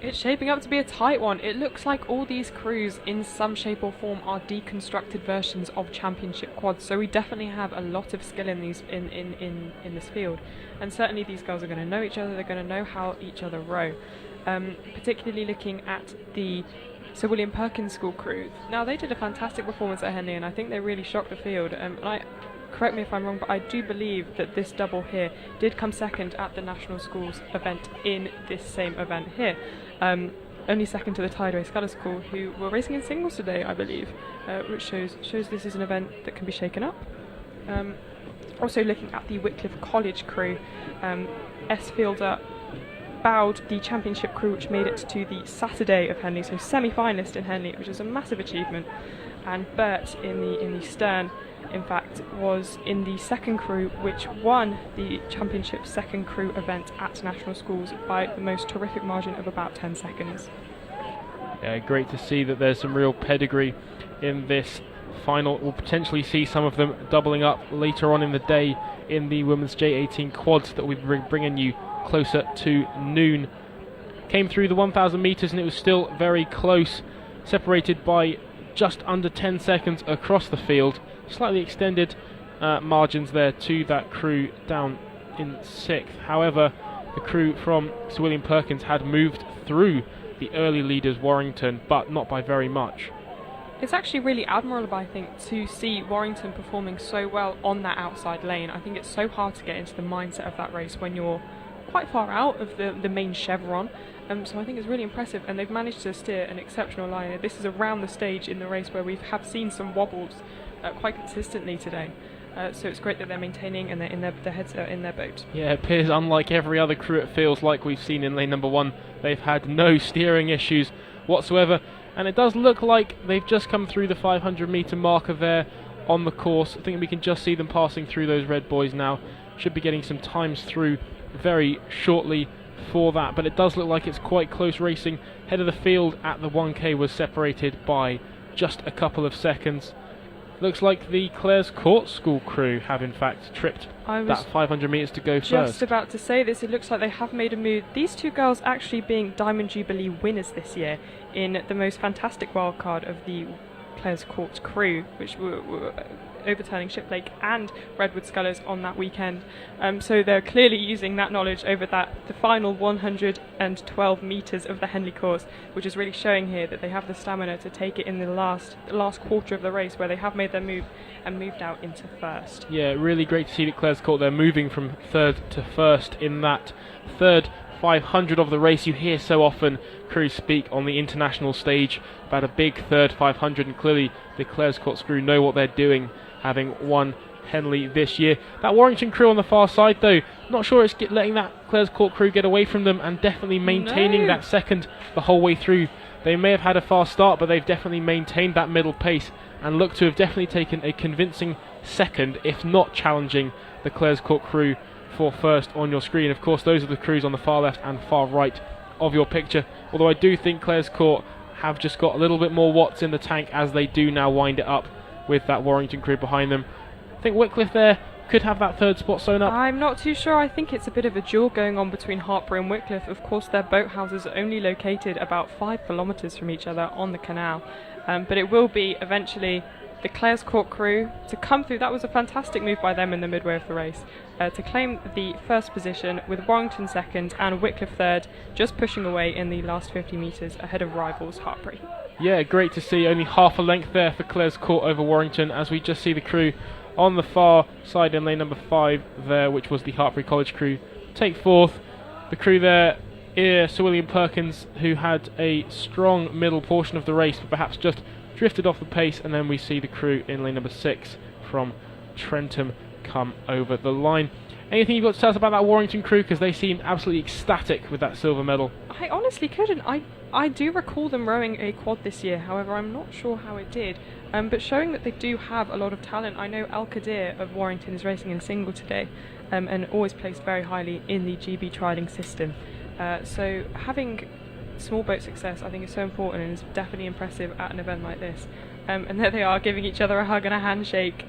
It's shaping up to be a tight one. It looks like all these crews in some shape or form are deconstructed versions of championship quads, so we definitely have a lot of skill in these in this field, and certainly these girls are going to know each other. They're going to know how each other row, particularly looking at the Sir William Perkins School crew. Now, they did a fantastic performance at Henley, and I think they really shocked the field. Correct me if I'm wrong, but I do believe that this double here did come second at the National Schools event in this same event here. Only second to the Tideway Sculler School, who were racing in singles today, I believe, which shows this is an event that can be shaken up. Also looking at the Wycliffe College crew, S. Fielder bowed the championship crew, which made it to the Saturday of Henley, so semi-finalist in Henley, which is a massive achievement. And Burt in the stern, in fact, was in the second crew, which won the championship second crew event at National Schools by the most terrific margin of about 10 seconds. Yeah, great to see that there's some real pedigree in this final. We'll potentially see some of them doubling up later on in the day in the women's J18 quads that we'll be bringing you closer to noon. Came through the 1,000 metres and it was still very close, separated by just under 10 seconds across the field. Slightly extended margins there to that crew down in 6th. However, the crew from Sir William Perkins had moved through the early leaders Warrington, but not by very much. It's actually really admirable, I think, to see Warrington performing so well on that outside lane. I think it's so hard to get into the mindset of that race when you're quite far out of the main chevron. So I think it's really impressive, and they've managed to steer an exceptional line. This is around the stage in the race where we have seen some wobbles quite consistently today. So it's great that they're maintaining and their heads are in their boat. Yeah, it appears unlike every other crew, it feels like we've seen in lane number 1. They've had no steering issues whatsoever, and it does look like they've just come through the 500 metre marker there on the course. I think we can just see them passing through those red buoys now. Should be getting some times through very shortly for that, but it does look like it's quite close racing. Head of the field at the 1K was separated by just a couple of seconds. Looks like the Clares Court School crew have in fact tripped that 500 metres to go first. Just about to say this, it looks like they have made a move. These two girls actually being Diamond Jubilee winners this year in the most fantastic wildcard of the Clares Court crew, which were overturning Shiplake and Redwood Scullers on that weekend. So they're clearly using that knowledge over the final 112 metres of the Henley course, which is really showing here that they have the stamina to take it in the last quarter of the race, where they have made their move and moved out into first. Yeah, really great to see that Clares Court, they're moving from third to first in that third 500 of the race. You hear so often crews speak on the international stage about a big third 500, and clearly the Clares Court crew know what they're doing, having won Henley this year. That Warrington crew on the far side, though, not sure it's letting that Clares Court crew get away from them, and definitely maintaining that second the whole way through. They may have had a fast start, but they've definitely maintained that middle pace and look to have definitely taken a convincing second, if not challenging the Clares Court crew for first on your screen. Of course, those are the crews on the far left and far right of your picture, although I do think Clares Court have just got a little bit more watts in the tank as they do now wind it up with that Warrington crew behind them. I think Wycliffe there could have that third spot sewn up. I'm not too sure. I think it's a bit of a duel going on between Hartpury and Wycliffe. Of course, their boathouses are only located about 5 kilometres from each other on the canal, but it will be eventually the Clares Court crew to come through. That was a fantastic move by them in the midway of the race to claim the first position, with Warrington second and Wycliffe third, just pushing away in the last 50 metres ahead of rivals Hartpury. Yeah, great to see. Only half a length there for Clare's Court over Warrington, as we just see the crew on the far side in lane number 5 there, which was the Hertford College crew, take fourth. The crew there, Sir William Perkins, who had a strong middle portion of the race, but perhaps just drifted off the pace, and then we see the crew in lane number 6 from Trentham come over the line. Anything you've got to tell us about that Warrington crew, because they seemed absolutely ecstatic with that silver medal? I honestly couldn't. I do recall them rowing a quad this year, however I'm not sure how it did, but showing that they do have a lot of talent. I know Al Qadir of Warrington is racing in a single today, and always placed very highly in the GB trialling system, so having small boat success I think is so important, and is definitely impressive at an event like this, and there they are giving each other a hug and a handshake.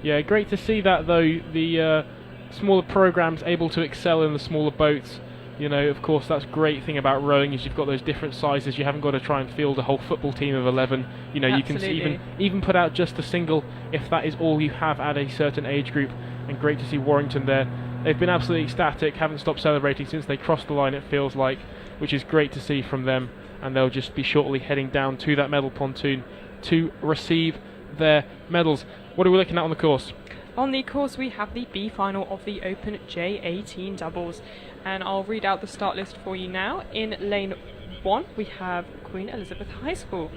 Yeah, great to see that though, the smaller programs able to excel in the smaller boats. You know, of course, that's great thing about rowing is you've got those different sizes. You haven't got to try and field a whole football team of 11. You know, Absolutely. You can even put out just a single if that is all you have at a certain age group. And great to see Warrington there. They've been absolutely ecstatic, haven't stopped celebrating since they crossed the line, it feels like, which is great to see from them. And they'll just be shortly heading down to that medal pontoon to receive their medals. What are we looking at on the course? On the course we have the B final of the Open J18 doubles, and I'll read out the start list for you now. In lane 1 we have Queen Elizabeth High School.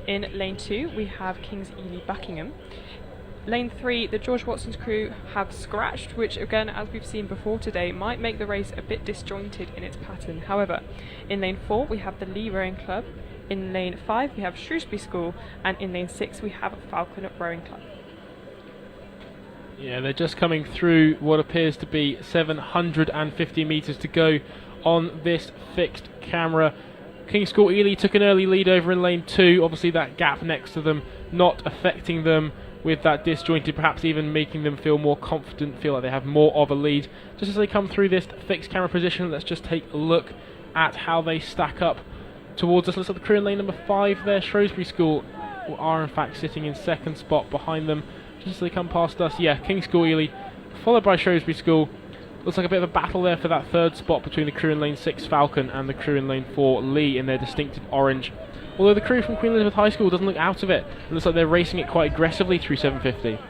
In lane 2 we have Kings Ely Buckingham. Lane 3, the George Watson's crew have scratched, which again, as we've seen before today, might make the race a bit disjointed in its pattern. However, in lane 4 we have the Lee Rowing Club. In lane 5 we have Shrewsbury School, and in lane 6 we have Falcon Rowing Club. Yeah, they're just coming through what appears to be 750 metres to go on this fixed camera. King's Court Ely took an early lead over in lane 2. Obviously that gap next to them not affecting them with that disjointed, perhaps even making them feel more confident, feel like they have more of a lead. Just as they come through this fixed camera position, let's just take a look at how they stack up towards us. Looks like the crew in lane number 5 there, Shrewsbury School, are in fact sitting in second spot behind them. Just as they come past us, yeah, King's Court Ely, followed by Shrewsbury School. Looks like a bit of a battle there for that third spot between the crew in lane 6 Falcon and the crew in lane 4 Lee in their distinctive orange. Although the crew from Queen Elizabeth High School doesn't look out of it. It looks like they're racing it quite aggressively through 750.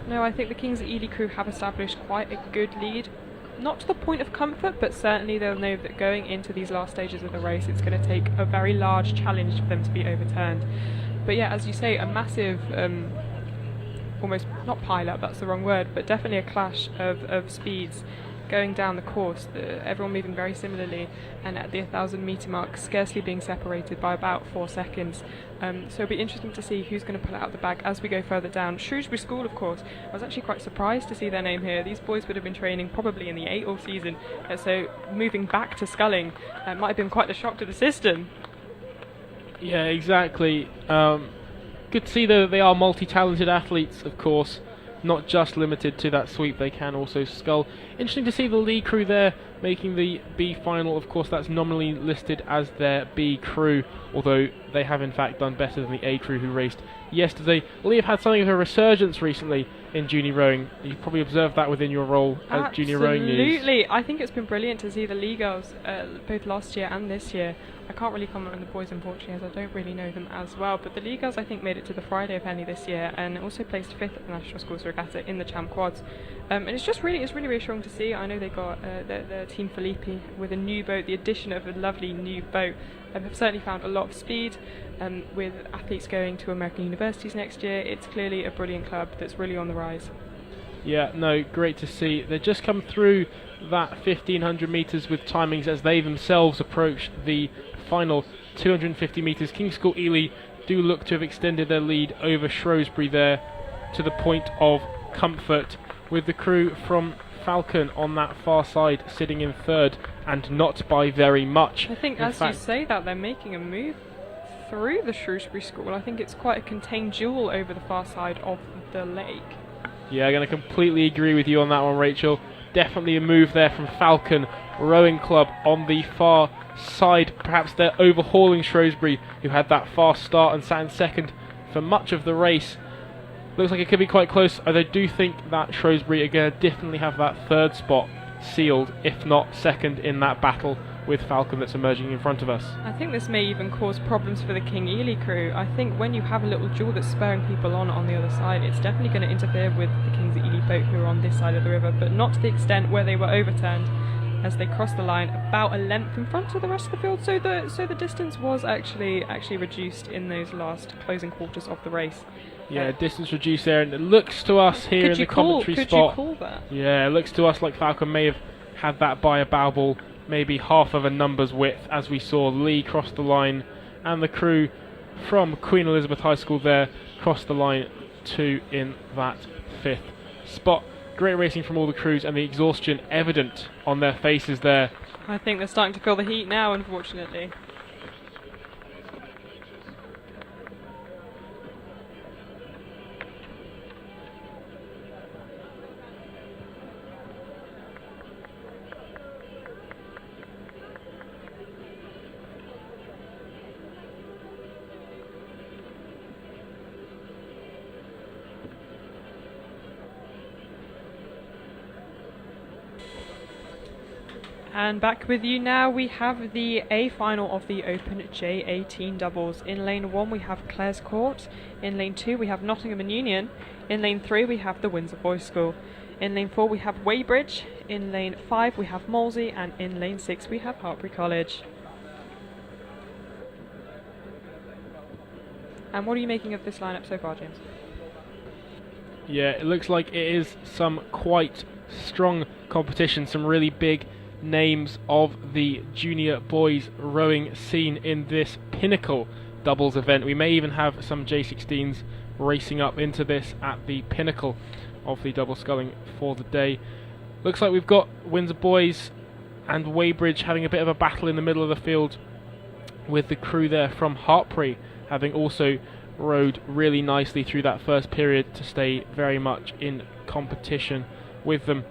No, I think the Kings Ely crew have established quite a good lead. Not to the point of comfort, but certainly they'll know that going into these last stages of the race, it's going to take a very large challenge for them to be overturned. But yeah, as you say, a massive, almost not pile-up, that's the wrong word, but definitely a clash of speeds going down the course, everyone moving very similarly, and at the 1,000 metre mark scarcely being separated by about 4 seconds. So it'll be interesting to see who's going to pull it out the bag as we go further down. Shrewsbury School, of course, I was actually quite surprised to see their name here. These boys would have been training probably in the 8 all season, so moving back to sculling might have been quite a shock to the system. Yeah, exactly. Good to see though that they are multi-talented athletes, of course, not just limited to that sweep, they can also scull. Interesting to see the Lee crew there making the B final. Of course, that's nominally listed as their B crew, although they have in fact done better than the A crew who raced yesterday. Lee have had something of a resurgence recently in junior rowing. You've probably observed that within your role as junior rowing news. Absolutely, I think it's been brilliant to see the Lee girls both last year and this year. I can't really comment on the boys unfortunately, as I don't really know them as well, but the Lee girls I think made it to the Friday of Henley this year, and also placed 5th at the National Schools Regatta in the Champ Quads. And it's really reassuring to see. I know they got their Team Filippi with a new boat, the addition of a lovely new boat. Have certainly found a lot of speed, with athletes going to American universities next year. It's clearly a brilliant club that's really on the rise. Yeah, no, great to see. They just come through that 1,500 metres with timings as they themselves approach the final 250 metres. King's Court Ely do look to have extended their lead over Shrewsbury there to the point of comfort, with the crew from Falcon on that far side sitting in third, and not by very much. I think as you say that, they're making a move through the Shrewsbury School. I think it's quite a contained duel over the far side of the lake. Yeah, I'm going to completely agree with you on that one, Rachel. Definitely a move there from Falcon Rowing Club on the far side. Perhaps they're overhauling Shrewsbury, who had that fast start and sat in second for much of the race. Looks like it could be quite close. I do think that Shrewsbury are going to definitely have that third spot sealed, if not second, in that battle with Falcon that's emerging in front of us. I think this may even cause problems for the King Ely crew. I think when you have a little duel that's spurring people on the other side, it's definitely going to interfere with the King's Ely boat who are on this side of the river, but not to the extent where they were overturned as they crossed the line about a length in front of the rest of the field. So the distance was actually reduced in those last closing quarters of the race. Yeah, distance reduced there, and it looks to us here in the commentary spot. Could you call that? Yeah, it looks to us like Falcon may have had that by a bow ball, maybe half of a number's width, as we saw Lee cross the line, and the crew from Queen Elizabeth High School there crossed the line too in that 5th spot. Great racing from all the crews, and the exhaustion evident on their faces there. I think they're starting to feel the heat now, unfortunately. And back with you now, we have the A final of the Open J18 doubles. In lane 1 we have Clares Court, in lane 2 we have Nottingham and Union, in lane 3 we have the Windsor Boys School, in lane 4 we have Weybridge, in lane 5 we have Molesey, and in lane 6 we have Hartpury College. And what are you making of this lineup so far, James? Yeah, it looks like it is some quite strong competition, some really big names of the junior boys rowing scene in this pinnacle doubles event. We may even have some J16s racing up into this at the pinnacle of the double sculling for the day. Looks like we've got Windsor Boys and Weybridge having a bit of a battle in the middle of the field, with the crew there from Hartpury having also rowed really nicely through that first period to stay very much in competition with them.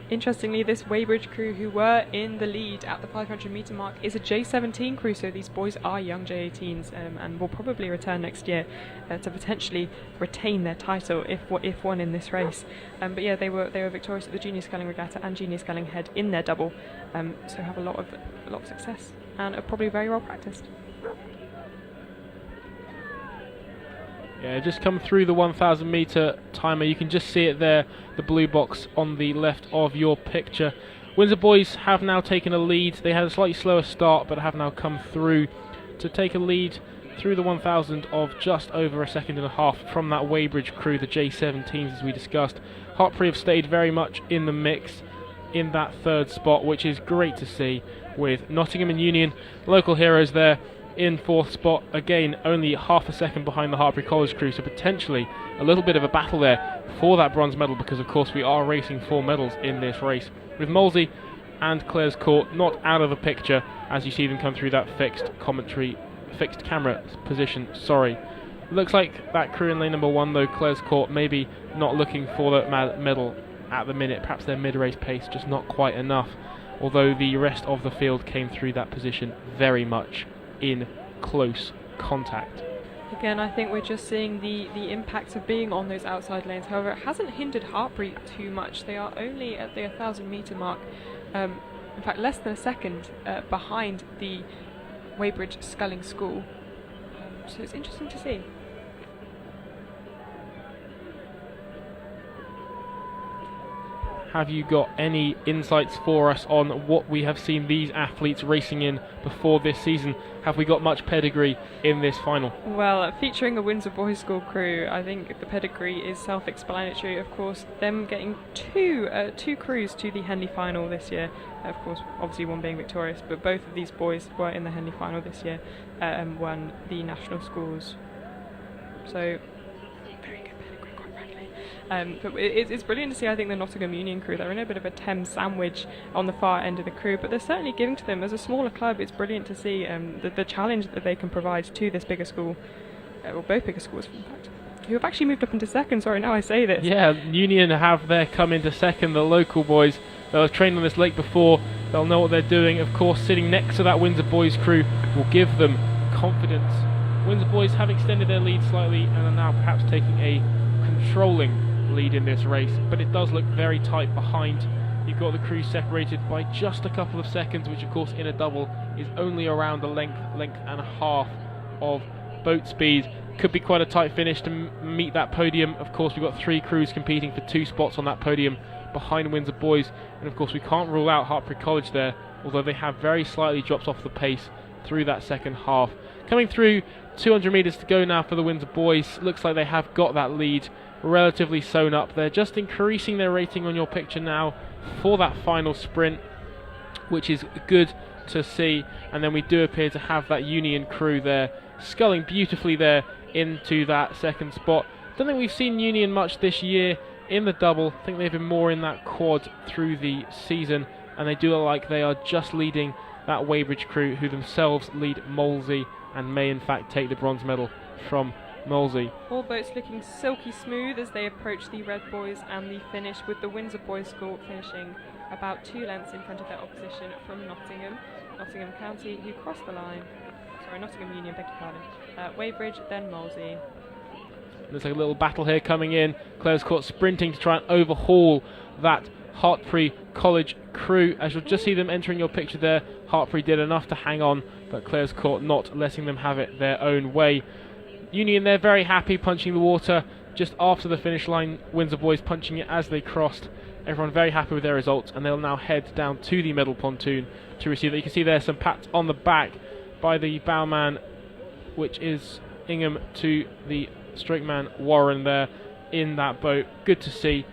Interestingly, this Weybridge crew who were in the lead at the 500 metre mark is a J17 crew, so these boys are young J18s and will probably return next year to potentially retain their title if won in this race. But yeah, they were victorious at the Junior Sculling Regatta and Junior Sculling Head in their double, so have a lot of success and are probably very well practiced. Yeah, just come through the 1,000 metre timer. You can just see it there, the blue box on the left of your picture. Windsor Boys have now taken a lead. They had a slightly slower start, but have now come through to take a lead through the 1,000 of just over a second and a half from that Weybridge crew, the J17s, as we discussed. Hartpury have stayed very much in the mix in that 3rd spot, which is great to see, with Nottingham and Union, local heroes there, in 4th spot, again only half a second behind the Hartpury College crew, so potentially a little bit of a battle there for that bronze medal, because of course we are racing for medals in this race, with Molesey and Clares Court not out of the picture as you see them come through that fixed camera position. Looks like that crew in lane number 1 though, Clares Court, maybe not looking for that medal at the minute. Perhaps their mid-race pace just not quite enough, although the rest of the field came through that position very much in close contact. Again, I think we're just seeing the impact of being on those outside lanes. However, it hasn't hindered Hartpury too much. They are only at the 1,000 metre mark, in fact less than a second behind the Weybridge Sculling School. So it's interesting to see. Have you got any insights for us on what we have seen these athletes racing in before this season? Have we got much pedigree in this final? Well, featuring a Windsor Boys School crew, I think the pedigree is self-explanatory. Of course, them getting two crews to the Henley final this year. Of course, obviously one being victorious, but both of these boys were in the Henley final this year and won the national schools. So, very good pedigree, quite frankly. But it's brilliant to see, I think, the Nottingham Union crew. They're in a bit of a Thames sandwich on the far end of the crew, but they're certainly giving to them. As a smaller club, it's brilliant to see the challenge that they can provide to this bigger school, or both bigger schools, in fact, who have actually moved up into second. Sorry, now I say this. Yeah, Union have their come into second. The local boys, they'll have trained on this lake before. They'll know what they're doing. Of course, sitting next to that Windsor Boys crew will give them confidence. Windsor Boys have extended their lead slightly and are now perhaps taking a controlling lead in this race, but it does look very tight behind You've got the crew separated by just a couple of seconds, which of course in a double is only around a length and a half of boat speed. Could be quite a tight finish to meet that podium. Of course, we've got 3 crews competing for 2 spots on that podium behind Windsor Boys, and of course we can't rule out Hartpury College there, although they have very slightly dropped off the pace through that second half. Coming through 200 metres to go now for the Windsor Boys. Looks like they have got that lead relatively sewn up. They're just increasing their rating on your picture now for that final sprint, which is good to see. And then we do appear to have that Union crew there sculling beautifully there into that second spot. Don't think we've seen Union much this year in the double. I think they've been more in that quad through the season, and they do look like they are just leading that Weybridge crew, who themselves lead Molesey and may in fact take the bronze medal from Molesey. All boats looking silky smooth as they approach the Red Boys and the finish, with the Windsor Boys School finishing about 2 lengths in front of their opposition from Nottingham County, who crossed the line. Sorry, Nottingham Union, beg your pardon. Weybridge, then Molesey. There's like a little battle here coming in. Clare's Court sprinting to try and overhaul that Hartpury College crew. As you'll just see them entering your picture there, Hartpury did enough to hang on, but Clare's Court not letting them have it their own way. Union, they're very happy punching the water just after the finish line. Windsor Boys punching it as they crossed. Everyone very happy with their results, and they'll now head down to the medal pontoon to receive it. You can see there some pats on the back by the bowman, which is Ingham, to the strokeman Warren there in that boat. Good to see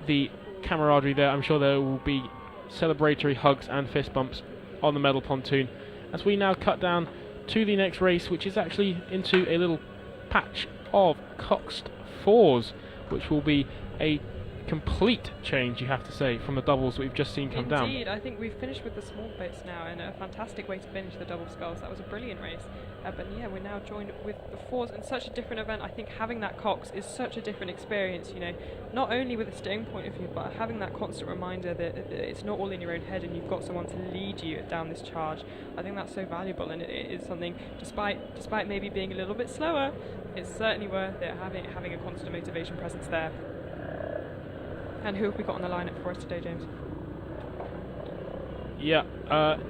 the camaraderie there. I'm sure there will be celebratory hugs and fist bumps on the medal pontoon as we now cut down to the next race, which is actually into a little patch of coxed fours, which will be a complete change, you have to say, from the doubles that we've just seen come down. Indeed, I think we've finished with the small boats now, and a fantastic way to finish the double sculls. That was a brilliant race. But yeah, we're now joined with the fours in such a different event. I think having that cox is such a different experience, you know, not only with a steering point of view, but having that constant reminder that it's not all in your own head and you've got someone to lead you down this charge. I think that's so valuable, and it is something, despite maybe being a little bit slower, it's certainly worth it, having a constant motivation presence there. And who have we got on the lineup for us today, James? Yeah,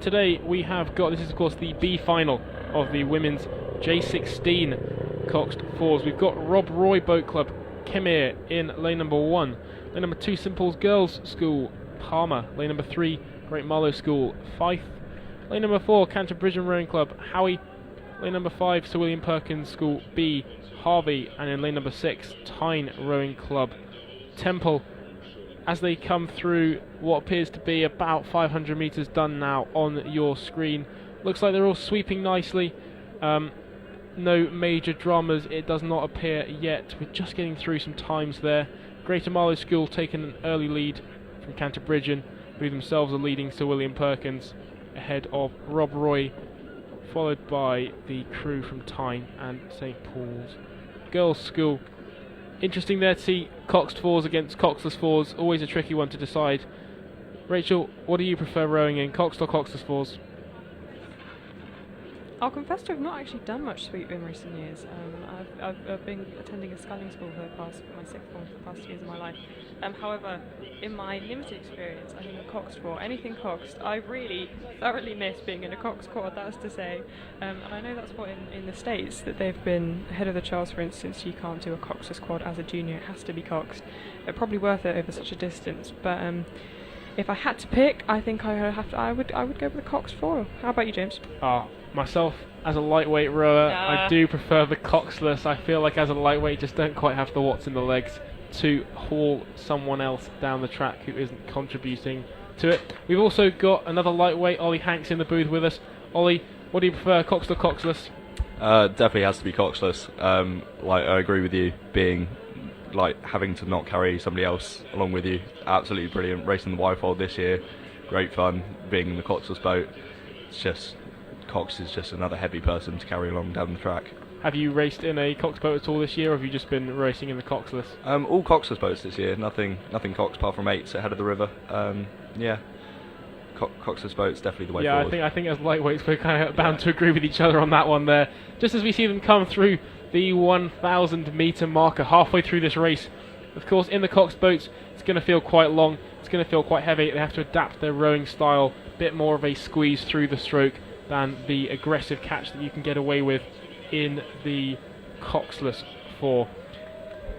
today we have got, this is of course the B final of the women's J16 coxed fours. We've got Rob Roy Boat Club, Kemir in lane number 1. Lane number 2, Simples Girls School, Palmer. Lane number 3, Great Marlow School, Fife. Lane number 4, Canterbridge Rowing Club, Howie. Lane number 5, Sir William Perkins School B, Harvey. And in lane number 6, Tyne Rowing Club, Temple. As they come through what appears to be about 500 metres done now on your screen. Looks like they're all sweeping nicely. No major dramas, it does not appear yet. We're just getting through some times there. Greater Marlow School taking an early lead from Canterbridge, who themselves are leading Sir William Perkins ahead of Rob Roy, followed by the crew from Tyne and St Paul's Girls School. Interesting there to see coxed fours against coxless fours, always a tricky one to decide. Rachel, what do you prefer rowing in, coxed or coxless fours? I'll confess to have not actually done much sweep in recent years. I've been attending a sculling school for my sixth form for the past years of my life. However, in my limited experience, I think a coxed four, anything coxed, I really thoroughly miss being in a coxed quad, that is to say. And I know that's what in the States, that they've been ahead of the charts. For instance, you can't do a coxless quad as a junior, it has to be coxed. Probably worth it over such a distance, but if I had to pick, I think I would go with the coxed four. How about you, James? Myself, as a lightweight rower, I do prefer the coxless. I feel like as a lightweight, just don't quite have the watts in the legs to haul someone else down the track who isn't contributing to it. We've also got another lightweight, Ollie Hanks, in the booth with us. Ollie, what do you prefer, coxed or coxless? Definitely has to be coxless. I agree with you, being like having to not carry somebody else along with you. Absolutely brilliant. Racing the Wifold this year, great fun. Being in the coxless boat, it's just, cox is just another heavy person to carry along down the track. Have you raced in a cox boat at all this year, or have you just been racing in the coxless? All coxless boats this year. Nothing cox apart from 8s ahead of the river. Coxless boats definitely the way forward. I think as lightweights we're kind of bound to agree with each other on that one there. Just as we see them come through the 1,000 metre marker halfway through this race. Of course, in the cox boats, it's going to feel quite long, it's going to feel quite heavy. They have to adapt their rowing style, a bit more of a squeeze through the stroke than the aggressive catch that you can get away with in the coxless 4.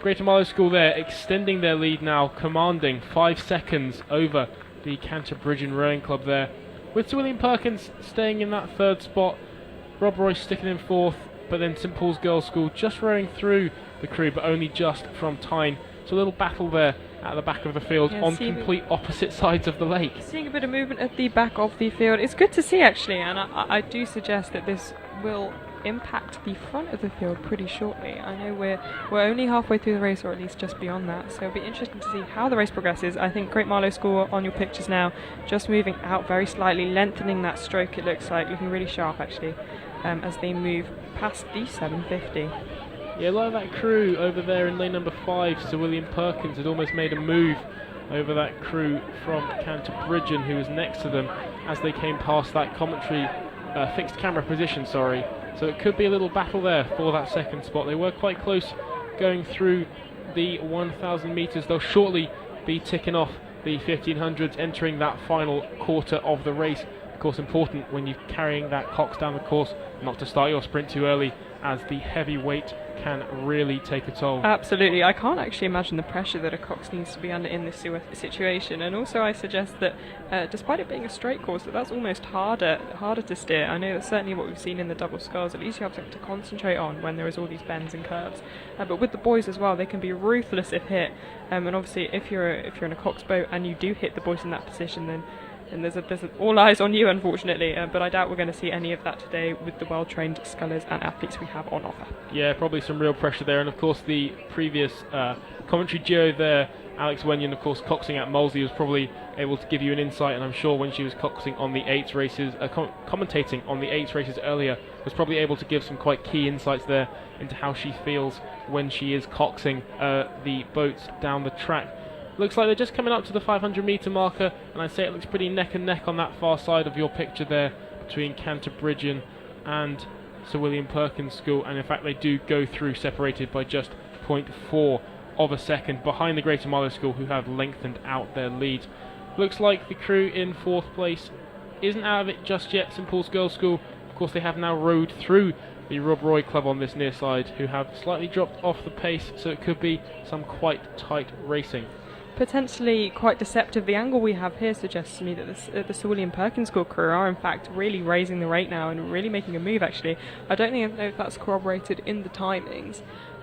Greater Marlow School there, extending their lead now, commanding 5 seconds over the Canterbridgian Rowing Club there. With Sir William Perkins staying in that 3rd spot, Rob Roy sticking in 4th, but then St Paul's Girls' School just rowing through the crew, but only just from Tyne. So a little battle there at the back of the field on complete opposite sides of the lake. Seeing a bit of movement at the back of the field. It's good to see, actually, and I do suggest that this will impact the front of the field pretty shortly. I know we're only halfway through the race, or at least just beyond that, so it'll be interesting to see how the race progresses. I think Great Marlow School on your pictures now, just moving out very slightly, lengthening that stroke, it looks like, looking really sharp actually, as they move past the 750. Yeah, a lot of that crew over there in lane number 5, Sir William Perkins, had almost made a move over that crew from Canterbridgian, who was next to them as they came past that commentary fixed camera position, sorry. So it could be a little battle there for that 2nd spot. They were quite close going through the 1,000 metres. They'll shortly be ticking off the 1,500s, entering that final quarter of the race. Of course, important when you're carrying that cox down the course, not to start your sprint too early, as the heavy weight can really take a toll. Absolutely. I can't actually imagine the pressure that a cox needs to be under in this situation, and also I suggest that despite it being a straight course, that's almost harder to steer. I know that's certainly what we've seen in the double sculls. At least you have something to concentrate on when there is all these bends and curves, but with the boys as well, they can be ruthless if hit, and obviously if you're in a cox boat and you do hit the boys in that position, then there's all eyes on you, unfortunately, but I doubt we're going to see any of that today with the well-trained scullers and athletes we have on offer. Yeah, probably some real pressure there, and of course the previous commentary duo there, Alex Wenyon, of course, coxing at Molesey, was probably able to give you an insight, and I'm sure when she was coxing on the 8s races, commentating on the 8s races earlier, was probably able to give some quite key insights there into how she feels when she is coxing the boats down the track. Looks like they're just coming up to the 500 metre marker, and I'd say it looks pretty neck and neck on that far side of your picture there between Canterbridgian and Sir William Perkins School, and in fact they do go through separated by just 0.4 of a second behind the Greater Marlow School, who have lengthened out their lead. Looks like the crew in 4th place isn't out of it just yet. St Paul's Girls' School, of course, they have now rowed through the Rob Roy Club on this near side, who have slightly dropped off the pace, so it could be some quite tight racing. Potentially quite deceptive. The angle we have here suggests to me that the Sir William Perkins School crew are in fact really raising the rate now and really making a move actually. I don't know if that's corroborated in the timings,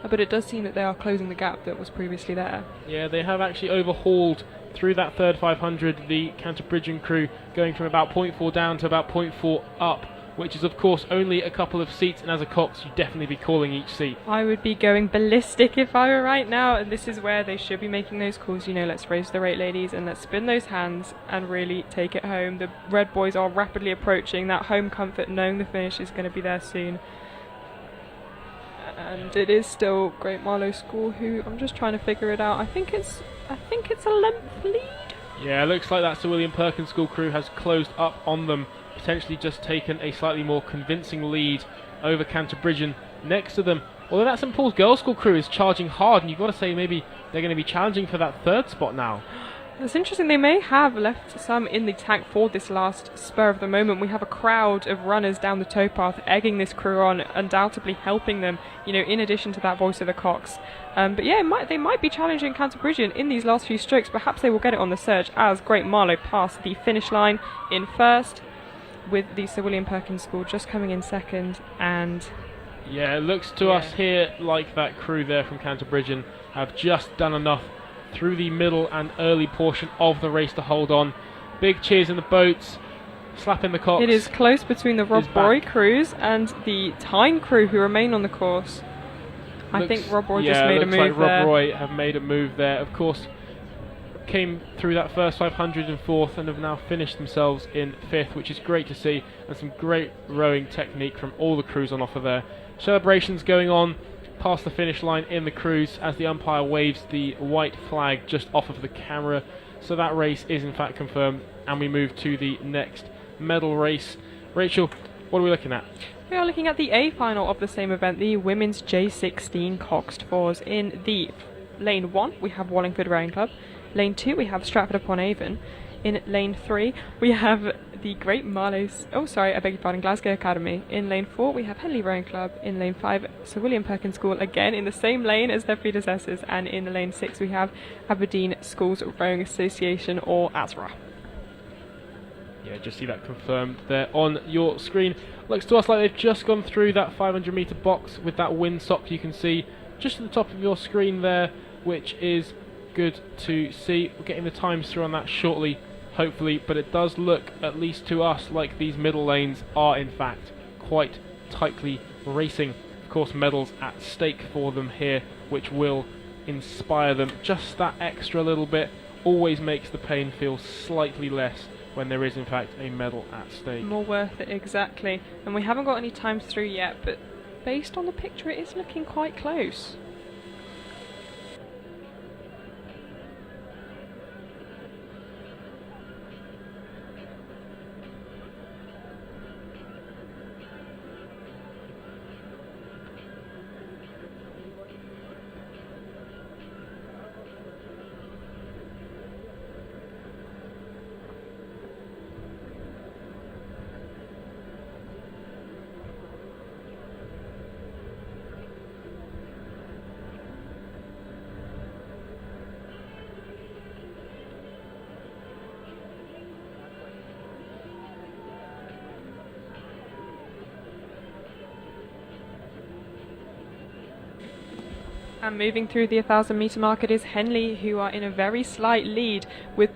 but it does seem that they are closing the gap that was previously there. Yeah, they have actually overhauled through that third 500 the Canterbridgian crew, going from about 0.4 down to about 0.4 up, which is of course only a couple of seats, and as a cox you'd definitely be calling each seat. I would be going ballistic if I were right now, and this is where they should be making those calls, you know, let's raise the rate ladies and let's spin those hands and really take it home. The red boys are rapidly approaching that home comfort, knowing the finish is going to be there soon. And it is still Great Marlow School who, I'm just trying to figure it out, I think it's a length lead. Yeah, it looks like that Sir William Perkins School crew has closed up on them, potentially just taken a slightly more convincing lead over Canterbridgian next to them. Although that St Paul's Girls' School crew is charging hard, and you've got to say maybe they're going to be challenging for that third spot now. It's interesting, they may have left some in the tank for this last spur of the moment. We have a crowd of runners down the towpath egging this crew on, undoubtedly helping them, you know, in addition to that voice of the cox. But yeah, they might be challenging Canterbridgian in these last few strokes. Perhaps they will get it on the surge as Great Marlow pass the finish line in first, with the Sir William Perkins School just coming in second. And yeah, it looks to us here like that crew there from Canterbridgian have just done enough through the middle and early portion of the race to hold on. Big cheers in the boats, slapping the cox. It is close between the Rob Roy crews and the Tyne crew who remain on the course. I think Rob Roy just made a move there. Looks like Rob Roy have made a move there. Of course, came through that first 500 in fourth and have now finished themselves in fifth, which is great to see, and some great rowing technique from all the crews on offer there. Celebrations going on past the finish line in the crews as the umpire waves the white flag just off of the camera. So that race is in fact confirmed, and we move to the next medal race. Rachel, what are we looking at? We are looking at the A final of the same event, the women's J16 coxed fours. In the lane 1 we have Wallingford Rowing Club. Lane 2 we have Stratford-upon-Avon. In Lane 3 we have the Great Marlowe's, Glasgow Academy. In Lane 4 we have Henley Rowing Club. In Lane 5 Sir William Perkins School, again in the same lane as their predecessors. And in Lane 6 we have Aberdeen Schools Rowing Association, or ASRA. Yeah, just see that confirmed there on your screen. Looks to us like they've just gone through that 500 metre box with that windsock you can see just at the top of your screen there, which is good to see. We're getting the times through on that shortly, hopefully, but it does look, at least to us, like these middle lanes are in fact quite tightly racing. Of course, medals at stake for them here, which will inspire them. Just that extra little bit always makes the pain feel slightly less when there is in fact a medal at stake. More worth it, exactly. And we haven't got any times through yet, but based on the picture it is looking quite close. And moving through the 1,000 metre mark, it is Henley who are in a very slight lead with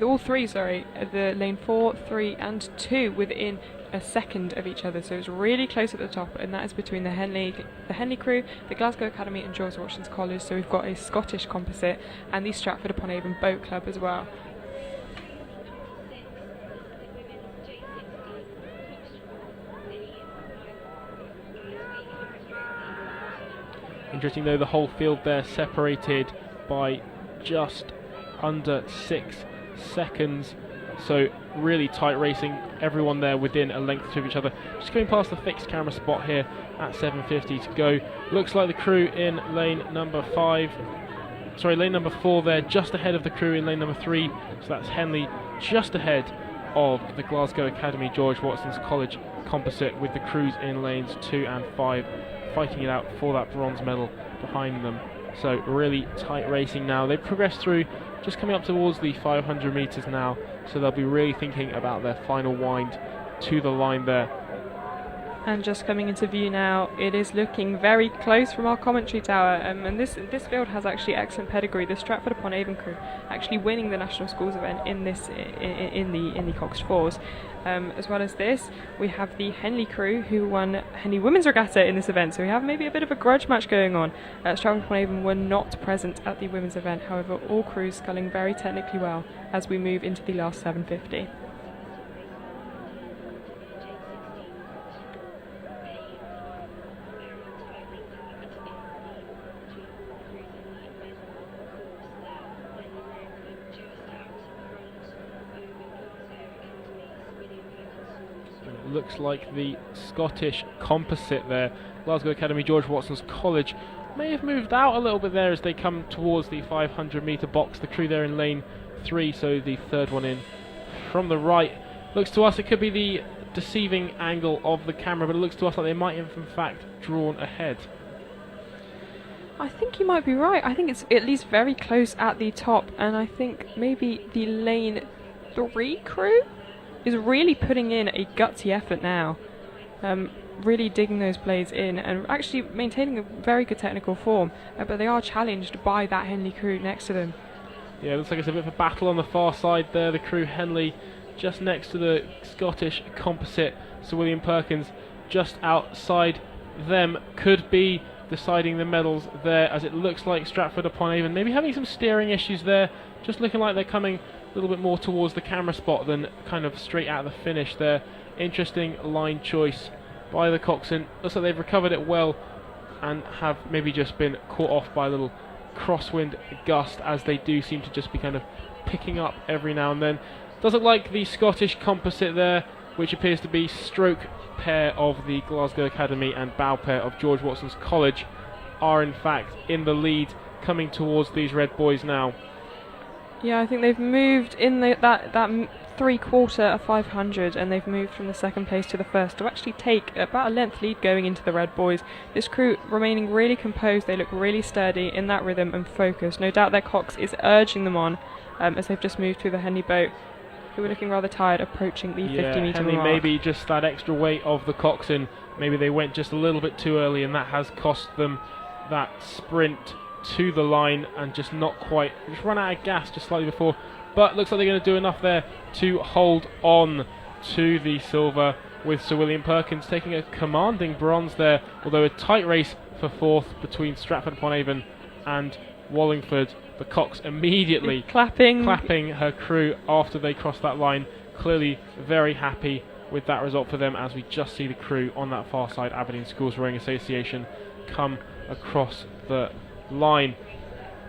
all three, the lane 4, 3 and 2 within a second of each other. So it's really close at the top, and that is between the Henley crew, the Glasgow Academy and George Washington College. So we've got a Scottish composite and the Stratford-upon-Avon Boat Club as well. Interesting though, the whole field there separated by just under 6 seconds, so really tight racing, everyone there within a length of each other. Just going past the fixed camera spot here at 7:50 to go. Looks like the crew in lane number 4 there, just ahead of the crew in lane number 3, so that's Henley just ahead of the Glasgow Academy George Watson's College composite, with the crews in lanes 2 and 5 fighting it out for that bronze medal behind them. So really tight racing now. They've progressed through, just coming up towards the 500 metres now, so they'll be really thinking about their final wind to the line there. And just coming into view now, it is looking very close from our commentary tower, and this field has actually excellent pedigree. The Stratford-upon-Avon crew actually winning the National Schools event in the Cox Fours. As well as this, we have the Henley crew who won Henley Women's Regatta in this event, so we have maybe a bit of a grudge match going on. Stratford-upon-Avon were not present at the women's event, however all crews sculling very technically well as we move into the last 750. Looks like the Scottish composite there, Glasgow Academy George Watson's College, may have moved out a little bit there as they come towards the 500 metre box. The crew there in lane 3, so the third one in from the right. Looks to us it could be the deceiving angle of the camera, but it looks to us like they might have in fact drawn ahead. I think you might be right. I think it's at least very close at the top, and I think maybe the lane 3 crew is really putting in a gutsy effort now, really digging those blades in and actually maintaining a very good technical form, but they are challenged by that Henley crew next to them. Yeah, it looks like it's a bit of a battle on the far side there. The crew Henley just next to the Scottish composite, Sir William Perkins just outside them, could be deciding the medals there, as it looks like Stratford-upon-Avon maybe having some steering issues there, just looking like they're coming a little bit more towards the camera spot than kind of straight out of the finish there. Interesting line choice by the coxswain. Looks like they've recovered it well and have maybe just been caught off by a little crosswind gust, as they do seem to just be kind of picking up every now and then. Does look like the Scottish composite there, which appears to be stroke pair of the Glasgow Academy and bow pair of George Watson's College, are in fact in the lead coming towards these red boys now. Yeah, I think they've moved in that 3/4 500, and they've moved from the second place to the first to actually take about a length lead going into the red boys. This crew remaining really composed. They look really sturdy in that rhythm and focus. No doubt their cox is urging them on as they've just moved through the Henley boat, who are looking rather tired, approaching the 50-metre Henley mark. maybe just that extra weight of the coxswain. Maybe they went just a little bit too early, and that has cost them that sprint to the line and just not quite, just run out of gas just slightly before. But looks like they're going to do enough there to hold on to the silver, with Sir William Perkins taking a commanding bronze there, although a tight race for fourth between Stratford-upon-Avon and Wallingford. The Cox immediately clapping her crew after they crossed that line. Clearly very happy with that result for them, as we just see the crew on that far side, Aberdeen Schools Rowing Association, come across the line.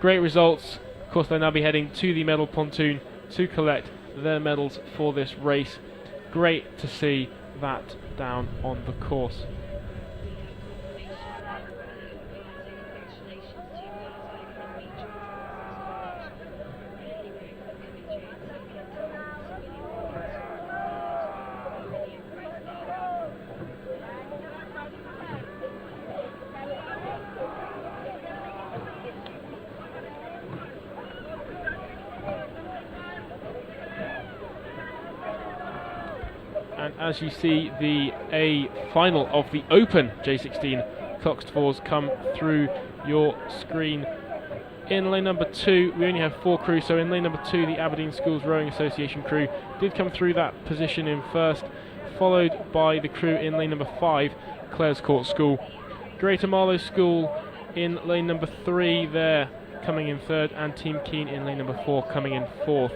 Great results. Of course, they'll now be heading to the medal pontoon to collect their medals for this race. Great to see that down on the course. And as you see, the A final of the Open J16 Coxed Fours come through your screen. In lane number 2, we only have 4 crews, so in lane number 2, the Aberdeen Schools Rowing Association crew did come through that position in first, followed by the crew in lane number 5, Clares Court School. Greater Marlow School in lane number 3 there, coming in third, and Team Keene in lane number 4, coming in fourth.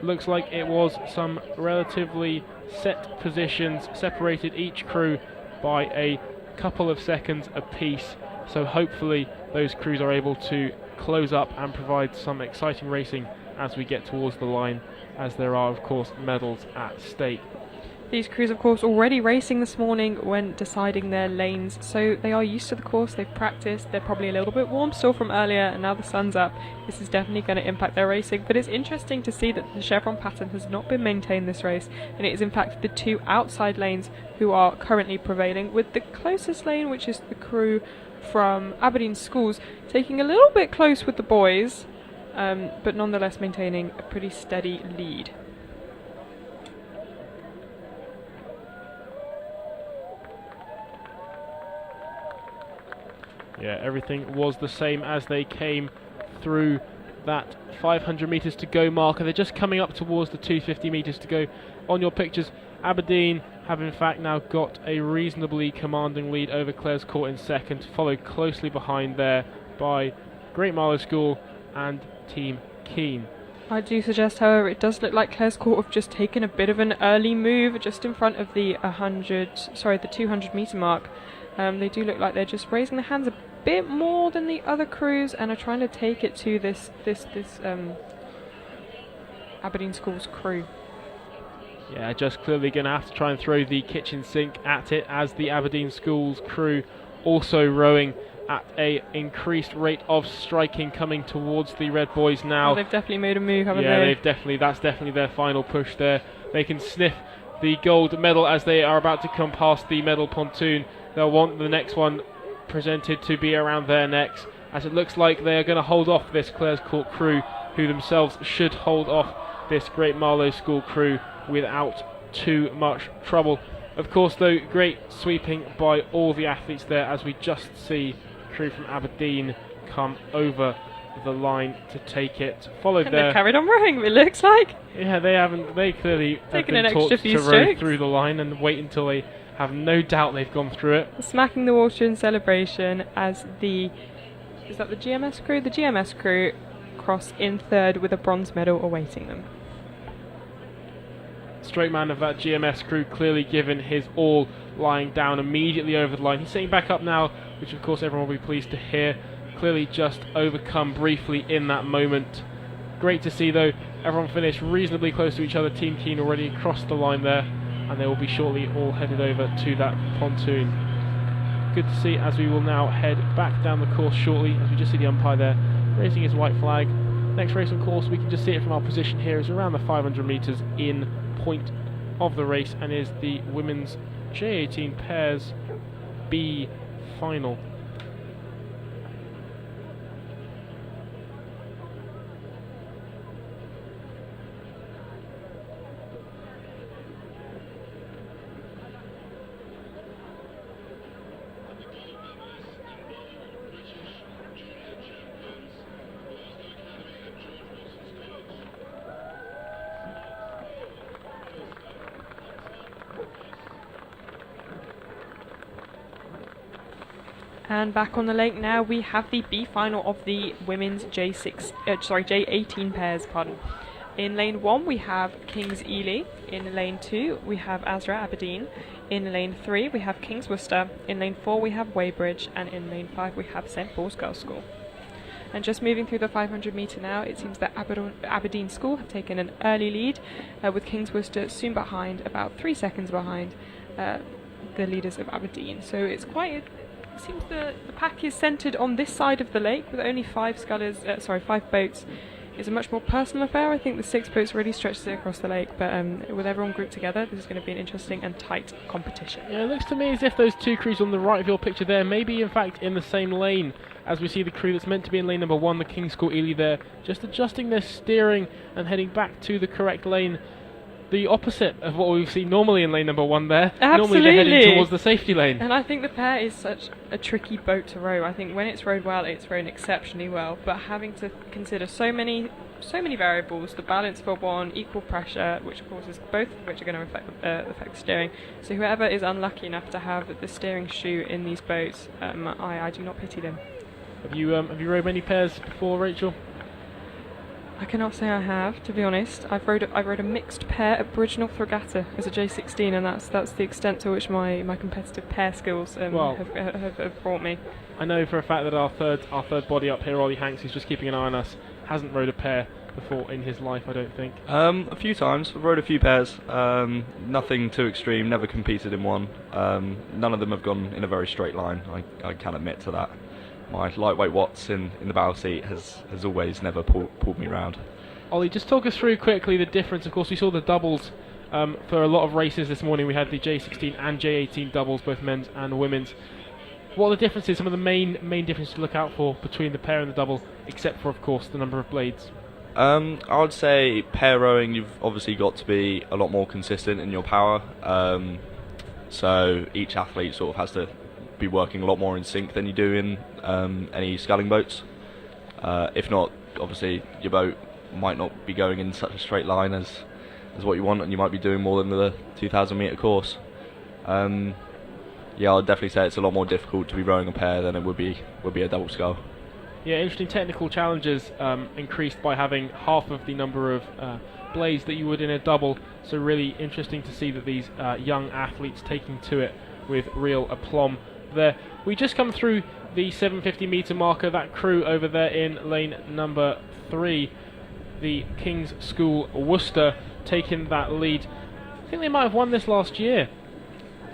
Looks like it was some relatively set positions, separated each crew by a couple of seconds apiece, so hopefully those crews are able to close up and provide some exciting racing as we get towards the line, as there are of course medals at stake. These crews, of course, already racing this morning when deciding their lanes, so they are used to the course, they've practiced, they're probably a little bit warm still from earlier, and now the sun's up. This is definitely going to impact their racing, but it's interesting to see that the chevron pattern has not been maintained this race, and it is in fact the 2 outside lanes who are currently prevailing, with the closest lane, which is the crew from Aberdeen Schools, taking a little bit close with the boys, but nonetheless maintaining a pretty steady lead. Yeah, everything was the same as they came through that 500 metres to go marker. They're just coming up towards the 250 metres to go. On your pictures, Aberdeen have in fact now got a reasonably commanding lead over Clares Court in second, followed closely behind there by Great Marlow School and Team Keene. I do suggest, however, it does look like Clares Court have just taken a bit of an early move just in front of the 200 metre mark. They do look like they're just raising their hands a bit more than the other crews and are trying to take it to this Aberdeen Schools crew. Yeah, just clearly going to have to try and throw the kitchen sink at it, as the Aberdeen Schools crew also rowing at a increased rate of striking, coming towards the red boys now. Oh, they've definitely made a move, haven't they? Yeah, that's definitely their final push there. They can sniff the gold medal as they are about to come past the medal pontoon. They'll want the next one presented to be around their necks, as it looks like they are going to hold off this Clares Court crew, who themselves should hold off this Great Marlow School crew without too much trouble. Of course, though, great sweeping by all the athletes there, as we just see crew from Aberdeen come over the line to take it. Followed there. They've carried on rowing, it looks like. Yeah, they haven't. They clearly have been taught to row through the line and wait until they have no doubt they've gone through it. Smacking the water in celebration as the GMS crew? The GMS crew cross in third with a bronze medal awaiting them. Straight man of that GMS crew clearly given his all, lying down immediately over the line. He's sitting back up now, which of course everyone will be pleased to hear. Clearly just overcome briefly in that moment. Great to see though, everyone finished reasonably close to each other. Team Keene already crossed the line there, and they will be shortly all headed over to that pontoon. Good to see, as we will now head back down the course shortly, as we just see the umpire there raising his white flag Next race, of course, we can just see it from our position here, is around the 500 metres in point of the race, and is the women's J18 pairs B final. And back on the lake now, we have the B final of the women's J18 pairs. Pardon. In lane 1 we have Kings Ely. In lane 2 we have Azra Aberdeen. In lane 3 we have Kings Worcester. In lane 4 we have Weybridge, and in lane 5 we have St Paul's Girls' School. And just moving through the 500 metre now, it seems that Aberdeen School have taken an early lead, with Kings Worcester soon behind, about 3 seconds behind the leaders of Aberdeen. So it's quite. It seems the pack is centred on this side of the lake, with only 5 boats. It's a much more personal affair. I think the 6 boats really stretches it across the lake, but with everyone grouped together, this is going to be an interesting and tight competition. Yeah, it looks to me as if those 2 crews on the right of your picture there may be in fact in the same lane as we see the crew that's meant to be in lane number 1, the King's School Ely there, just adjusting their steering and heading back to the correct lane. The opposite of what we've seen normally in lane number 1 there. Absolutely. Normally they're heading towards the safety lane. And I think the pair is such a tricky boat to row. I think when it's rowed well, it's rowed exceptionally well. But having to consider so many variables, the balance for one, equal pressure, which of course is both of which are going to affect the steering. So whoever is unlucky enough to have the steering shoe in these boats, I do not pity them. Have you rowed many pairs before, Rachel? I cannot say I have, to be honest. I've rowed a mixed pair at Bridgnorth Regatta as a J16, and that's the extent to which my competitive pair skills have brought me. I know for a fact that our third body up here, Ollie Hanks, who's just keeping an eye on us, hasn't rowed a pair before in his life, I don't think. A few times. I've rowed a few pairs. Nothing too extreme. Never competed in one. None of them have gone in a very straight line. I can admit to that. My lightweight Watts in the bow seat has always never pulled me round. Ollie, just talk us through quickly the difference. Of course, we saw the doubles for a lot of races this morning. We had the J16 and J18 doubles, both men's and women's. What are the differences, some of the main differences to look out for between the pair and the double, except for, of course, the number of blades? I would say pair rowing, you've obviously got to be a lot more consistent in your power. So each athlete sort of has to be working a lot more in sync than you do in any sculling boats. If not, obviously your boat might not be going in such a straight line as what you want, and you might be doing more than the 2,000 metre course. Yeah, I'd definitely say it's a lot more difficult to be rowing a pair than it would be a double scull. Yeah, interesting technical challenges increased by having half of the number of blades that you would in a double, so really interesting to see that these young athletes taking to it with real aplomb there. We just come through the 750 metre marker, that crew over there in lane number 3, the King's School Worcester taking that lead. I think they might have won this last year,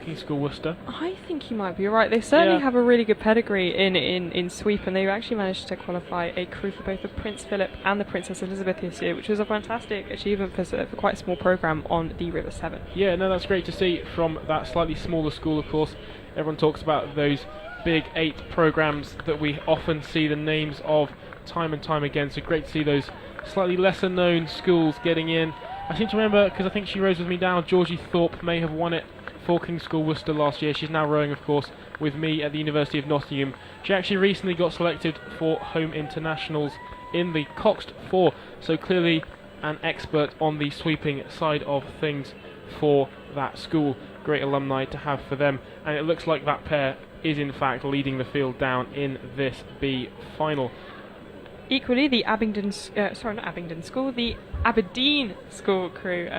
King's School Worcester. I think you might be right. They certainly have a really good pedigree in sweep, and they've actually managed to qualify a crew for both the Prince Philip and the Princess Elizabeth this year, which was a fantastic achievement for quite a small programme on the River Severn. Yeah, no, that's great to see from that slightly smaller school, of course. Everyone talks about those big 8 programmes that we often see the names of time and time again, so great to see those slightly lesser known schools getting in. I seem to remember, because I think she rows with me now, Georgie Thorpe may have won it for King's School Worcester last year. She's now rowing, of course, with me at the University of Nottingham. She actually recently got selected for home internationals in the Coxed 4, so clearly an expert on the sweeping side of things for that school. Great alumni to have for them, and it looks like that pair is in fact leading the field down in this B final. Equally, the Aberdeen School crew,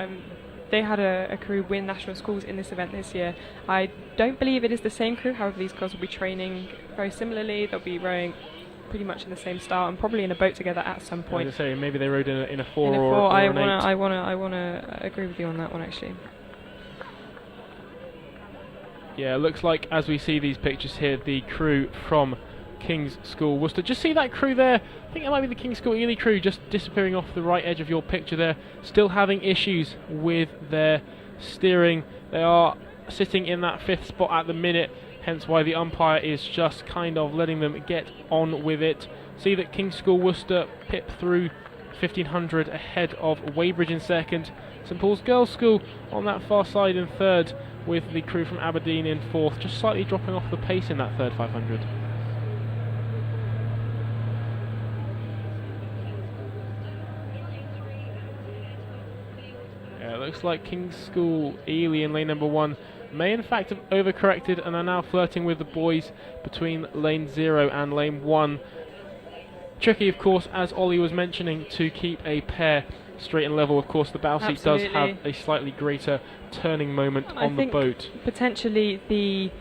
they had a crew win national schools in this event this year. I don't believe it is the same crew, however these girls will be training very similarly. They'll be rowing pretty much in the same style and probably in a boat together at some point. I was going to say, maybe they rowed in a 4 or an 8. I want to agree with you on that one, actually. Yeah, it looks like, as we see these pictures here, the crew from King's School Worcester. Just see that crew there. I think it might be the King's School Ely crew just disappearing off the right edge of your picture there. Still having issues with their steering. They are sitting in that 5th spot at the minute, hence why the umpire is just kind of letting them get on with it. See that King's School Worcester pip through 1500 ahead of Weybridge in 2nd. St Paul's Girls' School on that far side in 3rd, with the crew from Aberdeen in 4th, just slightly dropping off the pace in that 3rd 500. Yeah, it looks like King's School Ely in lane number 1 may in fact have overcorrected and are now flirting with the boys between lane 0 and lane 1. Tricky, of course, as Ollie was mentioning, to keep a pair straight and level. Of course, the bow seat does have a slightly greater turning moment on the boat. Potentially the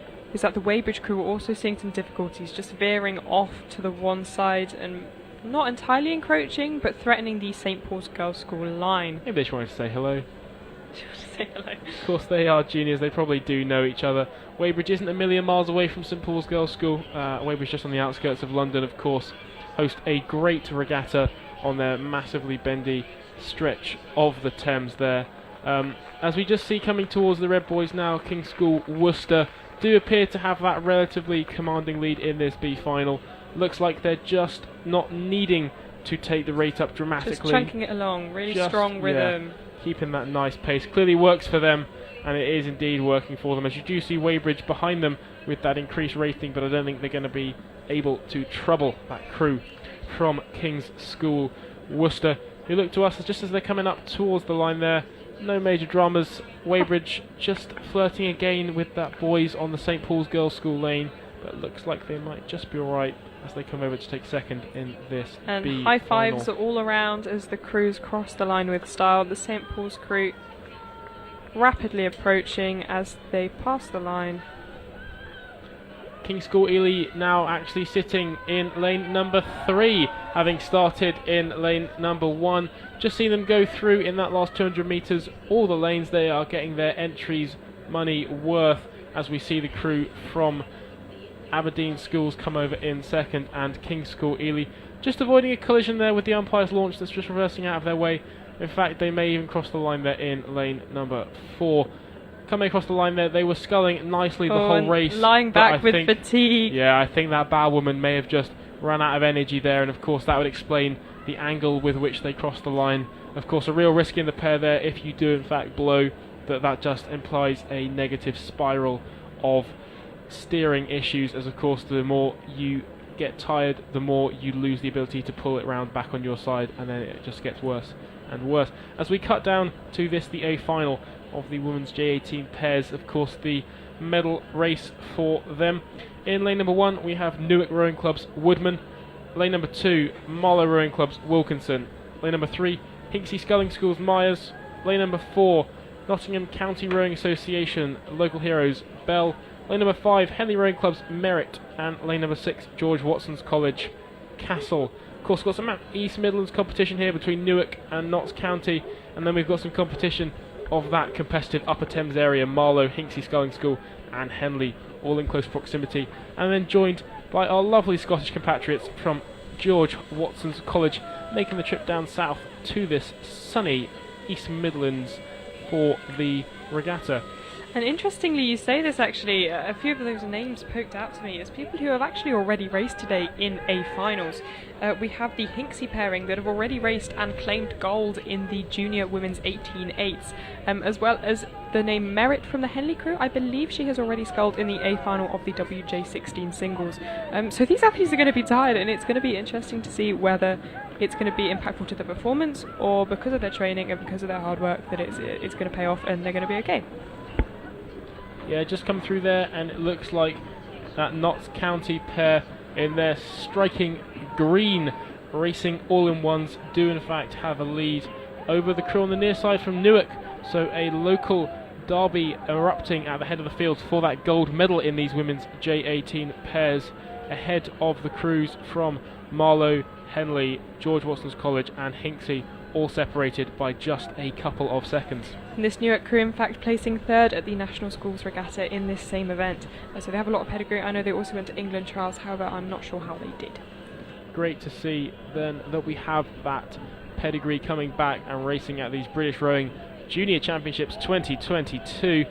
Weybridge crew are also seeing some difficulties, just veering off to the one side and not entirely encroaching, but threatening the St Paul's Girls' School line. Maybe they just wanted to say hello. Say hello. Of course, they are juniors, they probably do know each other. Weybridge isn't a million miles away from St Paul's Girls' School. Weybridge just on the outskirts of London, of course, host a great regatta on their massively bendy stretch of the Thames there. As we just see coming towards the Red Boys now, King's School Worcester do appear to have that relatively commanding lead in this B final. Looks like they're just not needing to take the rate up dramatically. Just chunking it along, really strong rhythm. Yeah, keeping that nice pace. Clearly works for them, and it is indeed working for them. As you do see Weybridge behind them with that increased rating, but I don't think they're going to be able to trouble that crew from King's School Worcester, who look to us just as they're coming up towards the line there. No major dramas. Weybridge just flirting again with that boys on the St Paul's Girls' School lane, but it looks like they might just be alright as they come over to take 2nd in this and B high fives final. are all around as the crews cross the line with style. The St Paul's crew rapidly approaching as they pass the line. King's School Ely now actually sitting in lane number 3, having started in lane number 1. Just seen them go through in that last 200 metres all the lanes. They are getting their entries money worth as we see the crew from Aberdeen Schools come over in 2nd, and King's School Ely just avoiding a collision there with the umpire's launch that's just reversing out of their way. In fact, they may even cross the line there in lane number 4. Coming across the line there, they were sculling nicely the whole race. Lying back with fatigue. Yeah, I think that bow woman may have just run out of energy there, and of course that would explain the angle with which they crossed the line. Of course, a real risk in the pair there if you do in fact blow, that just implies a negative spiral of steering issues, as of course the more you get tired, the more you lose the ability to pull it round back on your side, and then it just gets worse and worse. As we cut down to this, the A final of the women's J18 pairs, of course the medal race for them. In lane number 1 we have Newark Rowing Club's Woodman. Lane number 2, Marlow Rowing Club's Wilkinson. Lane number 3, Hinksey Sculling School's Myers. Lane number 4, Nottingham County Rowing Association Local Heroes Bell. Lane number 5, Henley Rowing Club's Merritt. And lane number 6, George Watson's College Castle. Of course, we've got some East Midlands competition here between Newark and Notts County, and then we've got some competition of that competitive Upper Thames area, Marlow, Hinksey Sculling School and Henley, all in close proximity, and then joined by our lovely Scottish compatriots from George Watson's College, making the trip down south to this sunny East Midlands for the regatta. And interestingly, you say this actually, a few of those names poked out to me as people who have actually already raced today in A finals. We have the Hinksey pairing that have already raced and claimed gold in the junior women's 18-8s, as well as the name Merritt from the Henley crew. I believe she has already sculled in the A final of the WJ16 singles. So these athletes are going to be tired, and it's going to be interesting to see whether it's going to be impactful to their performance, or because of their training and because of their hard work that it's going to pay off and they're going to be okay. Yeah, just come through there, and it looks like that Notts County pair in their striking green racing all-in-ones do in fact have a lead over the crew on the near side from Newark. So a local derby erupting at the head of the field for that gold medal in these women's J18 pairs, ahead of the crews from Marlow, Henley, George Watson's College and Hinksey, all separated by just a couple of seconds. And this Newark crew, in fact, placing third at the National Schools Regatta in this same event. So they have a lot of pedigree. I know they also went to England trials, however, I'm not sure how they did. Great to see then that we have that pedigree coming back and racing at these British Rowing Junior Championships 2022.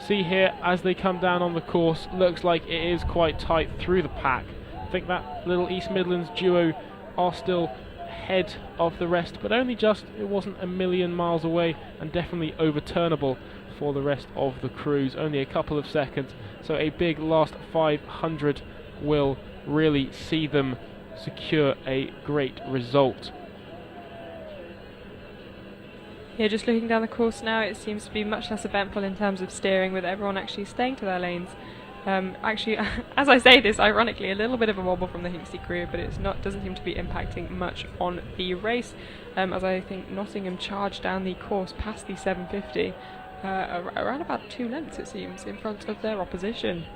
See here, as they come down on the course, looks like it is quite tight through the pack. I think that little East Midlands duo are still ahead of the rest, but only just. It wasn't a million miles away, and definitely overturnable for the rest of the crews. Only a couple of seconds, so a big last 500 will really see them secure a great result. Yeah, just looking down the course now, it seems to be much less eventful in terms of steering, with everyone actually staying to their lanes. Actually, as I say this, ironically, a little bit of a wobble from the Hinksey crew, but doesn't seem to be impacting much on the race, as I think Nottingham charged down the course past the 750, around about 2 lengths, it seems, in front of their opposition.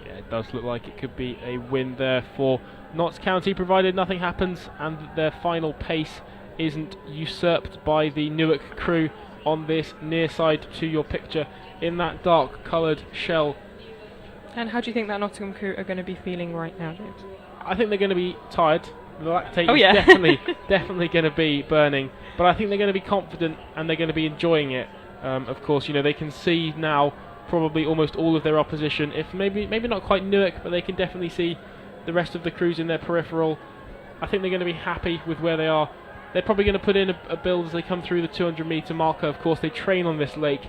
Yeah, it does look like it could be a win there for Notts County, provided nothing happens and their final pace isn't usurped by the Newark crew on this near side to your picture in that dark coloured shell. And how do you think that Nottingham crew are going to be feeling right now, James? I think they're going to be tired. The lactate Oh, is yeah. definitely going to be burning, but I think they're going to be confident and they're going to be enjoying it. Of course, you know, they can see now probably almost all of their opposition, if maybe not quite Newark, but they can definitely see the rest of the crews in their peripheral. I think they're going to be happy with where they are. They're probably going to put in a build as they come through the 200 metre marker. Of course, they train on this lake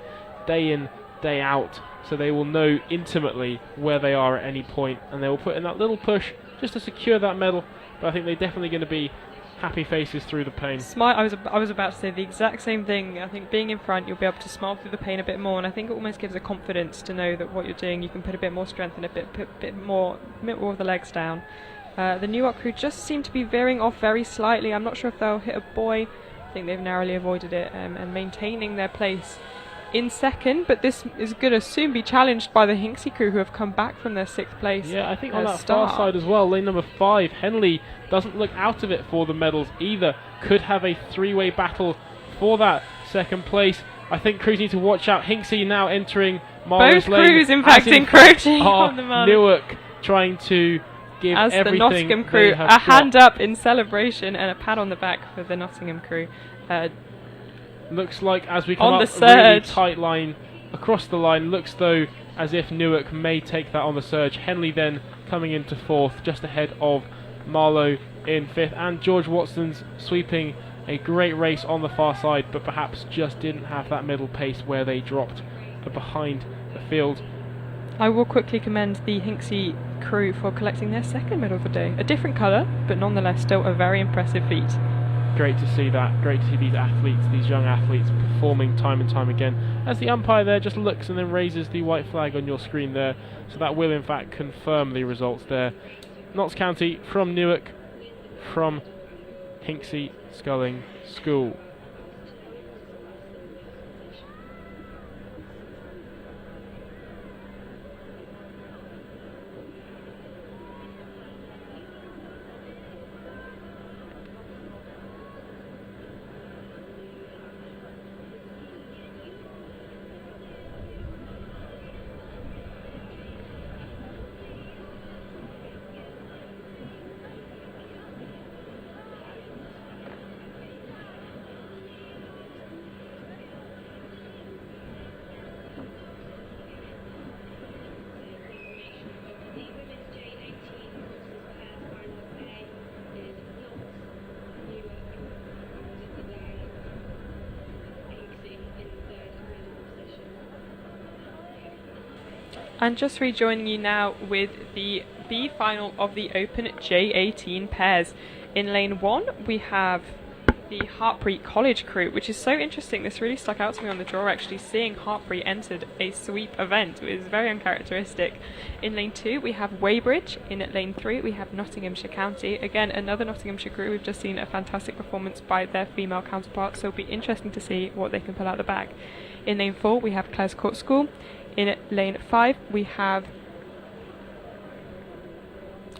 day in, day out, so they will know intimately where they are at any point, and they will put in that little push just to secure that medal. But I think they're definitely going to be happy faces through the pain. Smile. I was about to say the exact same thing. I think being in front, you'll be able to smile through the pain a bit more, and I think it almost gives a confidence to know that what you're doing, you can put a bit more strength and a bit more of the legs down. The Newark crew just seem to be veering off very slightly. I'm not sure if they'll hit a buoy. I think they've narrowly avoided it, and maintaining their place in second, but this is going to soon be challenged by the Hinksey crew, who have come back from their 6th place. Yeah, I think on that far side as well, lane number 5, Henley doesn't look out of it for the medals either. Could have a 3-way battle for that 2nd place. I think crews need to watch out. Hinksey now entering Marlowe's lane. Both crews, in fact, encroaching on the mark. Newark trying to give as everything the Nottingham crew, a hand up in celebration and a pat on the back for the Nottingham crew. Looks like as we come on up the a really surge, tight line across the line, looks though as if Newark may take that on the surge. Henley then coming into 4th, just ahead of Marlowe in 5th, and George Watson's sweeping a great race on the far side, but perhaps just didn't have that middle pace where they dropped behind the field. I will quickly commend the Hinksey crew for collecting their 2nd medal of the day. A different colour, but nonetheless still a very impressive feat. Great to see that. Great to see these athletes, these young athletes, performing time and time again. As the umpire there just looks and then raises the white flag on your screen there, so that will in fact confirm the results there. Notts County from Newark, from Hinksey Sculling School. And just rejoining you now with the B final of the Open J18 pairs. In lane 1 we have the Hartpury College crew, which is so interesting. This really stuck out to me on the draw, actually, seeing Hartpury entered a sweep event. It was very uncharacteristic. In lane 2 we have Weybridge. In lane 3 we have Nottinghamshire County. Again, another Nottinghamshire crew. We've just seen a fantastic performance by their female counterparts, so it'll be interesting to see what they can pull out the bag. In lane 4 we have Clares Court School. In lane 5 we have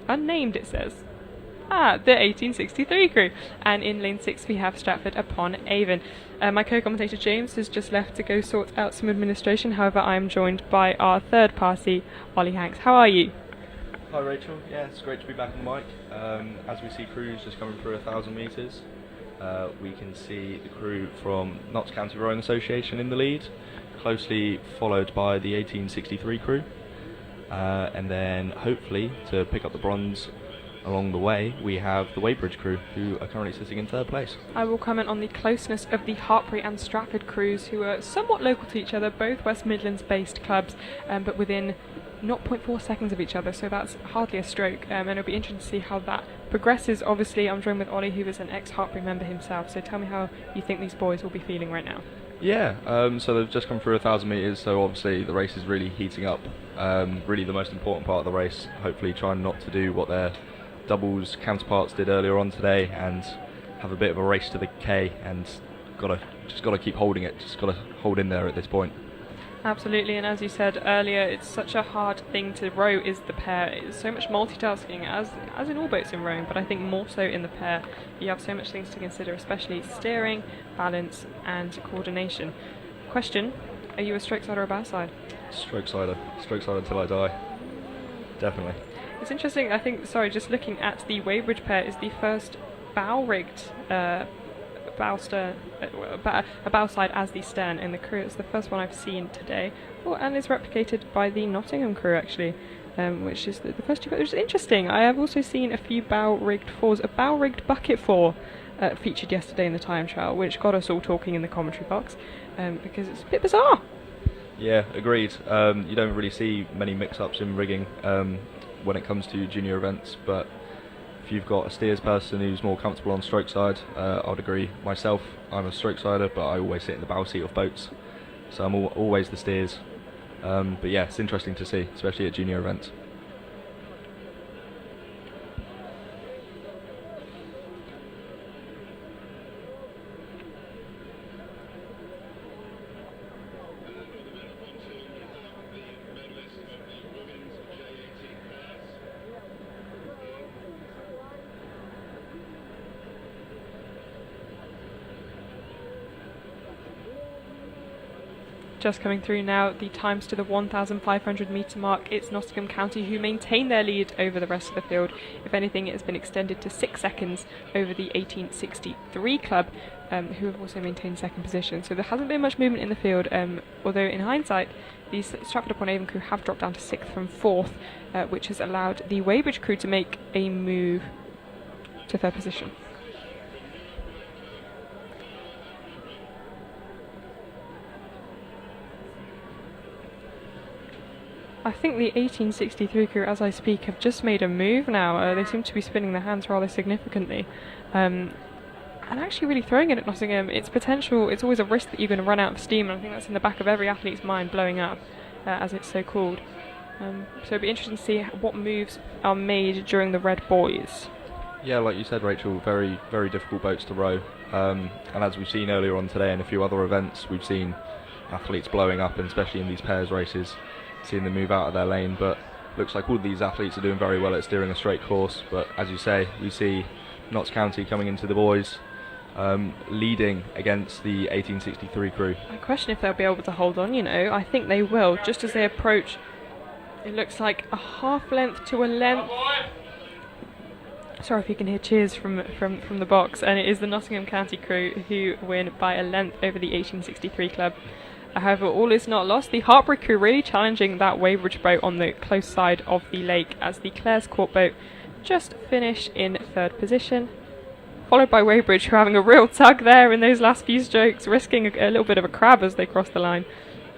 unnamed, it says. the 1863 crew. And in lane 6 we have Stratford upon Avon. My co-commentator James has just left to go sort out some administration. However, I am joined by our third party, Ollie Hanks. How are you? Hi Rachel, yeah, it's great to be back on the mic. As we see crews just coming through 1,000 metres, we can see the crew from Notts County Rowing Association in the lead, closely followed by the 1863 crew, and then hopefully to pick up the bronze along the way we have the Weybridge crew, who are currently sitting in third place. I will comment on the closeness of the Hartpury and Stratford crews, who are somewhat local to each other, both West Midlands based clubs, but within 0.4 seconds of each other, so that's hardly a stroke, and it'll be interesting to see how that progresses. Obviously I'm joined with Ollie, who is an ex-Hartpury member himself, so tell me how you think these boys will be feeling right now. Yeah, so they've just come through 1,000 metres, so obviously the race is really heating up. Really the most important part of the race, hopefully trying not to do what their doubles counterparts did earlier on today and have a bit of a race to the K, and just gotta keep holding it, just gotta hold in there at this point. Absolutely, and as you said earlier, it's such a hard thing to row is the pair. It's so much multitasking, as in all boats in rowing, but I think more so in the pair. You have so much things to consider, especially steering, balance and coordination. Question, are you a stroke side or a bow side? Stroke side until I die, definitely. It's interesting, I think, just looking at the Weybridge pair, is the first bow-rigged bow side as the stern in the crew. It's the first one I've seen today, and it's replicated by the Nottingham crew actually, which is the first two, which is interesting. I have also seen a few bow-rigged fours. A bow-rigged bucket four featured yesterday in the time trial, which got us all talking in the commentary box, because it's a bit bizarre. Yeah, agreed. You don't really see many mix-ups in rigging when it comes to junior events, but if you've got a steers person who's more comfortable on stroke side, I'd agree. Myself, I'm a stroke sider, but I always sit in the bow seat of boats, so I'm always the steers. But yeah, it's interesting to see, especially at junior events. Just coming through now, the times to the 1,500 metre mark. It's Nottingham County who maintain their lead over the rest of the field. If anything, it has been extended to 6 seconds over the 1863 club, who have also maintained second position. So there hasn't been much movement in the field, although in hindsight, these Stratford upon Avon crew have dropped down to 6th from 4th, which has allowed the Weybridge crew to make a move to 3rd position. I think the 1863 crew, as I speak, have just made a move now. They seem to be spinning their hands rather significantly. And actually really throwing it at Nottingham. It's potential, it's always a risk that you're going to run out of steam, and I think that's in the back of every athlete's mind, blowing up, as it's so called. So it'll be interesting to see what moves are made during the Red Boys. Yeah, like you said, Rachel, very, very difficult boats to row. And as we've seen earlier on today and a few other events, we've seen athletes blowing up, and especially in these pairs races, seeing them move out of their lane. But looks like all these athletes are doing very well at steering a straight course. But as you say, we see Notts County coming into the boys, leading against the 1863 crew. I question if they'll be able to hold on, you know. I think they will, just as they approach. It looks like a half length to a length. Sorry if you can hear cheers from the box, and it is the Nottingham County crew who win by a length over the 1863 club. However, all is not lost. The Hartpury crew really challenging that Weybridge boat on the close side of the lake, as the Clare's Court boat just finished in 3rd position, followed by Weybridge, who are having a real tug there in those last few strokes, risking a little bit of a crab as they cross the line,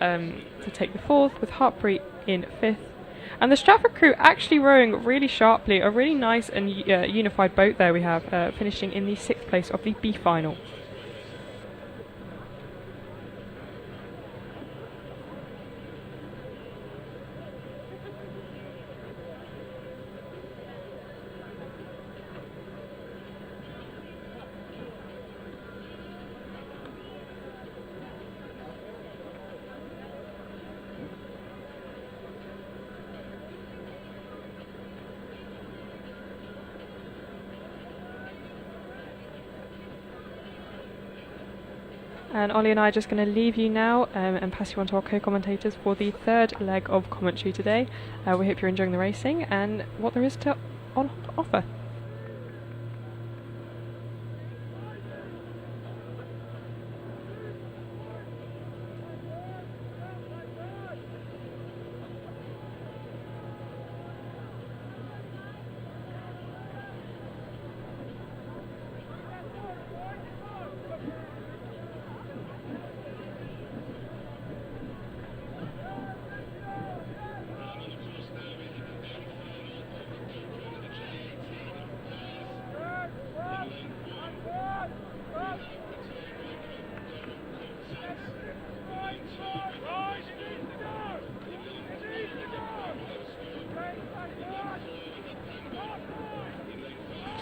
to take the 4th, with Hartpury in 5th. And the Stratford crew actually rowing really sharply, a really nice and unified boat there we have, finishing in the 6th place of the B final. And Ollie and I are just going to leave you now and pass you on to our co-commentators for the third leg of commentary today. We hope you're enjoying the racing and what there is to offer.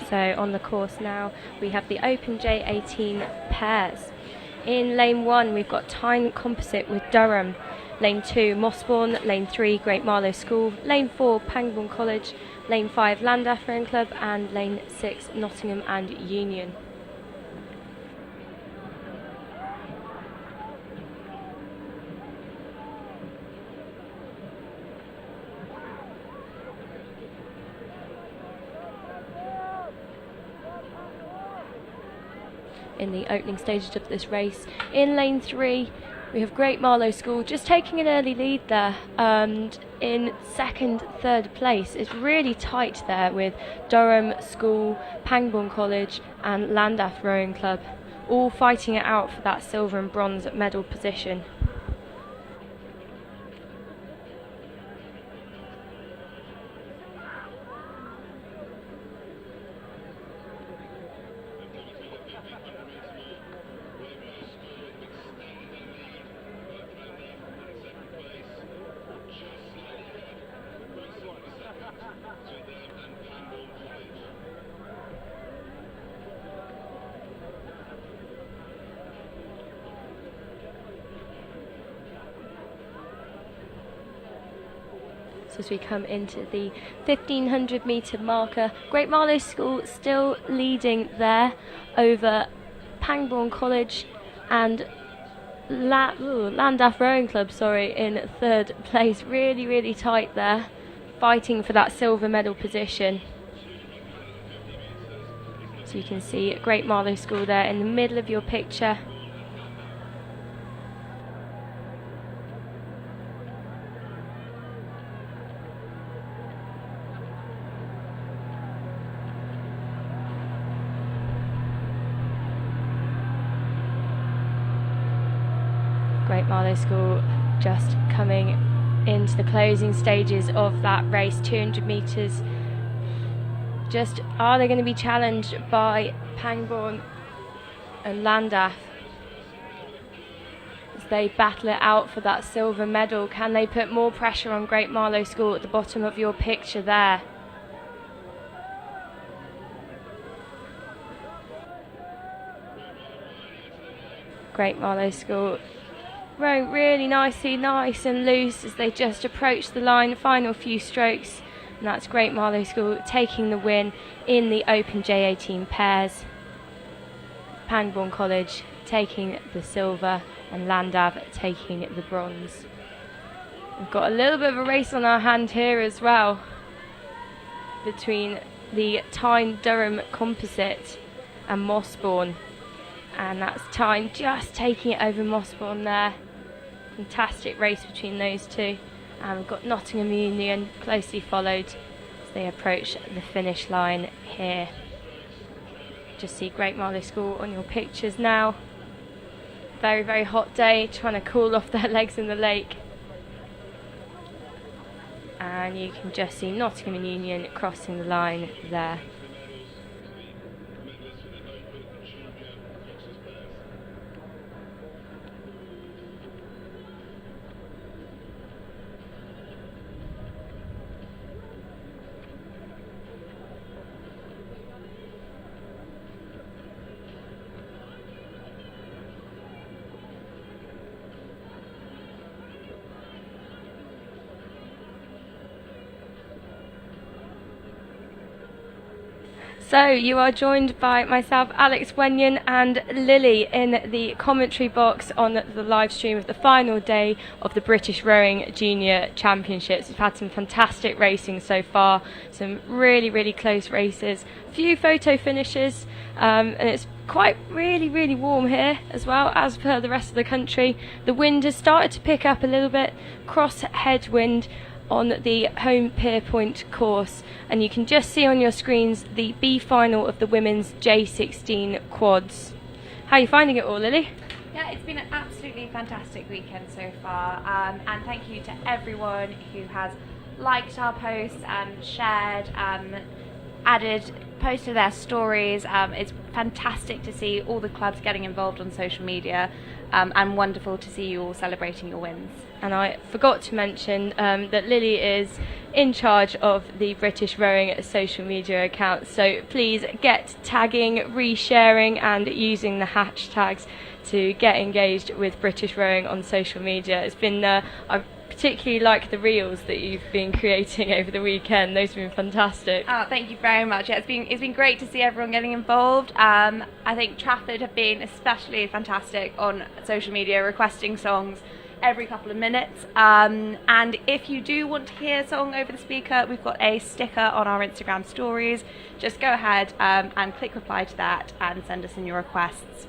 So on the course now, we have the Open J18 pairs. In lane 1, we've got Tyne Composite with Durham. Lane 2, Mossbourne. Lane 3, Great Marlow School. Lane 4, Pangbourne College. Lane 5, Llandaff Rowing Club. And lane 6, Nottingham and Union. In the opening stages of this race, in lane 3 we have Great Marlow School just taking an early lead there, and in third place it's really tight there with Durham School, Pangbourne College and Llandaff Rowing Club all fighting it out for that silver and bronze medal position. So as we come into the 1500 metre marker, Great Marlow School still leading there over Pangbourne College and Llandaff Rowing Club, in third place. Really, really tight there, fighting for that silver medal position. So you can see Great Marlow School there in the middle of your picture. Great Marlow School just coming into the closing stages of that race, 200 metres. Just, are they going to be challenged by Pangbourne and Llandaff as they battle it out for that silver medal? Can they put more pressure on Great Marlow School at the bottom of your picture there? Great Marlow School rowing really nicely, nice and loose as they just approach the line, final few strokes, and that's Great Marlow School taking the win in the Open J18 pairs. Pangbourne College taking the silver and Llandaff taking the bronze. We've got a little bit of a race on our hand here as well between the Tyne Durham Composite and Mossbourne. And that's Tyne just taking it over Mossbourne there. Fantastic race between those two. And we've got Nottingham Union closely followed as they approach the finish line here. Just see Great Marlow School on your pictures now. Very, very hot day, trying to cool off their legs in the lake. And you can just see Nottingham Union crossing the line there. So you are joined by myself, Alex Wenyon, and Lily in the commentary box on the live stream of the final day of the British Rowing Junior Championships. We've had some fantastic racing so far, some really, really close races, a few photo finishes, and it's quite really warm here as well as per the rest of the country. The wind has started to pick up a little bit, cross headwind on the home Pier Point course, and you can just see on your screens the B final of the women's J16 quads. How are you finding it all, Lily? Yeah, it's been an absolutely fantastic weekend so far, and thank you to everyone who has liked our posts and shared, posted their stories. It's fantastic to see all the clubs getting involved on social media, and wonderful to see you all celebrating your wins. And I forgot to mention that Lily is in charge of the British Rowing social media account, so please get tagging, resharing and using the hashtags to get engaged with British Rowing on social media. It's been I particularly like the reels that you've been creating over the weekend. Those have been fantastic. Oh, thank you very much. Yeah, it's been great to see everyone getting involved. I think Trafford have been especially fantastic on social media, requesting songs every couple of minutes. And if you do want to hear a song over the speaker, we've got a sticker on our Instagram stories. Just go ahead and click reply to that and send us in your requests.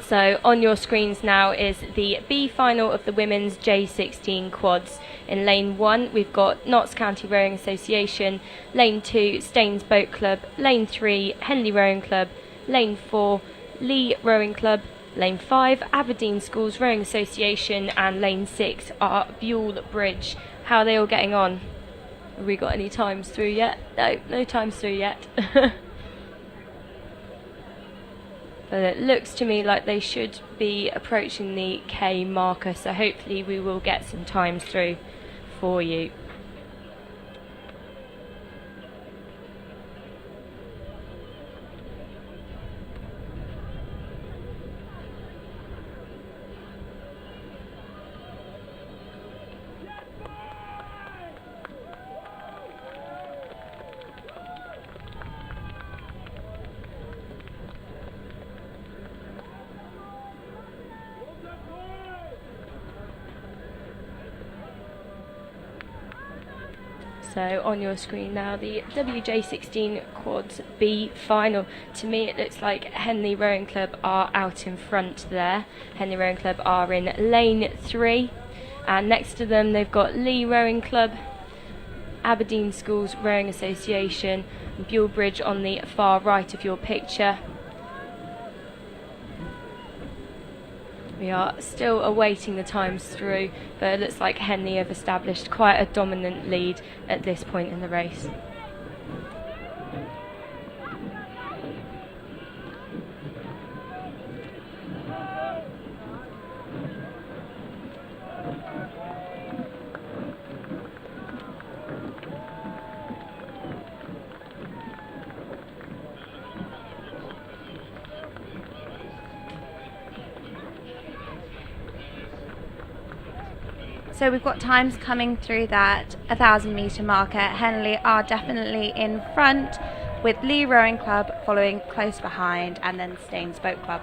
So on your screens now is the B final of the women's J16 quads. In lane 1 we've got Notts County Rowing Association, lane 2 Staines Boat Club, lane 3 Henley Rowing Club, lane 4 Lee Rowing Club, lane 5 Aberdeen Schools Rowing Association, and lane 6 are Buell Bridge. How are they all getting on? Have we got any times through yet? No times through yet. But it looks to me like they should be approaching the K marker, so hopefully we will get some times through for you. So on your screen now, the WJ16 Quads B final. To me it looks like Henley Rowing Club are out in front there. Henley Rowing Club are in lane 3, and next to them they've got Lee Rowing Club, Aberdeen Schools Rowing Association, and Buell Bridge on the far right of your picture. We are still awaiting the times through, but it looks like Henley have established quite a dominant lead at this point in the race. So we've got times coming through that 1,000-metre marker. Henley are definitely in front, with Lee Rowing Club following close behind, and then Staines Boat Club.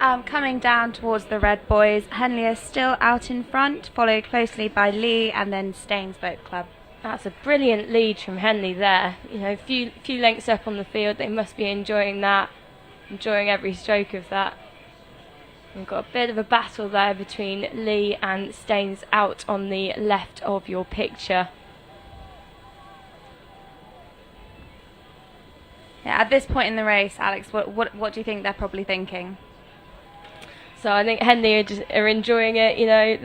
Coming down towards the red boys, Henley is still out in front, followed closely by Lee and then Staines Boat Club. That's a brilliant lead from Henley there. You know, few lengths up on the field, they must be enjoying that, enjoying every stroke of that. We've got a bit of a battle there between Lee and Staines out on the left of your picture. Yeah, at this point in the race, Alex, what do you think they're probably thinking? So I think Henley are enjoying it. You know,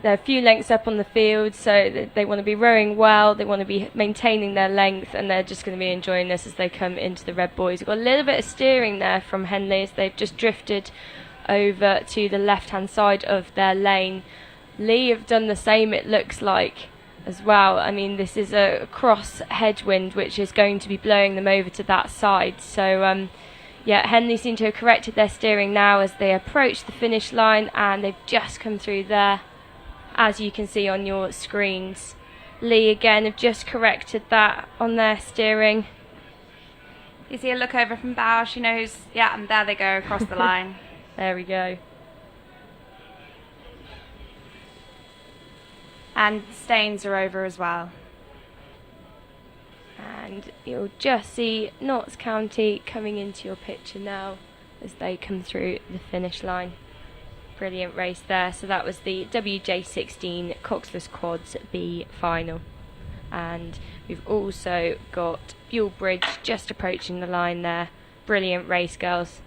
they're a few lengths up on the field, so they want to be rowing well, they want to be maintaining their length, and they're just going to be enjoying this as they come into the red boys. We've got a little bit of steering there from Henley as they've just drifted over to the left-hand side of their lane. Lee have done the same, it looks like, as well. I mean, this is a cross headwind which is going to be blowing them over to that side. So yeah, Henley seem to have corrected their steering now as they approach the finish line, and they've just come through there, as you can see on your screens. Lee again have just corrected that on their steering. You see a look over from bow, she knows, yeah, and there they go across the line. There we go. And Staines are over as well. And you'll just see Notts County coming into your picture now as they come through the finish line. Brilliant race there. So that was the WJ16 Coxless Quads B final. And we've also got Buell Bridge just approaching the line there. Brilliant race, girls.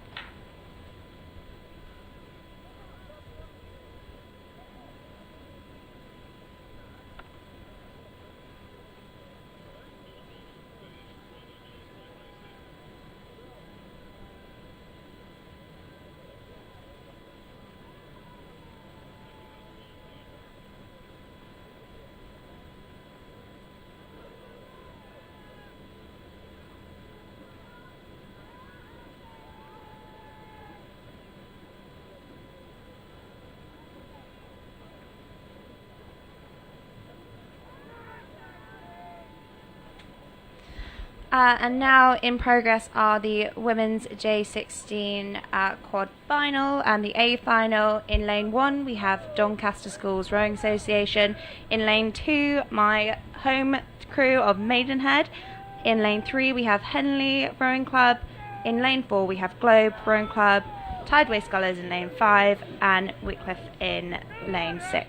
And now in progress are the women's J16 quad final and the A final. In lane 1 we have Doncaster Schools Rowing Association. In lane 2 my home crew of Maidenhead. In lane 3 we have Henley Rowing Club. In lane 4 we have Globe Rowing Club, Tideway Scullers in lane 5 and Wycliffe in lane 6.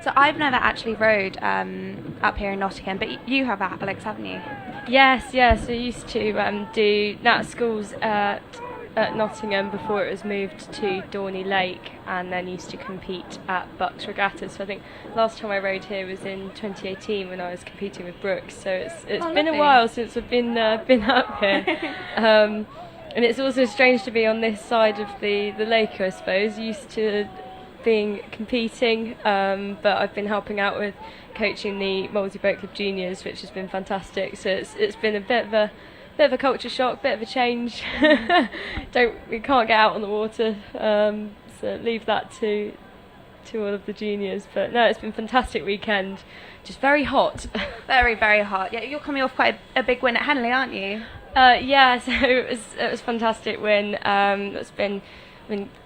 So I've never actually rowed up here in Nottingham, but you have, Alex, haven't you? Yes, I used to do Nat Schools at Nottingham before it was moved to Dorney Lake, and then used to compete at Bucks Regattas. So I think last time I rowed here was in 2018 when I was competing with Brooks. So it's been a while since I've been up here. And it's also strange to be on this side of the lake, I suppose. Used to competing, but I've been helping out with coaching the Molesey Boat Club Juniors, which has been fantastic. So it's been a bit of a culture shock, bit of a change. We can't get out on the water, so leave that to all of the juniors. But no, it's been a fantastic weekend. Just very hot. Very, very hot. Yeah, you're coming off quite a big win at Henley, aren't you? Yeah, so it was a fantastic win. It's been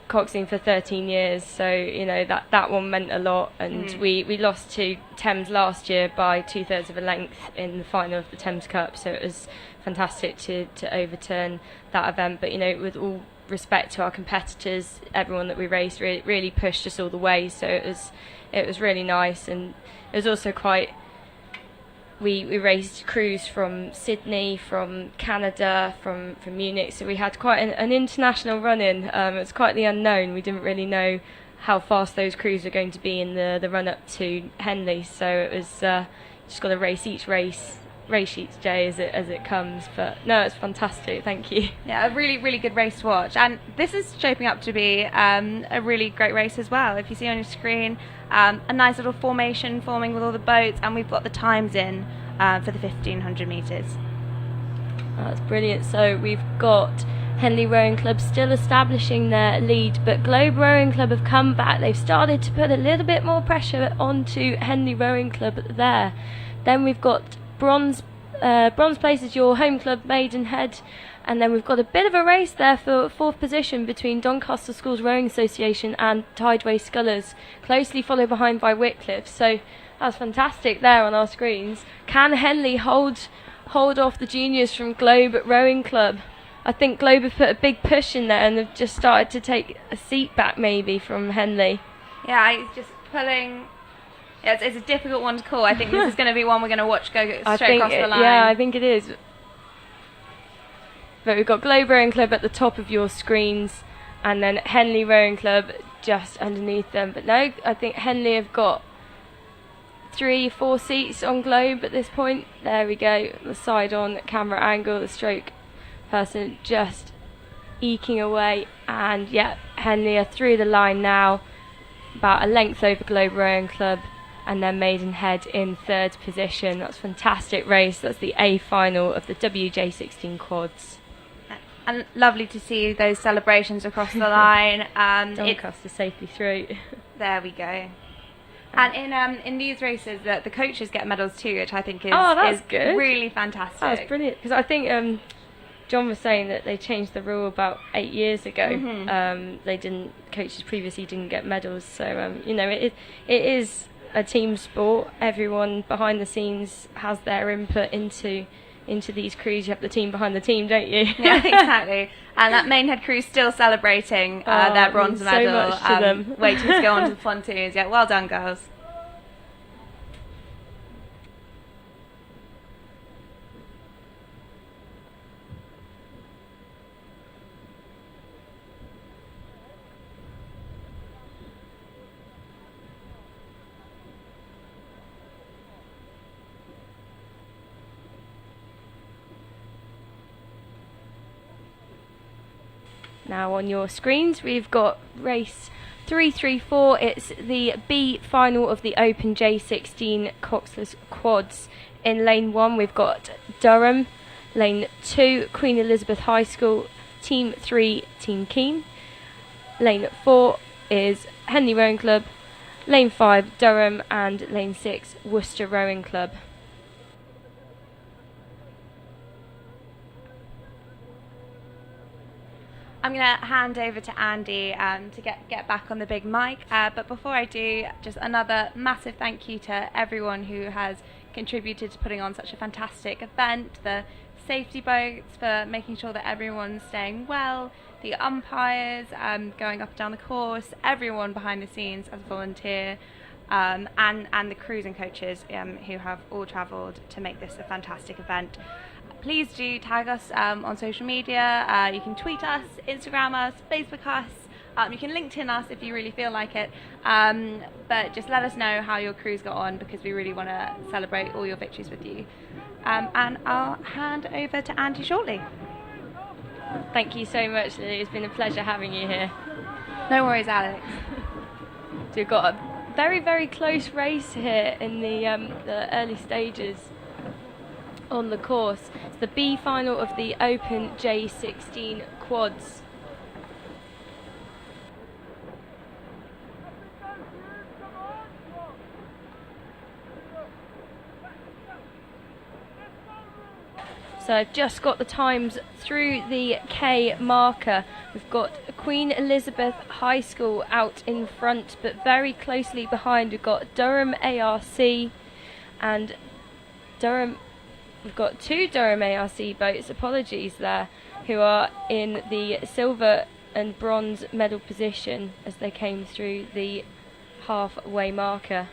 coxing for 13 years, so you know that one meant a lot, and we lost to Thames last year by 2/3 of a length in the final of the Thames Cup, so it was fantastic to overturn that event. But you know, with all respect to our competitors, everyone that we raced really pushed us all the way, so it was really nice. And it was also quite, we raced crews from Sydney, from Canada, from Munich, so we had quite an international run-in. It was quite the unknown. We didn't really know how fast those crews were going to be in the run-up to Henley, so it was just got to race each day as it comes. But no, it's fantastic, thank you. Yeah, a really, really good race to watch, and this is shaping up to be a really great race as well. If you see on your screen, a nice little formation forming with all the boats, and we've got the times in for the 1500 metres. That's brilliant. So we've got Henley Rowing Club still establishing their lead, but Globe Rowing Club have come back. They've started to put a little bit more pressure onto Henley Rowing Club there. Then we've got bronze place is your home club, Maidenhead, and then we've got a bit of a race there for 4th position between Doncaster Schools Rowing Association and Tideway Scullers, closely followed behind by Whitcliffe. So that's fantastic there on our screens. Can Henley hold off the juniors from Globe Rowing Club? I think Globe have put a big push in there and they've just started to take a seat back maybe from Henley. Yeah, it's just pulling. Yeah, it's a difficult one to call. I think this is going to be one we're going to watch go straight across the line. Yeah, I think it is. But we've got Globe Rowing Club at the top of your screens, and then Henley Rowing Club just underneath them. But no, I think Henley have got 3-4 seats on Globe at this point. There we go, the side on camera angle, the stroke person just eking away, and yeah, Henley are through the line now, about a length over Globe Rowing Club, and then Maidenhead in 3rd position. That's a fantastic race. That's the A final of the WJ16 quads. And lovely to see those celebrations across the line. Doncaster safely through. There we go. And in these races, the coaches get medals too, which I think is good. Really fantastic. That's brilliant, because I think John was saying that they changed the rule about 8 years ago. Mm-hmm. Coaches previously didn't get medals, so it is a team sport. Everyone behind the scenes has their input into these crews. You have the team behind the team, don't you? Yeah, exactly. And that Maidenhead crew's still celebrating their bronze medal, so much to them. waiting to go on to the pontoons. Yeah, well done, girls. Now on your screens we've got race 334. It's the B final of the Open J16 Coxless Quads. In lane 1 we've got Durham, lane 2 Queen Elizabeth High School, team 3 Team Keene, lane 4 is Henley Rowing Club, lane 5 Durham, and lane 6 Worcester Rowing Club. I'm going to hand over to Andy to get back on the big mic. But before I do, just another massive thank you to everyone who has contributed to putting on such a fantastic event. The safety boats for making sure that everyone's staying well, the umpires going up and down the course, everyone behind the scenes as a volunteer, and the crews and coaches who have all travelled to make this a fantastic event. Please do tag us on social media. You can tweet us, Instagram us, Facebook us. You can LinkedIn us if you really feel like it. But just let us know how your crews got on, because we really want to celebrate all your victories with you. And I'll hand over to Andy shortly. Thank you so much, Lily. It's been a pleasure having you here. No worries, Alex. So we've got a very, very close race here in the early stages on the course. It's the B final of the Open J16 Quads. So I've just got the times through the K marker. We've got Queen Elizabeth High School out in front, but very closely behind we've got Durham ARC and Durham. We've got two Durham ARC boats, apologies there, who are in the silver and bronze medal position as they came through the halfway marker.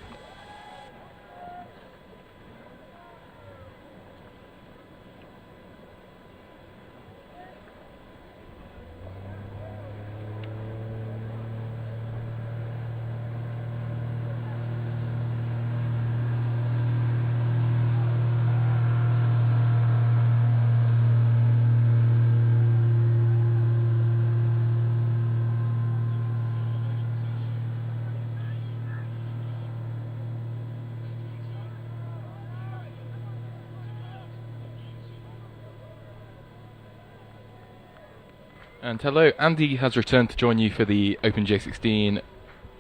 And hello, Andy has returned to join you for the Open J16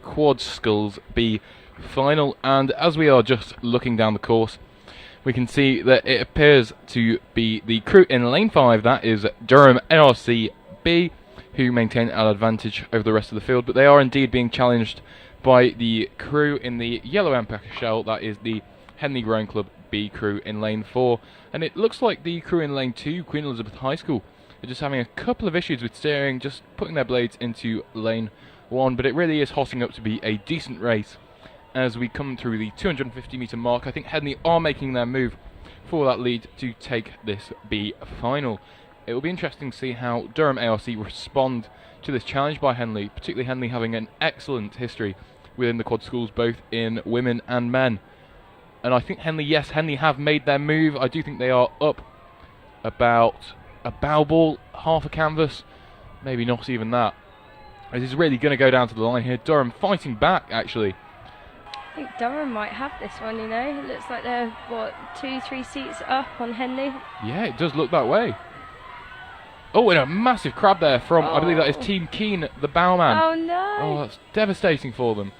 Quad Sculls B final, and as we are just looking down the course, we can see that it appears to be the crew in lane 5, that is Durham ARC B, who maintain an advantage over the rest of the field, but they are indeed being challenged by the crew in the yellow alpaca shell, that is the Henley Rowing Club B crew in lane 4, and it looks like the crew in lane 2, Queen Elizabeth High School, are just having a couple of issues with steering, just putting their blades into lane 1, but it really is hotting up to be a decent race. As we come through the 250 metre mark, I think Henley are making their move for that lead to take this B final. It will be interesting to see how Durham ARC respond to this challenge by Henley, particularly Henley having an excellent history within the quad schools, both in women and men. And I think Henley have made their move. I do think they are up about a bow ball, half a canvas, maybe not even that. This is really going to go down to the line here. Durham fighting back, actually. I think Durham might have this one, you know. It looks like they're, 2-3 seats up on Henley. Yeah, it does look that way. Oh, and a massive crab there from, I believe that is Team Keen, the bowman. Oh, no. Oh, that's devastating for them.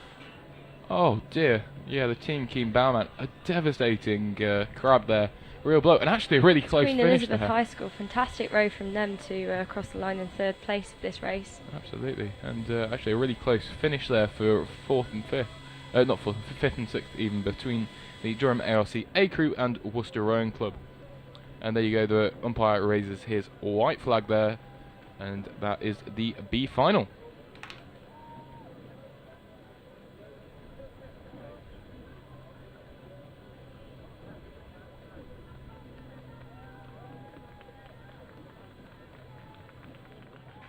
Oh, dear. Yeah, the Team Keen bowman. A devastating crab there. Real blow. And actually a really close Queen finish Elizabeth there. High School, fantastic row from them to cross the line in 3rd place of this race. Absolutely. And actually a really close finish there for 4th and 5th. Not 4th, 5th and 6th even, between the Durham ARC A crew and Worcester Rowing Club. And there you go, the umpire raises his white flag there, and that is the B final.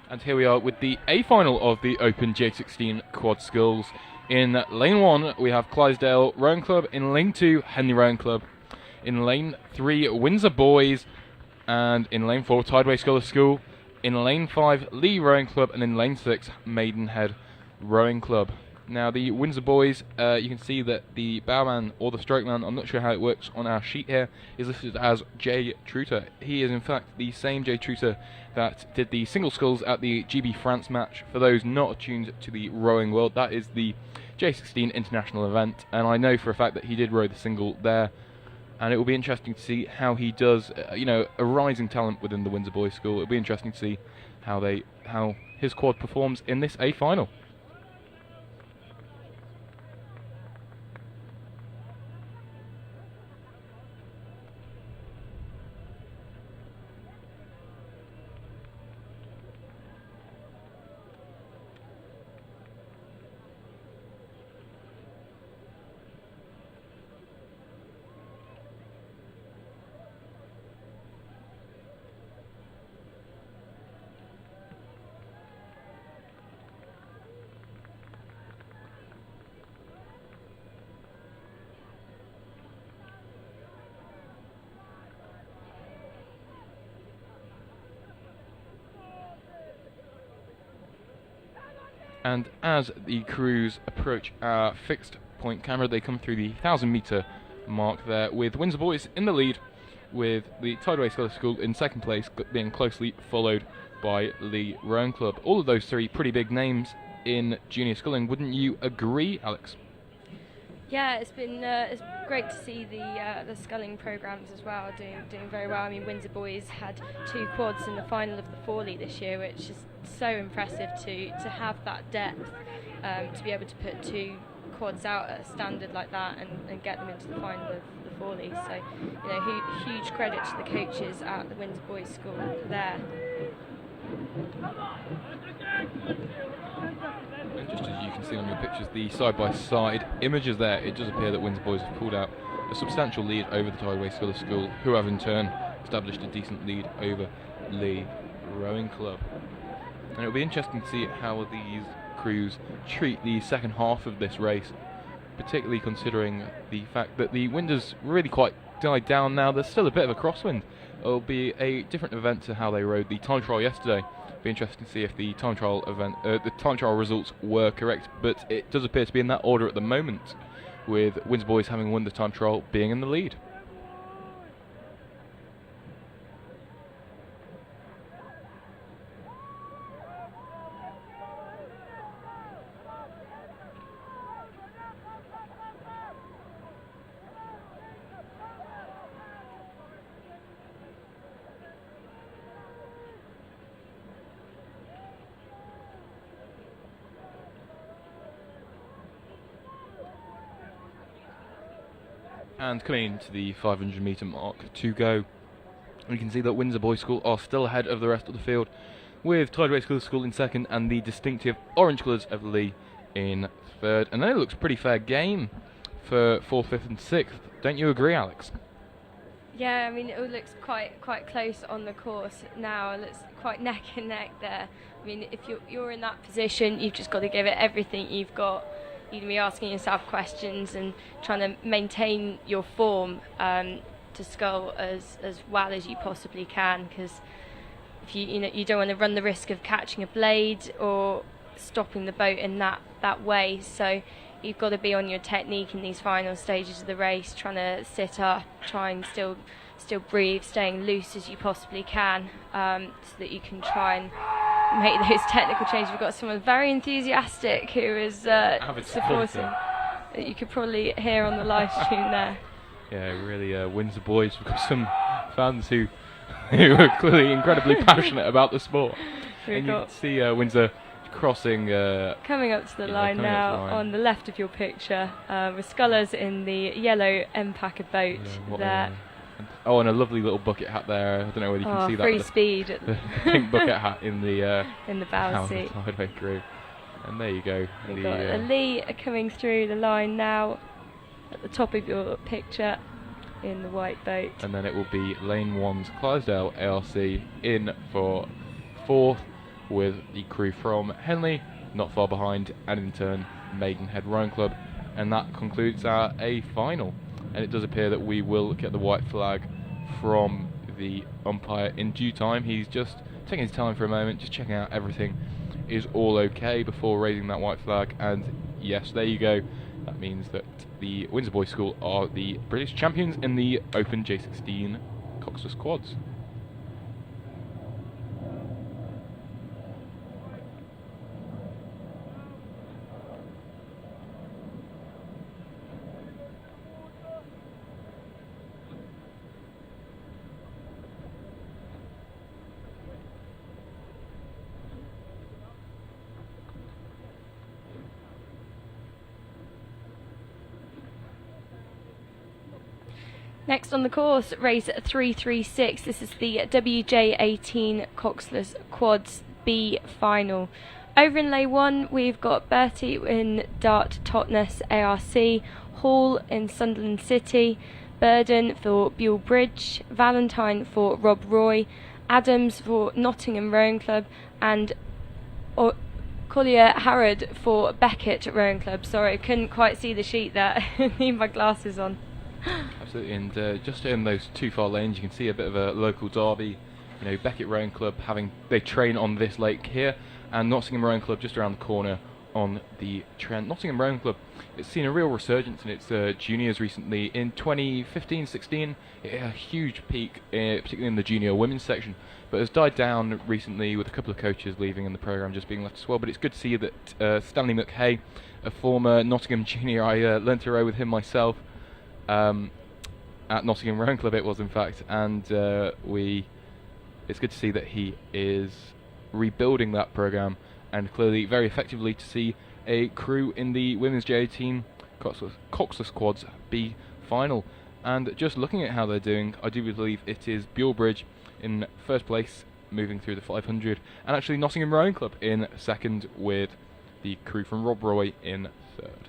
And here we are with the A final of the Open J16 Quad Sculls. In lane 1 we have Clydesdale Rowing Club, in lane 2 Henley Rowing Club, in lane 3 Windsor Boys, and in lane 4 Tideway Scholar School, in lane 5 Lee Rowing Club, and in lane 6 Maidenhead Rowing Club. Now the Windsor Boys, you can see that the bowman or the strokeman, I'm not sure how it works on our sheet here, is listed as Jay Truter. He is in fact the same Jay Truter that did the single sculls at the GB France match. For those not attuned to the rowing world, that is the J16 international event, and I know for a fact that he did row the single there, and it will be interesting to see how he does, a rising talent within the Windsor Boys School. It will be interesting to see how his quad performs in this A final. And as the crews approach our fixed point camera, they come through the 1,000 metre mark there, with Windsor Boys in the lead, with the Tideway Scholar School in 2nd place, being closely followed by Lee Rowing Club. All of those three pretty big names in junior sculling, wouldn't you agree, Alex? Yeah, it's been it's great to see the sculling programs as well doing very well. I mean, Windsor Boys had 2 quads in the final of the Forley this year, which is so impressive to have that depth, to be able to put 2 quads out at a standard like that and get them into the final of the Forley. So, huge credit to the coaches at the Windsor Boys School there. And just as you can see on your pictures, the side-by-side images there, it does appear that Windsor Boys have pulled out a substantial lead over the Tideway Scholar School, who have in turn established a decent lead over Lee Rowing Club. And it'll be interesting to see how these crews treat the second half of this race, particularly considering the fact that the wind has really quite died down now. There's still a bit of a crosswind. It'll be a different event to how they rode the time trial yesterday. Be interesting to see if the time trial event, the time trial results were correct, but it does appear to be in that order at the moment, with Windsor Boys having won the time trial, being in the lead. And coming into the 500 metre mark to go, we can see that Windsor Boys School are still ahead of the rest of the field, with Tideway School in second and the distinctive orange colours of Lee in third. And then it looks a pretty fair game for 4th, 5th and 6th. Don't you agree, Alex? Yeah, I mean, it all looks quite close on the course now. It looks quite neck and neck there. I mean, if you're in that position, you've just got to give it everything you've got. You're going to be asking yourself questions and trying to maintain your form to scull as well as you possibly can, because if you don't want to run the risk of catching a blade or stopping the boat in that way. So you've got to be on your technique in these final stages of the race, trying to sit up, try and still breathe, staying loose as you possibly can, so that you can try and make those technical changes. We've got someone very enthusiastic who is supporting, that you could probably hear on the live stream there. Yeah, really, Windsor Boys. We've got some fans who are clearly incredibly passionate about the sport. And you can see Windsor crossing, coming up to the line now on the left of your picture, with scullers in the yellow M-Packer boat there. And a lovely little bucket hat there. I don't know whether you can see that. Free speed. The pink bucket hat in the bow seat. Tideway crew. And there you go. You've got Lee coming through the line now at the top of your picture in the white boat. And then it will be Lane 1's Clydesdale ARC in for 4th, with the crew from Henley not far behind, and in turn Maidenhead Rowing Club. And that concludes our A final. And it does appear that we will get the white flag from the umpire in due time. He's just taking his time for a moment, just checking out everything is all okay before raising that white flag. And yes, there you go. That means that the Windsor Boys School are the British champions in the Open J16 Coxless Quads. Next on the course, race 336. This is the WJ18 Coxless Quads B final. Over in lay 1, we've got Bertie in Dart Totnes ARC, Hall in Sunderland City, Burden for Buell Bridge, Valentine for Rob Roy, Adams for Nottingham Rowing Club, and Collier Harrod for Beckett Rowing Club. Sorry, I couldn't quite see the sheet there. I need my glasses on. Absolutely, and just in those two far lanes you can see a bit of a local derby. You know, Beckett Rowing Club they train on this lake here, and Nottingham Rowing Club just around the corner on the Trent. Nottingham Rowing Club, it's seen a real resurgence in its juniors recently. In 2015-16 it had a huge peak, particularly in the junior women's section, but has died down recently with a couple of coaches leaving and the programme just being left as well. But it's good to see that Stanley McKay, a former Nottingham junior, I learnt to row with him myself at Nottingham Rowing Club it was in fact, and it's good to see that he is rebuilding that programme, and clearly very effectively to see a crew in the women's J18 Coxless Quads B final. And just looking at how they're doing, I do believe it is Buell Bridge in first place moving through the 500, and actually Nottingham Rowing Club in second, with the crew from Rob Roy in third.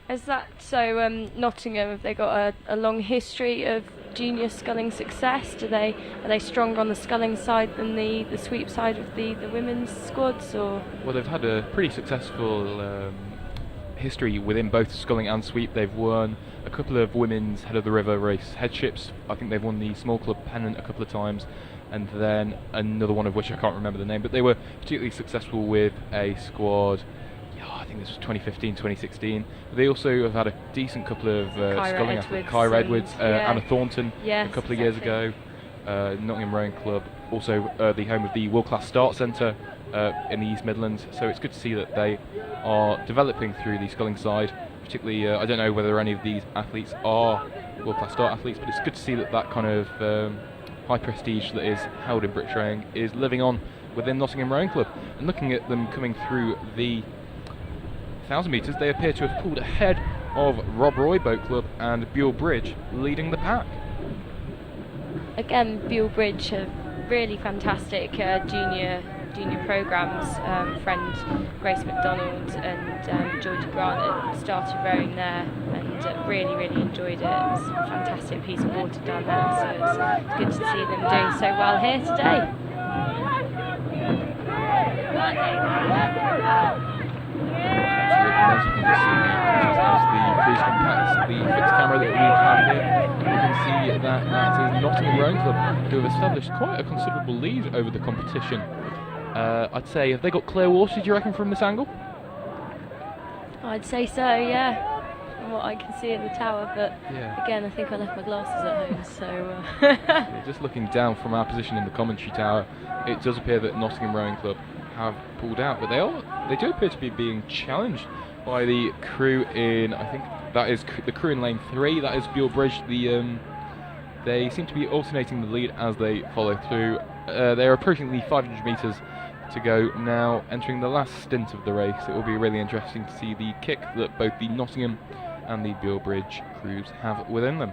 Is that so? Nottingham, have they got a long history of junior sculling success? Are they stronger on the sculling side than the sweep side of the women's squads? Or well, they've had a pretty successful history within both sculling and sweep. They've won a couple of women's head of the river race headships. I think they've won the small club pennant a couple of times, and then another one of which I can't remember the name. But they were particularly successful with a squad. I think this was 2015, 2016. They also have had a decent couple of sculling athletes. Kyra Edwards, Anna Thornton a couple of years ago. Nottingham Rowing Club, also the home of the World Class Start Centre, in the East Midlands, so it's good to see that they are developing through the sculling side. Particularly, I don't know whether any of these athletes are world-class start athletes, but it's good to see that that kind of high prestige that is held in British rowing is living on within Nottingham Rowing Club. And looking at them coming through the 1,000 metres, they appear to have pulled ahead of Rob Roy Boat Club and Buell Bridge leading the pack. Again, Buell Bridge have really fantastic junior programmes. Friend Grace McDonald and Georgie Grant had started rowing there and really enjoyed it. It's a fantastic piece of water down there, so it's good to see them doing so well here today. As you can see, as the cruise compacts the fixed camera that we have here, you can see that is Nottingham Rowing Club, who have established quite a considerable lead over the competition. I'd say, have they got clear water, do you reckon, from this angle? I'd say so, yeah, from what I can see in the tower, but again, I think I left my glasses at home, so... Yeah, just looking down from our position in the commentary tower, it does appear that Nottingham Rowing Club have pulled out, but they do appear to be being challenged by the crew in, I think that is the crew in lane 3, that is Buell Bridge. They seem to be alternating the lead as they follow through. They're approaching the 500 metres to go now, entering the last stint of the race. It will be really interesting to see the kick that both the Nottingham and the Buell Bridge crews have within them.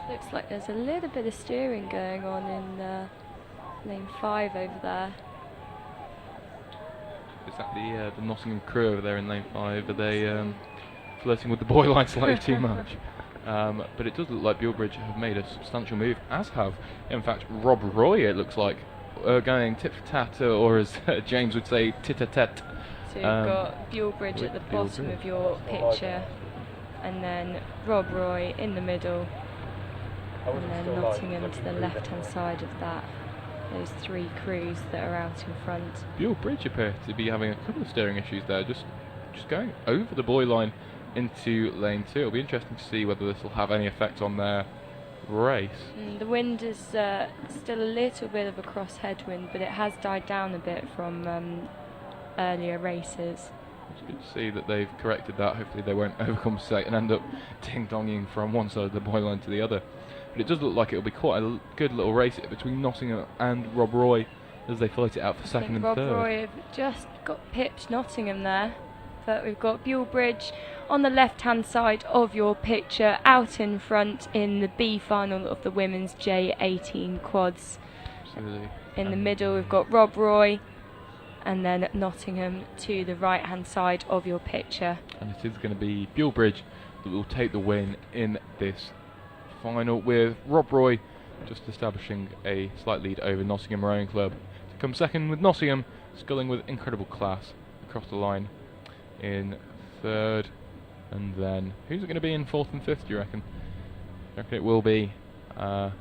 Looks like there's a little bit of steering going on in lane 5 over there. Is that the Nottingham crew over there in lane 5? Are they flirting with the buoy line slightly too much? But it does look like Buell Bridge have made a substantial move, as have, in fact, Rob Roy, it looks like, going tit-for-tat, or as James would say, tit-a-tat. So you've got Buell Bridge at the bottom of your picture, and then Rob Roy in the middle, and then Nottingham to the left-hand side of that. Those three crews that are out in front. Buell Bridge appear to be having a couple of steering issues there, just going over the buoy line into lane 2. It'll be interesting to see whether this will have any effect on their race. The wind is still a little bit of a cross headwind, but it has died down a bit from earlier races. It's good to see that they've corrected that. Hopefully they won't overcompensate and end up ding-donging from one side of the buoy line to the other. But it does look like it'll be quite a good little race between Nottingham and Rob Roy as they fight it out for second and third. Rob Roy have just got pipped Nottingham there, but we've got Buell Bridge on the left-hand side of your picture, out in front in the B final of the women's J18 quads. Absolutely. In the middle we've got Rob Roy, and then Nottingham to the right-hand side of your picture. And it is going to be Buell Bridge that will take the win in this final, with Rob Roy just establishing a slight lead over Nottingham Rowing Club to come second, with Nottingham sculling with incredible class across the line in third. And then who's it going to be in fourth and fifth, do you reckon? I reckon it will be the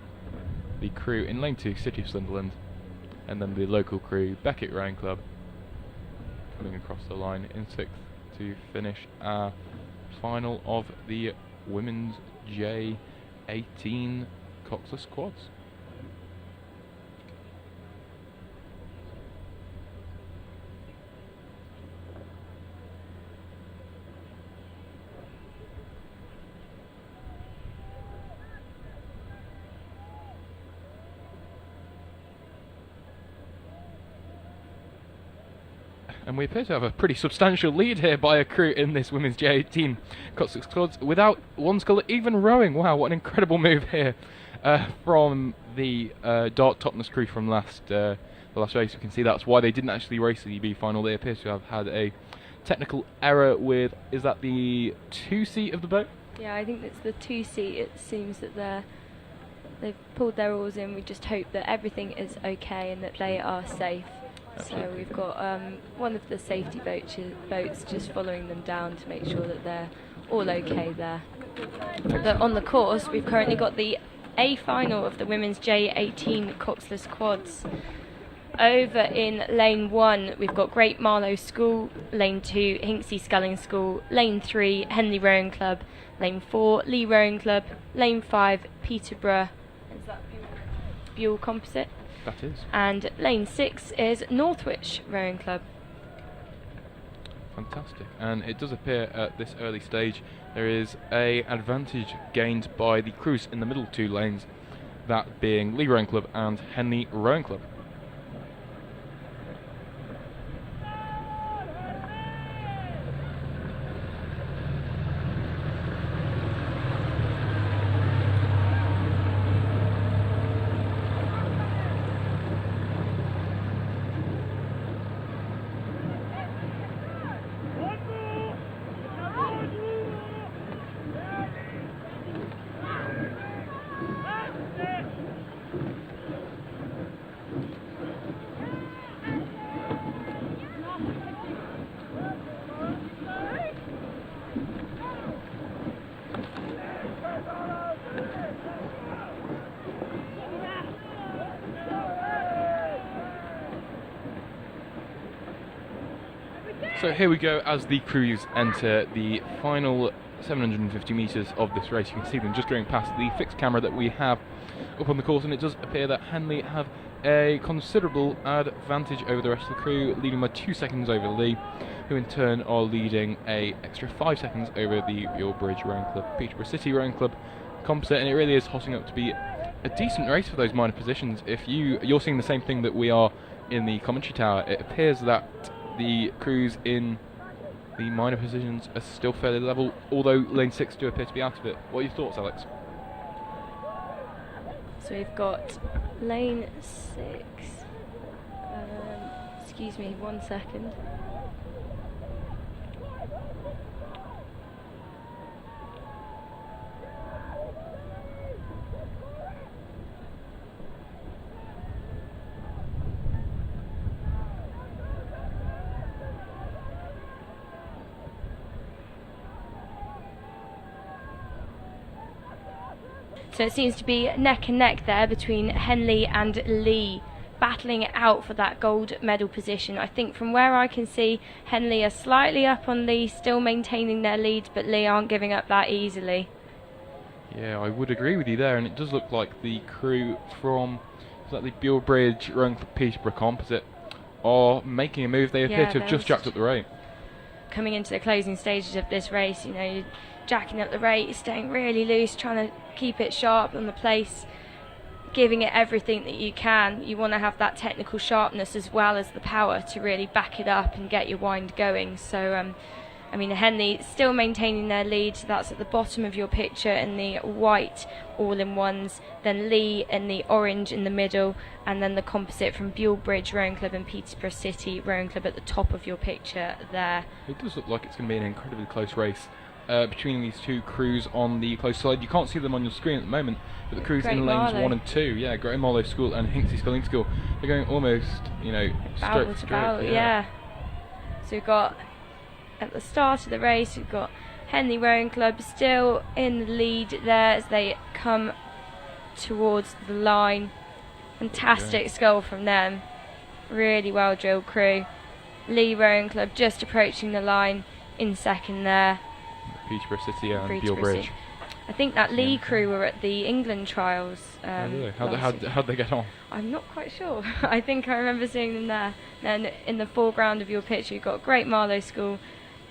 crew in lane 2, City of Sunderland, and then the local crew, Beckett Rowing Club, coming across the line in sixth to finish our final of the women's J18 coxless quads. And we appear to have a pretty substantial lead here by a crew in this women's J18 coxless quads without one sculler even rowing. Wow, what an incredible move here from the Dart Topness crew from the last race. You can see that's why they didn't actually race the B final. They appear to have had a technical error with, is that the 2 seat of the boat? Yeah, I think it's the 2-seat. It seems that they've pulled their oars in. We just hope that everything is okay and that they are safe. Absolutely. So we've got one of the safety boats just following them down to make sure that they're all okay there. But on the course, we've currently got the A final of the women's J18 coxless quads. Over in lane 1, we've got Great Marlow School, lane 2, Hinksey Sculling School, lane 3, Henley Rowing Club, lane 4, Lee Rowing Club, lane 5, Peterborough, is that Buell Composite? That is. And lane 6 is Northwich Rowing Club. Fantastic. And it does appear at this early stage there is a advantage gained by the crews in the middle 2 lanes, that being Lee Rowing Club and Henley Rowing Club. So here we go as the crews enter the final 750 metres of this race. You can see them just going past the fixed camera that we have up on the course, and it does appear that Henley have a considerable advantage over the rest of the crew, leading by 2 seconds over Lee, who in turn are leading a extra 5 seconds over the Buell Bridge Rowing Club, Peterborough City Rowing Club composite, and it really is hotting up to be a decent race for those minor positions. If you're seeing the same thing that we are in the commentary tower, it appears that the crews in the minor positions are still fairly level, although lane 6 do appear to be out of it. What are your thoughts, Alex? So we've got lane 6. Excuse me, 1 second. So it seems to be neck and neck there between Henley and Lee, battling it out for that gold medal position. I think from where I can see, Henley are slightly up on Lee, still maintaining their lead, but Lee aren't giving up that easily. Yeah, I would agree with you there, and it does look like the crew from the Buell Bridge Rowing Club Peterborough Composite are making a move. They appear to have just jacked up the rate. Coming into the closing stages of this race, you know, you're jacking up the rate, staying really loose, trying to keep it sharp on the place, giving it everything that you can. You want to have that technical sharpness as well as the power to really back it up and get your wind going. So I mean, Henley still maintaining their lead. That's at the bottom of your picture in the white all-in-ones, then Lee in the orange in the middle, and then the composite from Buell Bridge Rowing Club and Peterborough City Rowing Club at the top of your picture there. It does look like it's going to be an incredibly close race between these two crews on the close side. You can't see them on your screen at the moment, but the crews in lanes 1 and 2, yeah, Great Marlow School and Hinksey Sculling School, they're going almost, you know, stroke for stroke. Yeah. So we've got, at the start of the race, we've got Henley Rowing Club still in the lead there as they come towards the line. Fantastic scull from them. Really well drilled crew. Lee Rowing Club just approaching the line in second there. Peterborough City and Buell Bridge. I think that Lee crew were at the England trials. Really? How'd they get on? I'm not quite sure. I think I remember seeing them there. Then in the foreground of your picture, you've got Great Marlow School.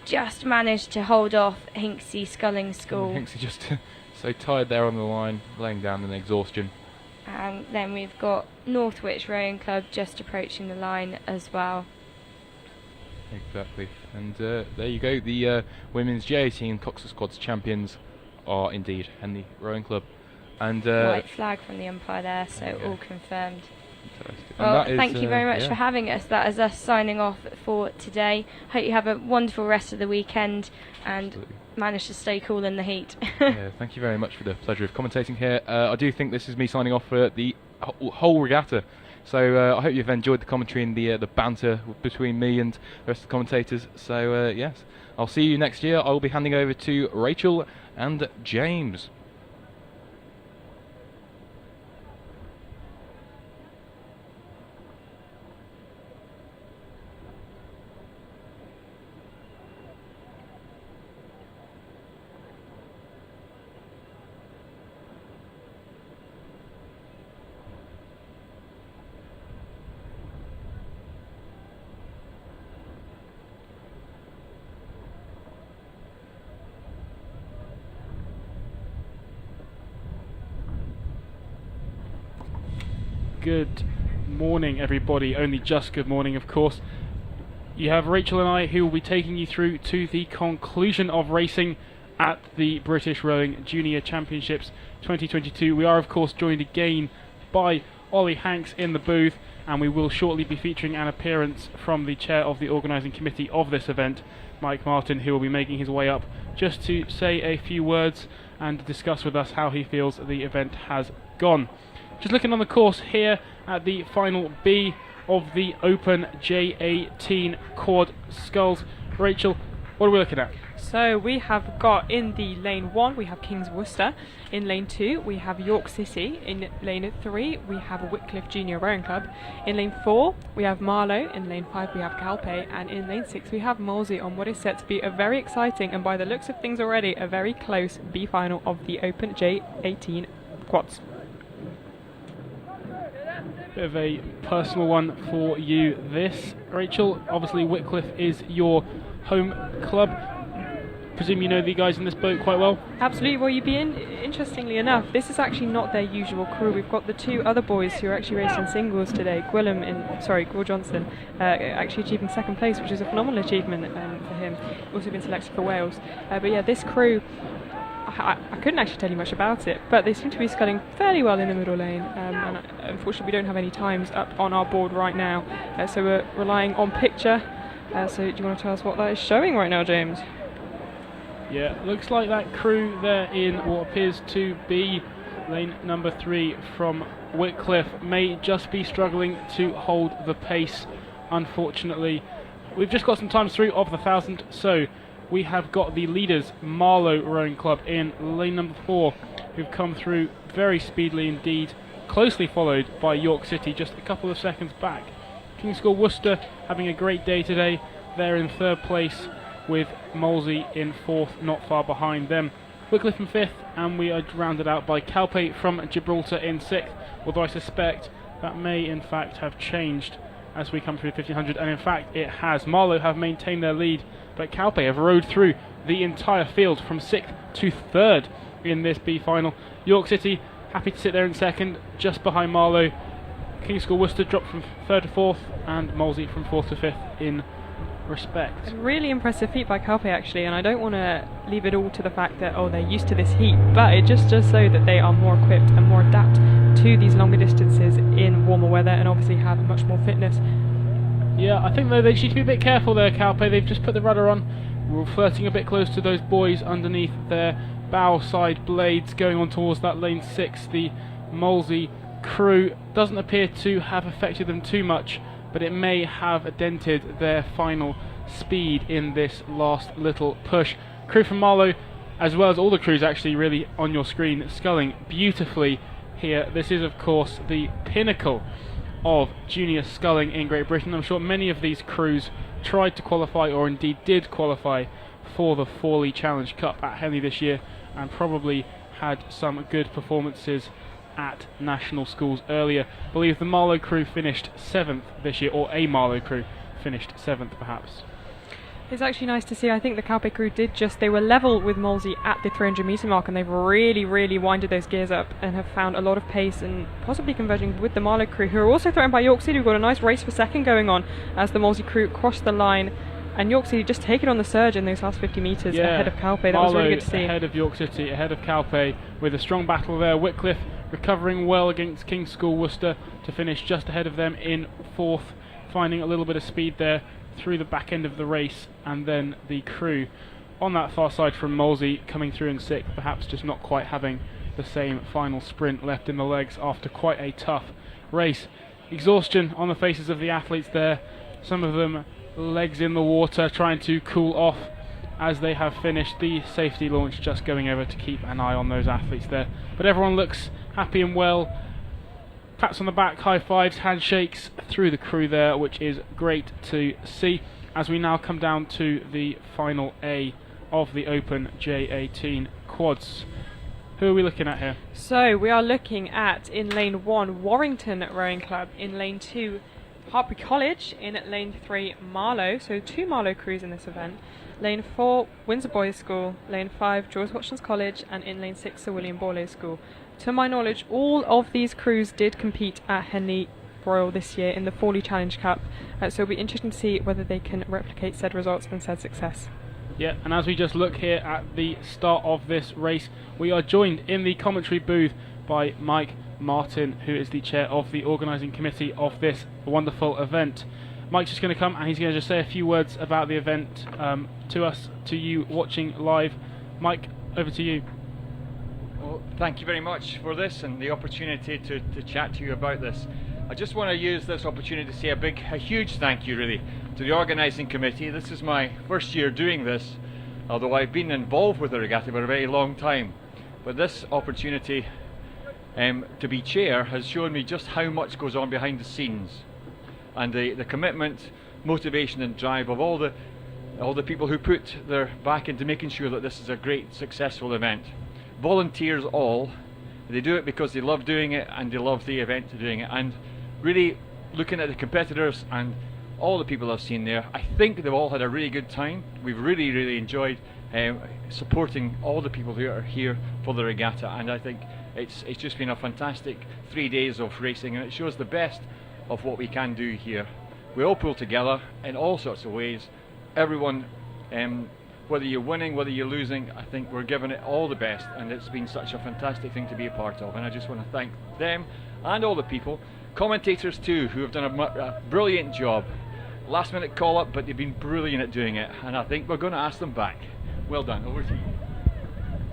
Just managed to hold off Hinksey Sculling School. Hinksey just so tired there on the line, laying down in exhaustion. And then we've got Northwich Rowing Club just approaching the line as well. Exactly. And there you go. The women's J18 Coxer Squads champions are indeed Henley Rowing Club. And white flag from the umpire there, so all confirmed. Well, thank you very much for having us. That is us signing off for today. Hope you have a wonderful rest of the weekend and manage to stay cool in the heat. Yeah, thank you very much for the pleasure of commentating here. I do think this is me signing off for the whole regatta. So I hope you've enjoyed the commentary and the banter between me and the rest of the commentators. So yes, I'll see you next year. I will be handing over to Rachel and James. Good morning, everybody. Only just good morning, of course. You have Rachel and I who will be taking you through to the conclusion of racing at the British Rowing Junior Championships 2022. We are, of course, joined again by Ollie Hanks in the booth, and we will shortly be featuring an appearance from the chair of the organising committee of this event, Mike Martin, who will be making his way up just to say a few words and discuss with us how he feels the event has gone. Just looking on the course here at the final B of the Open J18 Quad Sculls. Rachel, what are we looking at? So we have got in the lane 1 we have King's Worcester, in lane 2 we have York City, in lane 3 we have Wycliffe Junior Rowing Club, in lane 4 we have Marlow, in lane 5 we have Calpe, and in lane 6 we have Molesey on what is set to be a very exciting and, by the looks of things already, a very close B final of the Open J18 Quads. Bit of a personal one for you this, Rachel. Obviously Wycliffe is your home club. Presume you know the guys in this boat quite well? Absolutely. Well, you'd be interestingly enough, this is actually not their usual crew. We've got the two other boys who are actually racing singles today. Gwil Johnson, actually achieving second place, which is a phenomenal achievement for him. Also been selected for Wales. But yeah, this crew, I couldn't actually tell you much about it, but they seem to be sculling fairly well in the middle lane, and unfortunately we don't have any times up on our board right now, so we're relying on picture. So do you want to tell us what that is showing right now, James? Yeah, looks like that crew there in what appears to be lane number 3 from Wycliffe may just be struggling to hold the pace, unfortunately. We've just got some times through of the 1,000, so we have got the leaders, Marlow Rowing Club, in lane number 4, who've come through very speedily indeed, closely followed by York City just a couple of seconds back. King's School Worcester having a great day today. They're in 3rd place with Molesey in 4th, not far behind them. Wycliffe in 5th, and we are rounded out by Calpe from Gibraltar in 6th, although I suspect that may in fact have changed as we come through the 1500, and in fact it has. Marlow have maintained their lead, but Calpe have rode through the entire field from 6th to 3rd in this B final. York City happy to sit there in 2nd, just behind Marlow. King's School Worcester dropped from 3rd to 4th, and Molesey from 4th to 5th in respect. A really impressive feat by Calpe actually, and I don't want to leave it all to the fact that they're used to this heat, but it just does so that they are more equipped and more adapt to these longer distances in warmer weather, and obviously have much more fitness. Yeah, I think though they should be a bit careful there, Calpe. They've just put the rudder on. We're flirting a bit close to those buoys underneath their bow side blades going on towards that lane 6. The Molesey crew doesn't appear to have affected them too much, but it may have dented their final speed in this last little push. Crew from Marlow, as well as all the crews actually really on your screen, sculling beautifully here. This is of course the pinnacle of junior sculling in Great Britain. I'm sure many of these crews tried to qualify, or indeed did qualify, for the Forley Challenge Cup at Henley this year, and probably had some good performances at national schools earlier. I believe the Marlow crew finished 7th this year, or a Marlow crew finished 7th perhaps. It's actually nice to see. I think the Calpe crew they were level with Molesey at the 300 metre mark, and they've really winded those gears up and have found a lot of pace, and possibly converging with the Marlow crew, who are also threatened by York City. We've got a nice race for second going on as the Molesey crew crossed the line, and York City just taken on the surge in those last 50 metres ahead of Calpe. That was really good to see. Ahead of York City, ahead of Calpe, with a strong battle there. Wycliffe recovering well against King's School Worcester to finish just ahead of them in 4th, finding a little bit of speed there through the back end of the race, and then the crew on that far side from Molesey coming through in 6th, perhaps just not quite having the same final sprint left in the legs after quite a tough race. Exhaustion on the faces of the athletes there, some of them legs in the water trying to cool off as they have finished the safety launch, just going over to keep an eye on those athletes there. But everyone looks happy and well. Pats on the back, high fives, handshakes through the crew there, which is great to see as we now come down to the final A of the Open J18 quads. Who are we looking at here? So we are looking at, in lane 1, Warrington Rowing Club, in lane 2, Hartbury College, in lane 3, Marlow, so 2 Marlow crews in this event, lane 4, Windsor Boys School, lane 5, George Washington College, and in lane 6, Sir William Borloo School. To my knowledge, all of these crews did compete at Henley Royal this year in the Forley Challenge Cup, so it'll be interesting to see whether they can replicate said results and said success. Yeah, and as we just look here at the start of this race, we are joined in the commentary booth by Mike Martin, who is the chair of the organising committee of this wonderful event. Mike's just going to come and he's going to just say a few words about the event to us, to you watching live. Mike, over to you. Well, thank you very much for this and the opportunity to chat to you about this. I just want to use this opportunity to say a huge thank you really to the organising committee. This is my first year doing this, although I've been involved with the regatta for a very long time. But this opportunity to be chair has shown me just how much goes on behind the scenes, and the commitment, motivation and drive of all the people who put their back into making sure that this is a great successful event. Volunteers all, they do it because they love doing it and they love the event doing it. And really looking at the competitors and all the people I've seen there, I think they've all had a really good time. We've really enjoyed supporting all the people who are here for the regatta, and I think it's just been a fantastic 3 days of racing, and it shows the best of what we can do here. We all pull together in all sorts of ways. Everyone, whether you're winning, whether you're losing, I think we're giving it all the best, and it's been such a fantastic thing to be a part of, and I just want to thank them and all the people. Commentators too, who have done a brilliant job. Last minute call up, but they've been brilliant at doing it, and I think we're going to ask them back. Well done, over to you.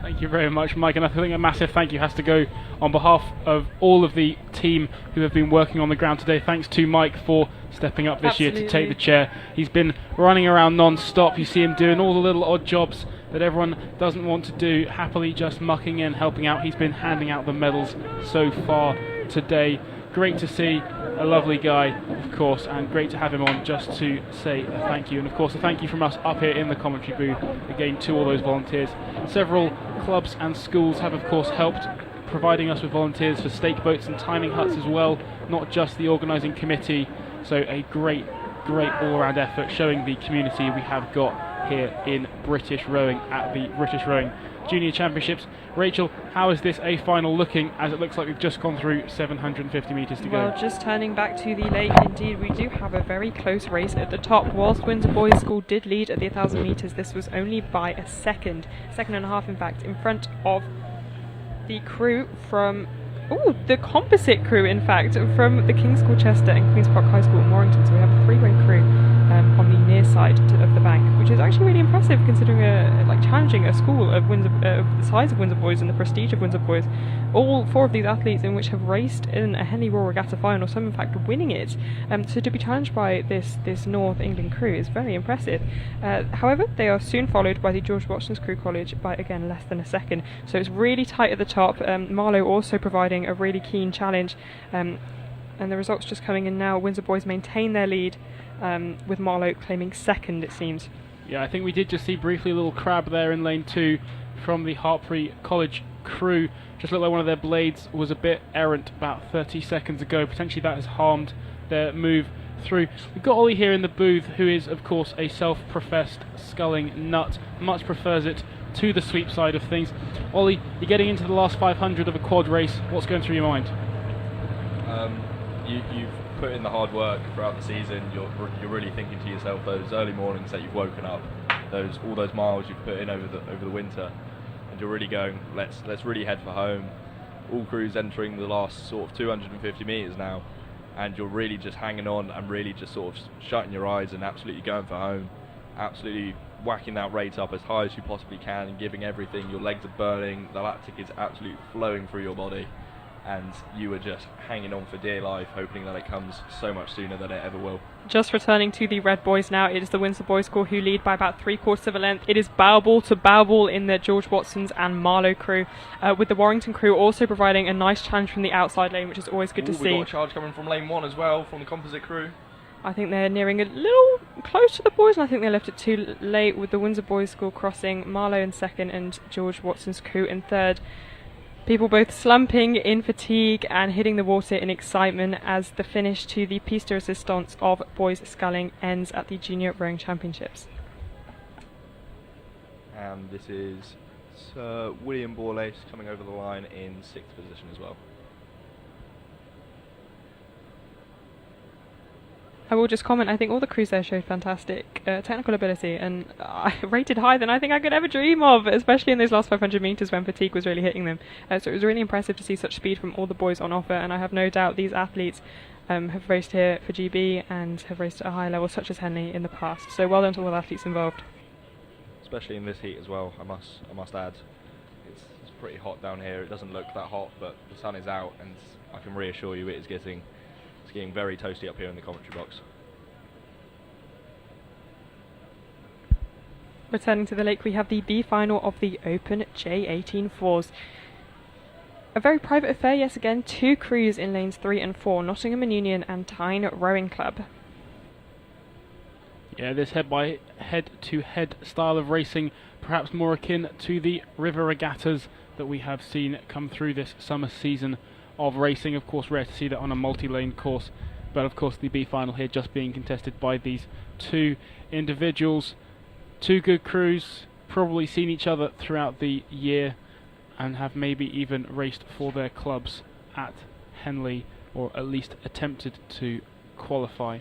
Thank you very much, Mike, and I think a massive thank you has to go on behalf of all of the team who have been working on the ground today. Thanks to Mike for stepping up this year to take the chair. He's been running around non-stop. You see him doing all the little odd jobs that everyone doesn't want to do, happily just mucking in, helping out. He's been handing out the medals so far today. Great to see, a lovely guy, of course, and great to have him on just to say a thank you. And of course a thank you from us up here in the commentary booth again to all those volunteers. Several clubs and schools have of course helped, providing us with volunteers for stake boats and timing huts as well, not just the organising committee. So a great all-round effort showing the community we have got here in British rowing at the British Rowing Junior Championships. Rachel, how is this A final looking, as it looks like we've just gone through 750 metres to go? Well, just turning back to the lake, indeed we do have a very close race at the top. Whilst Windsor Boys School did lead at the 1,000 metres, this was only by a second and a half in fact, in front of the crew from the composite crew in fact from the King's School Chester and Queen's Park High School in Warrington. So we have a three-way crew on the near side of the bank, which is actually really impressive considering challenging a school of the size of Windsor Boys and the prestige of Windsor Boys. All four of these athletes in which have raced in a Henley Royal Regatta final, some in fact winning it. So to be challenged by this North England crew is very impressive. However, they are soon followed by the George Washington Crew College by again less than a second. So it's really tight at the top. Marlow also providing a really keen challenge. And the results just coming in now. Windsor Boys maintain their lead, with Marlow claiming second, it seems. Yeah, I think we did just see briefly a little crab there in lane 2 from the Hartbury College crew. Just looked like one of their blades was a bit errant about 30 seconds ago. Potentially that has harmed their move through. We've got Ollie here in the booth, who is of course a self-professed sculling nut. Much prefers it to the sweep side of things. Ollie, you're getting into the last 500 of a quad race. What's going through your mind? You've put in the hard work throughout the season. You're really thinking to yourself those early mornings that you've woken up, all those miles you've put in over the winter, and you're really going, let's really head for home. all crews entering the last sort of 250 metres now, and you're really just hanging on and really just sort of shutting your eyes and absolutely going for home, absolutely whacking that rate up as high as you possibly can and giving everything. Your legs are burning, the lactic is absolutely flowing through your body, and you are just hanging on for dear life, hoping that it comes so much sooner than it ever will. Just returning to the red boys now, it is the Windsor Boys School who lead by about 3/4 of a length. It is bow ball to bow ball in the George Watson's and Marlow crew, with the Warrington crew also providing a nice challenge from the outside lane, which is always good to see. We've got a charge coming from lane 1 as well, from the composite crew. I think they're nearing a little close to the boys, and I think they left it too late, with the Windsor Boys School crossing, Marlow in second and George Watson's crew in third. People both slumping in fatigue and hitting the water in excitement as the finish to the piste de resistance of boys sculling ends at the Junior Rowing Championships. And this is Sir William Borlase coming over the line in 6th position as well. I will just comment, I think all the crews there showed fantastic technical ability, and rated higher than I think I could ever dream of, especially in those last 500 metres when fatigue was really hitting them. So it was really impressive to see such speed from all the boys on offer, and I have no doubt these athletes have raced here for GB and have raced at a high level, such as Henley, in the past. So well done to all the athletes involved. Especially in this heat as well, I must add. It's pretty hot down here. It doesn't look that hot, but the sun is out, and I can reassure you it's getting very toasty up here in the commentary box. Returning to the lake, we have the B final of the Open J18 fours. A very private affair, yes again. 2 crews in lanes 3 and 4, Nottingham and Union and Tyne Rowing Club. Yeah, this head-to-head style of racing, perhaps more akin to the river regattas that we have seen come through this summer season of racing. Of course, rare to see that on a multi-lane course, but of course the B final here just being contested by these 2 individuals. 2 good crews, probably seen each other throughout the year and have maybe even raced for their clubs at Henley, or at least attempted to qualify.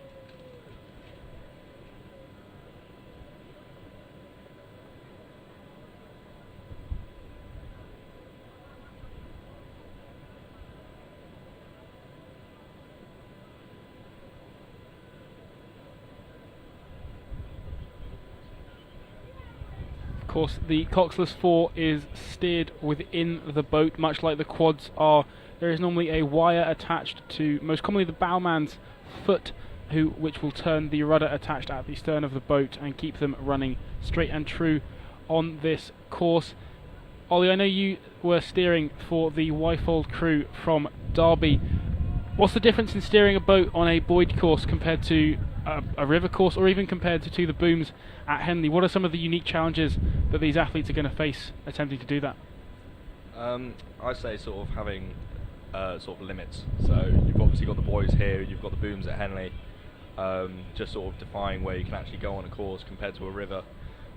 Of course, the coxless 4 is steered within the boat, much like the quads are. There is normally a wire attached to, most commonly, the bowman's foot, which will turn the rudder attached at the stern of the boat and keep them running straight and true on this course. Ollie, I know you were steering for the Wyfold crew from Derby. What's the difference in steering a boat on a buoyed course compared to a river course, or even compared to the booms at Henley? What are some of the unique challenges that these athletes are going to face attempting to do that? I'd say sort of having sort of limits. So you've obviously got the buoys here, you've got the booms at Henley, just sort of defying where you can actually go on a course compared to a river,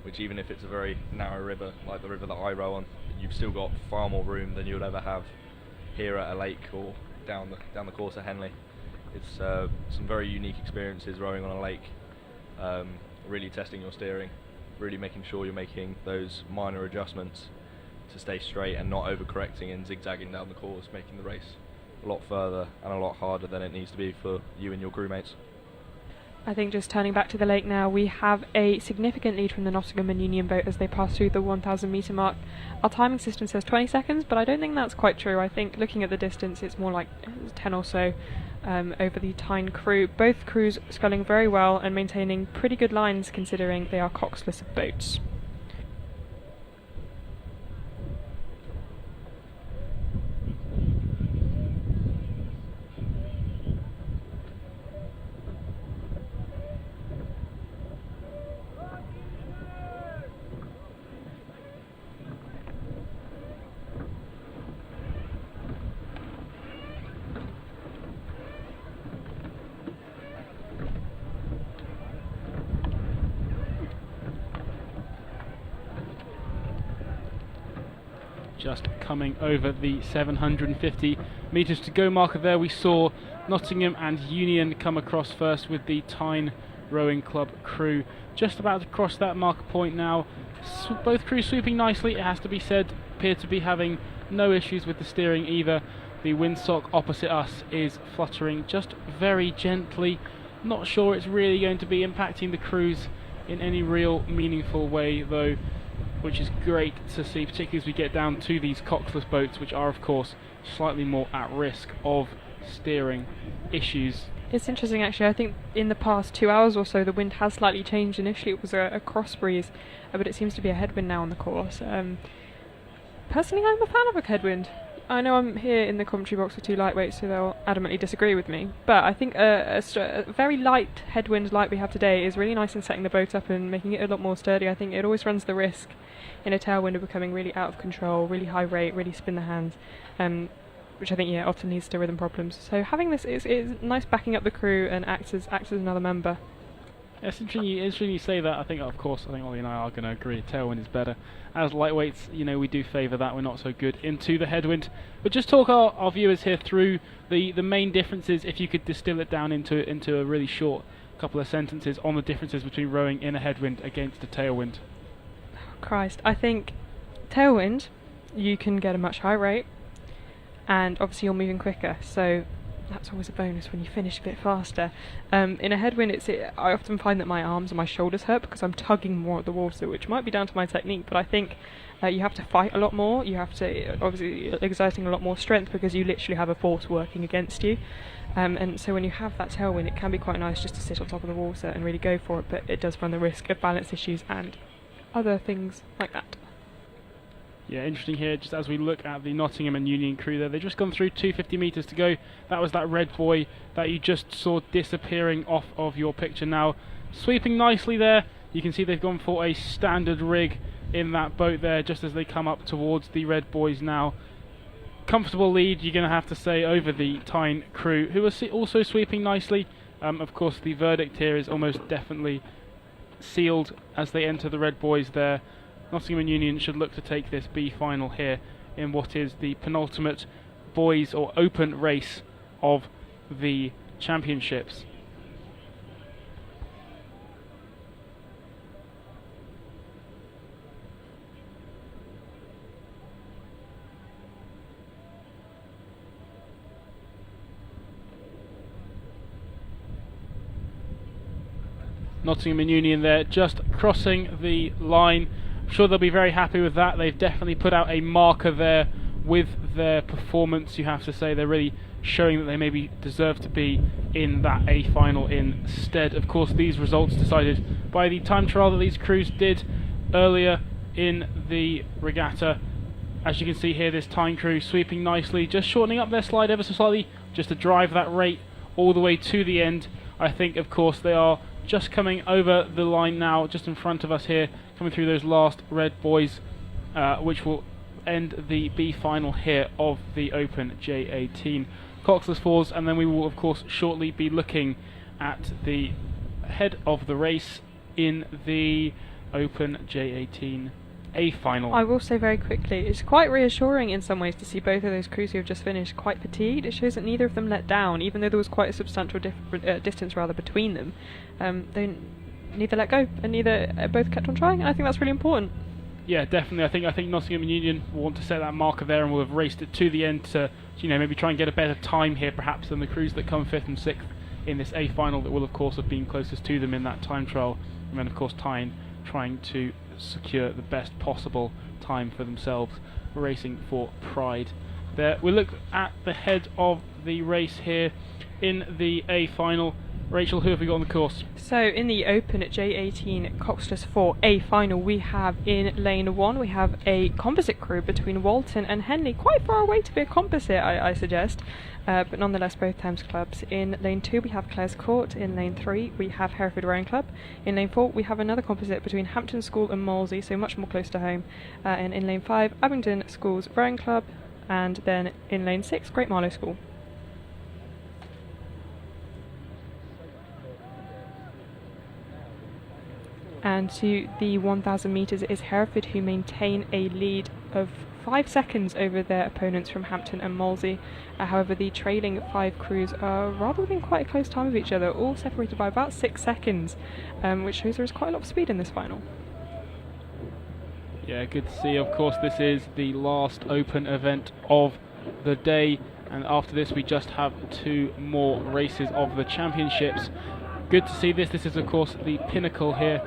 which even if it's a very narrow river like the river that I row on, you've still got far more room than you would ever have here at a lake or down the course at Henley. It's some very unique experiences rowing on a lake, really testing your steering, really making sure you're making those minor adjustments to stay straight and not overcorrecting and zigzagging down the course, making the race a lot further and a lot harder than it needs to be for you and your crewmates. I think just turning back to the lake now, we have a significant lead from the Nottingham and Union boat as they pass through the 1,000 metre mark. Our timing system says 20 seconds, but I don't think that's quite true. I think looking at the distance, it's more like 10 or so over the Tyne crew. Both crews sculling very well and maintaining pretty good lines considering they are coxless boats. Just coming over the 750 metres to go marker there, we saw Nottingham and Union come across first with the Tyne Rowing Club crew. Just about to cross that marker point now. Both crews sweeping nicely, it has to be said, appear to be having no issues with the steering either. The windsock opposite us is fluttering just very gently. Not sure it's really going to be impacting the crews in any real meaningful way though, which is great to see, particularly as we get down to these coxless boats, which are of course slightly more at risk of steering issues. It's interesting actually, I think in the past 2 hours or so the wind has slightly changed. Initially it was a cross breeze, but it seems to be a headwind now on the course. Personally I'm a fan of a headwind. I know I'm here in the commentary box with two lightweights, so they'll adamantly disagree with me, but I think a very light headwind like we have today is really nice in setting the boat up and making it a lot more sturdy. I think it always runs the risk in a tailwind of becoming really out of control, really high rate, really spin the hands, which I think often leads to rhythm problems. So having this is nice backing up the crew and acts as another member. It's interesting you say that. I think Ollie and I are going to agree tailwind is better. As lightweights, we do favour that. We're not so good into the headwind. But just talk our viewers here through the main differences, if you could distill it down into a really short couple of sentences on the differences between rowing in a headwind against a tailwind. Christ, I think tailwind, you can get a much higher rate, and obviously you're moving quicker, so that's always a bonus when you finish a bit faster. In a headwind, I often find that my arms and my shoulders hurt because I'm tugging more at the water, which might be down to my technique, but I think you have to fight a lot more. You have to, obviously, exerting a lot more strength because you literally have a force working against you. And so when you have that tailwind, it can be quite nice just to sit on top of the water and really go for it, but it does run the risk of balance issues and other things like that. Yeah, interesting here, just as we look at the Nottingham and Union crew there, they've just gone through 250 metres to go. That was that red buoy that you just saw disappearing off of your picture now. Sweeping nicely there, you can see they've gone for a standard rig in that boat there, just as they come up towards the red buoys now. Comfortable lead, you're going to have to say, over the Tyne crew, who are also sweeping nicely. Of course, the verdict here is almost definitely sealed as they enter the red buoys there. Nottingham and Union should look to take this B final here in what is the penultimate boys or open race of the championships. Nottingham and Union there just crossing the line. I'm sure they'll be very happy with that. They've definitely put out a marker there with their performance. You have to say they're really showing that they maybe deserve to be in that A final instead. Of course, these results decided by the time trial that these crews did earlier in the regatta. As you can see here, this Tyne crew sweeping nicely, just shortening up their slide ever so slightly, just to drive that rate all the way to the end. I think, of course, they are just coming over the line now, just in front of us here, coming through those last red buoys, which will end the B final here of the Open J18 Coxless Fours, and then we will of course shortly be looking at the head of the race in the Open J18 A final. I will say very quickly, it's quite reassuring in some ways to see both of those crews who have just finished quite fatigued. It shows that neither of them let down, even though there was quite a substantial distance between them. They neither let go, and both kept on trying, and I think that's really important. Yeah, definitely. I think Nottingham and Union will want to set that marker there, and will have raced it to the end to, maybe try and get a better time here, perhaps, than the crews that come 5th and 6th in this A final that will, of course, have been closest to them in that time trial. And then, of course, Tyne trying to secure the best possible time for themselves, racing for pride. There, we look at the head of the race here in the A final. Rachel, who have we got on the course? So in the Open at J18 Coxless 4 A final, we have in lane 1 we have a composite crew between Walton and Henley, quite far away to be a composite, I suggest, but nonetheless both Thames clubs. In lane 2 we have Clares Court. In lane 3 we have Hereford Rowing Club. In lane 4 we have another composite between Hampton School and Molesey, so much more close to home. And in lane 5 Abingdon School's Rowing Club, and then in lane 6 Great Marlow School. And to the 1,000 metres, it is Hereford who maintain a lead of 5 seconds over their opponents from Hampton and Molesey. However, the trailing 5 crews are rather within quite a close time of each other, all separated by about 6 seconds, which shows there is quite a lot of speed in this final. Yeah, good to see. Of course, this is the last open event of the day, and after this we just have 2 more races of the championships. Good to see this. This is, of course, the pinnacle here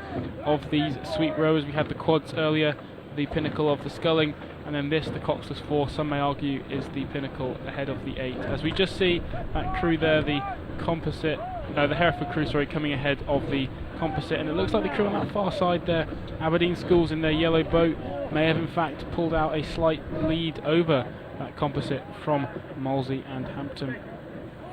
of these sweep rowers. We had the quads earlier, the pinnacle of the sculling, and then this, the coxless 4, some may argue, is the pinnacle ahead of the 8. As we just see that crew there, the composite, the Hereford crew, sorry, coming ahead of the composite, and it looks like the crew on that far side there, Aberdeen Schools in their yellow boat, may have in fact pulled out a slight lead over that composite from Molesey and Hampton.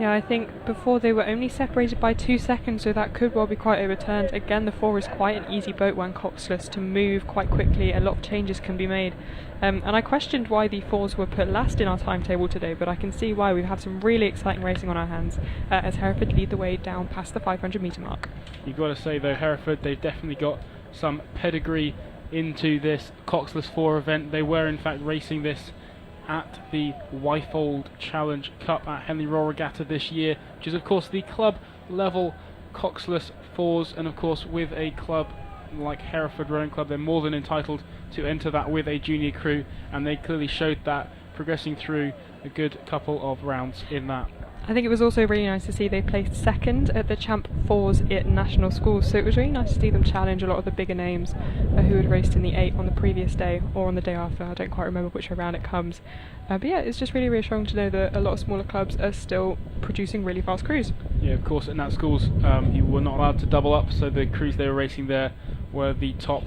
Yeah, I think before they were only separated by 2 seconds, so that could well be quite overturned. Again, the 4 is quite an easy boat when coxless to move quite quickly. A lot of changes can be made. And I questioned why the 4s were put last in our timetable today, but I can see why. We've had some really exciting racing on our hands as Hereford lead the way down past the 500 metre mark. You've got to say though, Hereford, they've definitely got some pedigree into this coxless 4 event. They were in fact racing this at the Wyfold Challenge Cup at Henley Royal Regatta this year, which is of course the club level coxless 4s, and of course with a club like Hereford Rowing Club they're more than entitled to enter that with a junior crew, and they clearly showed that, progressing through a good couple of rounds in that. I think it was also really nice to see they placed second at the Champ 4s at national schools, so it was really nice to see them challenge a lot of the bigger names who had raced in the 8 on the previous day or on the day after. I don't quite remember which way round it comes. But yeah, it's just really reassuring to know that a lot of smaller clubs are still producing really fast crews. Yeah, of course, at Nat Schools you were not allowed to double up, so the crews they were racing there were the top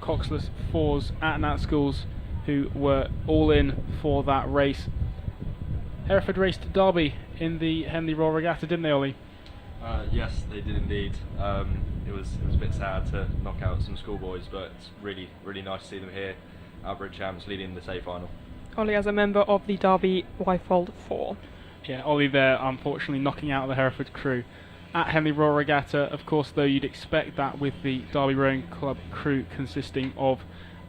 coxless 4s at Nat Schools who were all in for that race. Hereford raced Derby in the Henley Royal Regatta, didn't they, Ollie? Yes, they did indeed. It was a bit sad to knock out some schoolboys, but it's really nice to see them here. Albert Champs leading the day final. Ollie as a member of the Derby Wyfold 4. Yeah, Ollie there unfortunately knocking out the Hereford crew at Henley Royal Regatta. Of course, though, you'd expect that with the Derby Rowing Club crew consisting of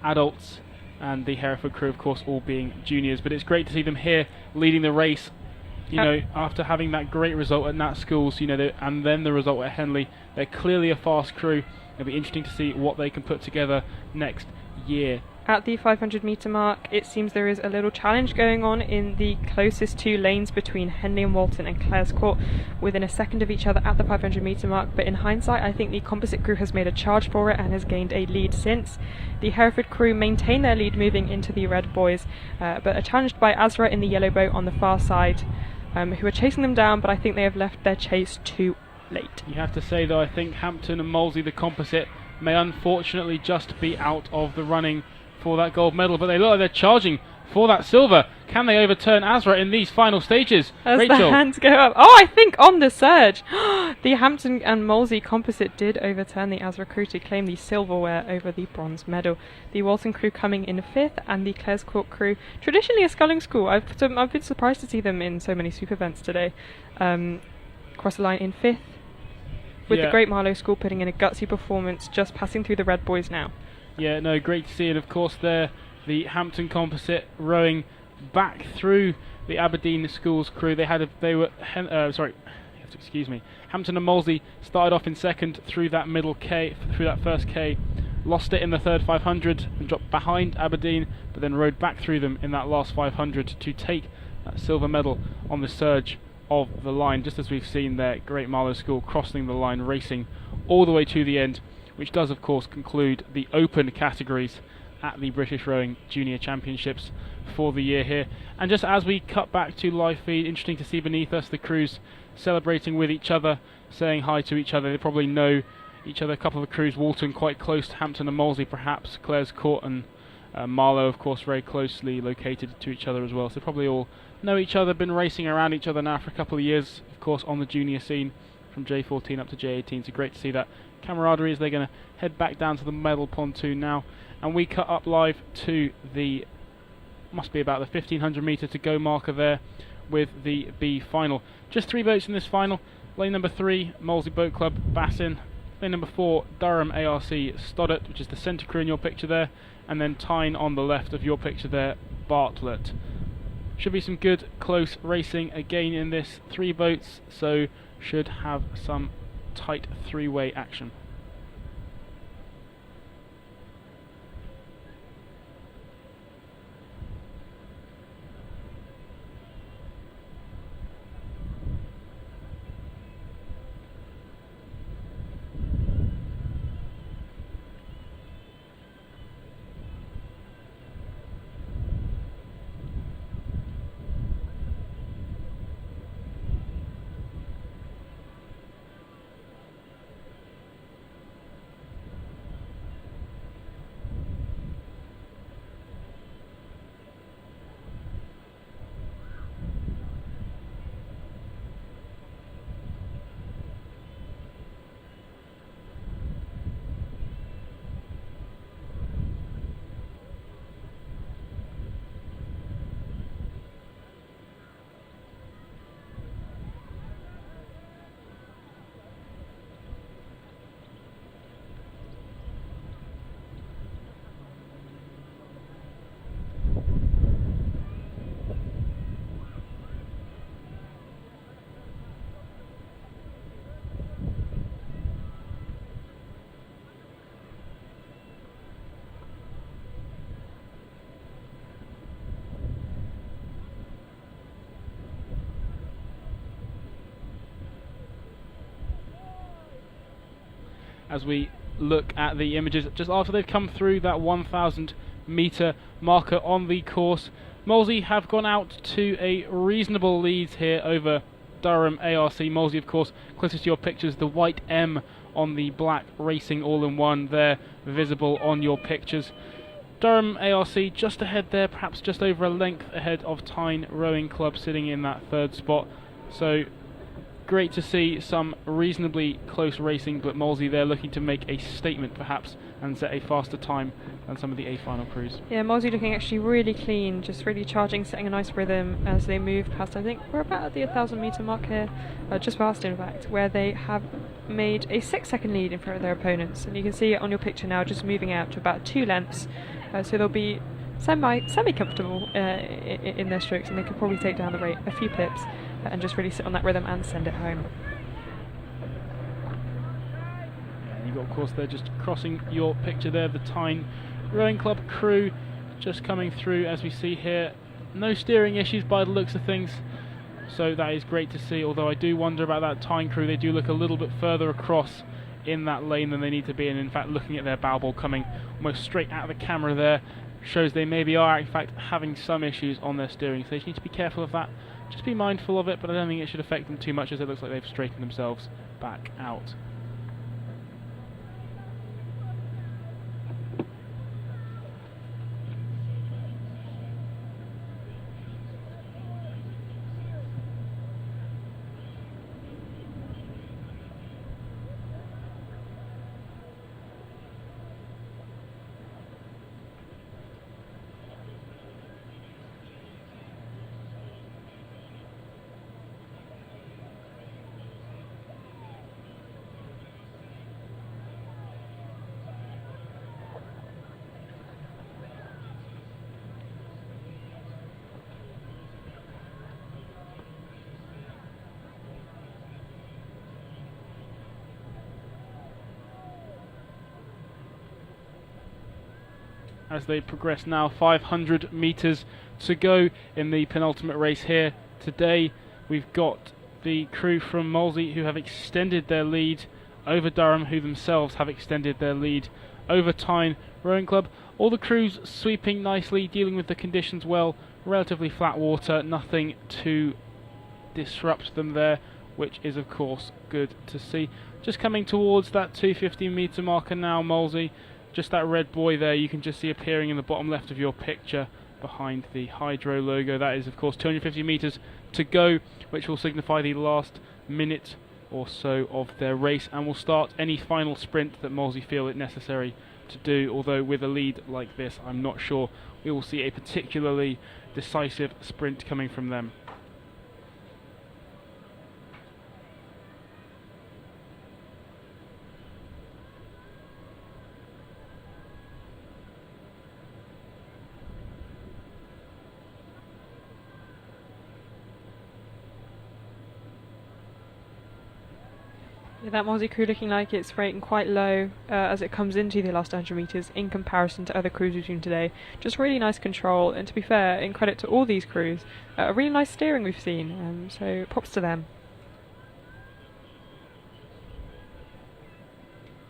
adults and the Hereford crew, of course, all being juniors. But it's great to see them here leading the race. You know, after having that great result at Nat Schools, you know, and then the result at Henley, they're clearly a fast crew. It'll be interesting to see what they can put together next year. At the 500 metre mark, it seems there is a little challenge going on in the closest 2 lanes between Henley and Walton and Clares Court, within a second of each other at the 500 metre mark, but in hindsight I think the composite crew has made a charge for it and has gained a lead since. The Hereford crew maintain their lead moving into the red boys, but are challenged by Azra in the yellow boat on the far side, who are chasing them down, but I think they have left their chase too late. You have to say though, I think Hampton and Molesey, the composite, may unfortunately just be out of the running for that gold medal, but they look like they're charging for that silver. Can they overturn Azra in these final stages? As Rachel. the hands go up. Oh, I think on the surge. The Hampton and Molesey composite did overturn the Azra crew to claim the silverware over the bronze medal. The Walton crew coming in 5th, and the Clares Court crew, traditionally a sculling school. I've been surprised to see them in so many sweep events today. Cross the line in 5th, with the Great Marlow School putting in a gutsy performance, just passing through the red boys now. Yeah, no, great to see. And of course there, the Hampton composite rowing back through the Aberdeen Schools crew. Hampton and Molesey started off in second through that middle K, through that first K, lost it in the third 500 and dropped behind Aberdeen, but then rowed back through them in that last 500 to take that silver medal on the surge of the line, just as we've seen there, Great Marlow School crossing the line, racing all the way to the end, which does of course conclude the open categories at the British Rowing Junior Championships for the year here. And just as we cut back to live feed, interesting to see beneath us the crews celebrating with each other, saying hi to each other. They probably know each other, a couple of the crews, Walton quite close to Hampton and Molesey perhaps, Clares Court and Marlow of course very closely located to each other as well, so probably all know each other, been racing around each other now for a couple of years, of course on the junior scene from J14 up to J18, so great to see that camaraderie as they're going to head back down to the medal pontoon now. And we cut up live to the, must be about the 1500 metre to go marker there with the B final. Just 3 boats in this final. Lane number 3, Molesey Boat Club, Bassin. Lane number 4, Durham ARC Stoddart, which is the centre crew in your picture there. And then Tyne on the left of your picture there, Bartlett. Should be some good close racing again in this 3 boats, so should have some tight 3-way action. as we look at the images just after they've come through that 1,000 metre marker on the course. Molesey have gone out to a reasonable lead here over Durham ARC. Molesey, of course, closest to your pictures, the white M on the black Racing all-in-one there, visible on your pictures. Durham ARC just ahead there, perhaps just over a length ahead of Tyne Rowing Club, sitting in that third spot. So great to see some reasonably close racing, but Molesey there looking to make a statement perhaps and set a faster time than some of the A final crews. Yeah, Molesey looking actually really clean, just really charging, setting a nice rhythm as they move past. I think we're about at the 1,000 metre mark here, just past in fact, where they have made a 6-second lead in front of their opponents, and you can see it on your picture now, just moving out to about 2 lengths. So they'll be semi-comfortable in their strokes, and they could probably take down the rate a few pips and just really sit on that rhythm and send it home. You've got, of course, they're just crossing your picture there, the Tyne Rowing Club crew just coming through as we see here. No steering issues by the looks of things, so that is great to see, although I do wonder about that Tyne crew. They do look a little bit further across in that lane than they need to be, and in fact looking at their bow ball coming almost straight at the camera there shows they maybe are in fact having some issues on their steering, so they need to be careful of that. Just be mindful of it, but I don't think it should affect them too much, as it looks like they've straightened themselves back out. As they progress now, 500 metres to go in the penultimate race here today. We've got the crew from Molesey who have extended their lead over Durham, who themselves have extended their lead over Tyne Rowing Club. All the crews sweeping nicely, dealing with the conditions well, relatively flat water, nothing to disrupt them there, which is of course good to see. Just coming towards that 250 metre marker now, Molesey. Just that red buoy there you can just see appearing in the bottom left of your picture behind the Hydro logo. That is of course 250 metres to go, which will signify the last minute or so of their race, and will start any final sprint that Molesey feel it necessary to do, although with a lead like this I'm not sure we will see a particularly decisive sprint coming from them. That Molesey crew looking like it's rating quite low as it comes into the last 100 metres in comparison to other crews we've seen today. Just really nice control, and to be fair, in credit to all these crews, a really nice steering we've seen, so props to them.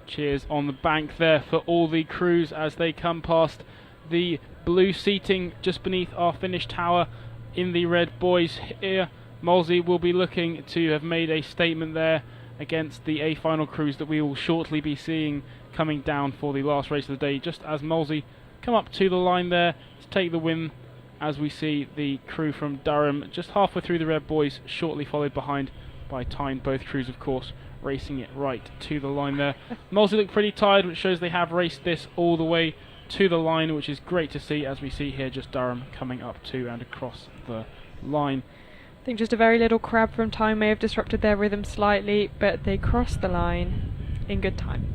Cheers on the bank there for all the crews as they come past the blue seating just beneath our finish tower in the red buoys here. Molesey will be looking to have made a statement there against the A final crews that we will shortly be seeing coming down for the last race of the day, just as Molesey come up to the line there to take the win, as we see the crew from Durham just halfway through the red buoys, shortly followed behind by Tyne. Both crews of course racing it right to the line there. Molesey look pretty tired, which shows they have raced this all the way to the line, which is great to see, as we see here just Durham coming up to and across the line. I think just a very little crab from Tyne may have disrupted their rhythm slightly, but they crossed the line in good time.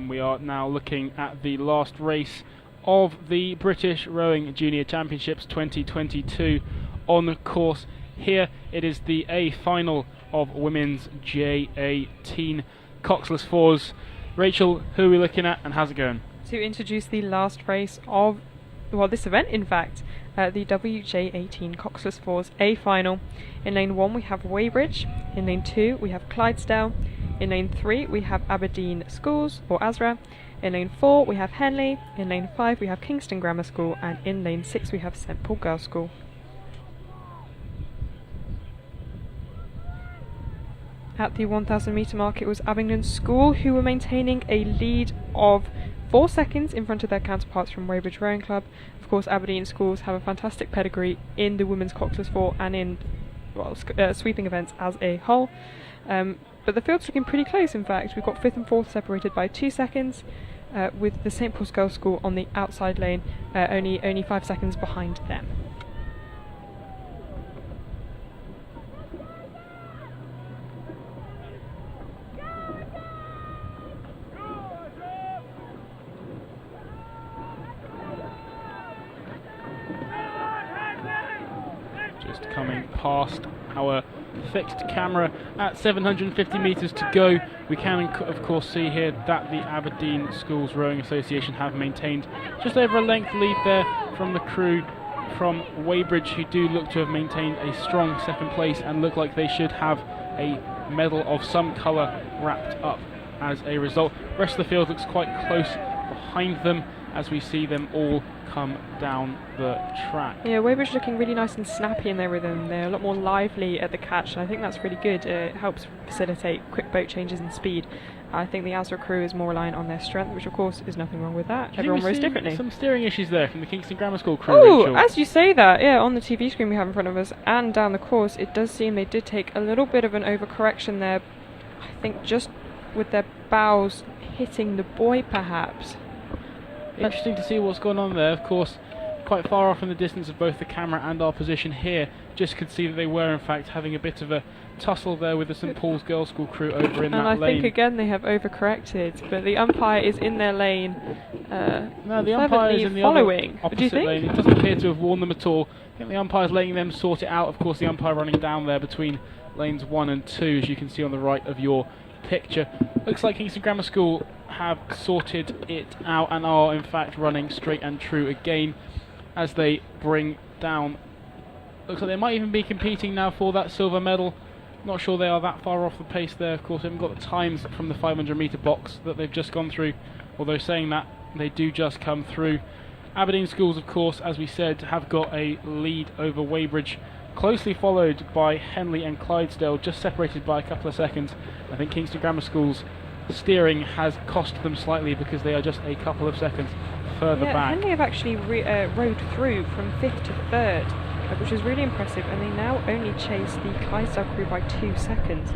and we are now looking at the last race of the British Rowing Junior Championships 2022 on course here. It is the A final of women's J18 coxless fours. Rachel, who are we looking at and how's it going? To introduce the last race of, well, this event in fact, the WJ18 coxless fours A final. In lane 1 we have Weybridge, in lane 2 we have Clydesdale, in lane 3 we have Aberdeen Schools or ASRA, in lane 4 we have Henley, in lane 5 we have Kingston Grammar School, and in lane 6 we have St Paul Girls' School. At the 1000 metre mark it was Abingdon School who were maintaining a lead of 4 seconds in front of their counterparts from Weybridge Rowing Club. Of course, Aberdeen Schools have a fantastic pedigree in the women's coxless four and in sweeping events as a whole. But the field's looking pretty close, in fact. We've got 5th and 4th separated by 2 seconds, with the St Paul's Girls' School on the outside lane, only 5 seconds behind them. Just coming past our fixed camera at 750 metres to go. We can of course see here that the Aberdeen Schools Rowing Association have maintained just over a length lead there from the crew from Weybridge, who do look to have maintained a strong second place and look like they should have a medal of some colour wrapped up as a result. The rest of the field looks quite close behind them as we see them all come down the track. Yeah, Weybridge looking really nice and snappy in their rhythm. They're a lot more lively at the catch, and I think that's really good. It helps facilitate quick boat changes in speed. I think the ASRA crew is more reliant on their strength, which of course is nothing wrong with that. Everyone rows differently. Some steering issues there from the Kingston Grammar School crew. Oh, as you say that, yeah, on the TV screen we have in front of us and down the course, it does seem they did take a little bit of an overcorrection there. I think just with their bows hitting the buoy, perhaps. Interesting to see what's going on there. Of course, quite far off in the distance of both the camera and our position here, just could see that they were in fact having a bit of a tussle there with the St Paul's Girls' School crew over in that lane. And I think again they have overcorrected, but the umpire is in their lane. No, the umpire is in the opposite lane. It doesn't appear to have warned them at all. I think the umpire is letting them sort it out. Of course, the umpire running down there between lanes 1 and 2, as you can see on the right of your picture. Looks like Kingston Grammar School have sorted it out and are in fact running straight and true again as they bring down. Looks like they might even be competing now for that silver medal. Not sure they are that far off the pace there. Of course, they haven't got the times from the 500 metre box that they've just gone through, although saying that, they do just come through. Aberdeen Schools, of course, as we said, have got a lead over Weybridge, closely followed by Henley and Clydesdale, just separated by a couple of seconds. I think Kingston Grammar School's steering has cost them slightly because they are just a couple of seconds further back. Henley have actually rowed through from 5th to 3rd, which is really impressive, and they now only chase the Clydesdale crew by 2 seconds.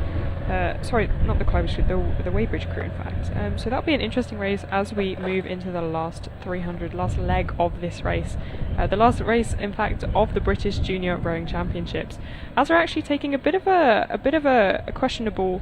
Sorry, not the Clydesdale crew, the Weybridge crew in fact. So that'll be an interesting race as we move into the last 300, last leg of this race. The last race, in fact, of the British Junior Rowing Championships. As we're actually taking a bit of a questionable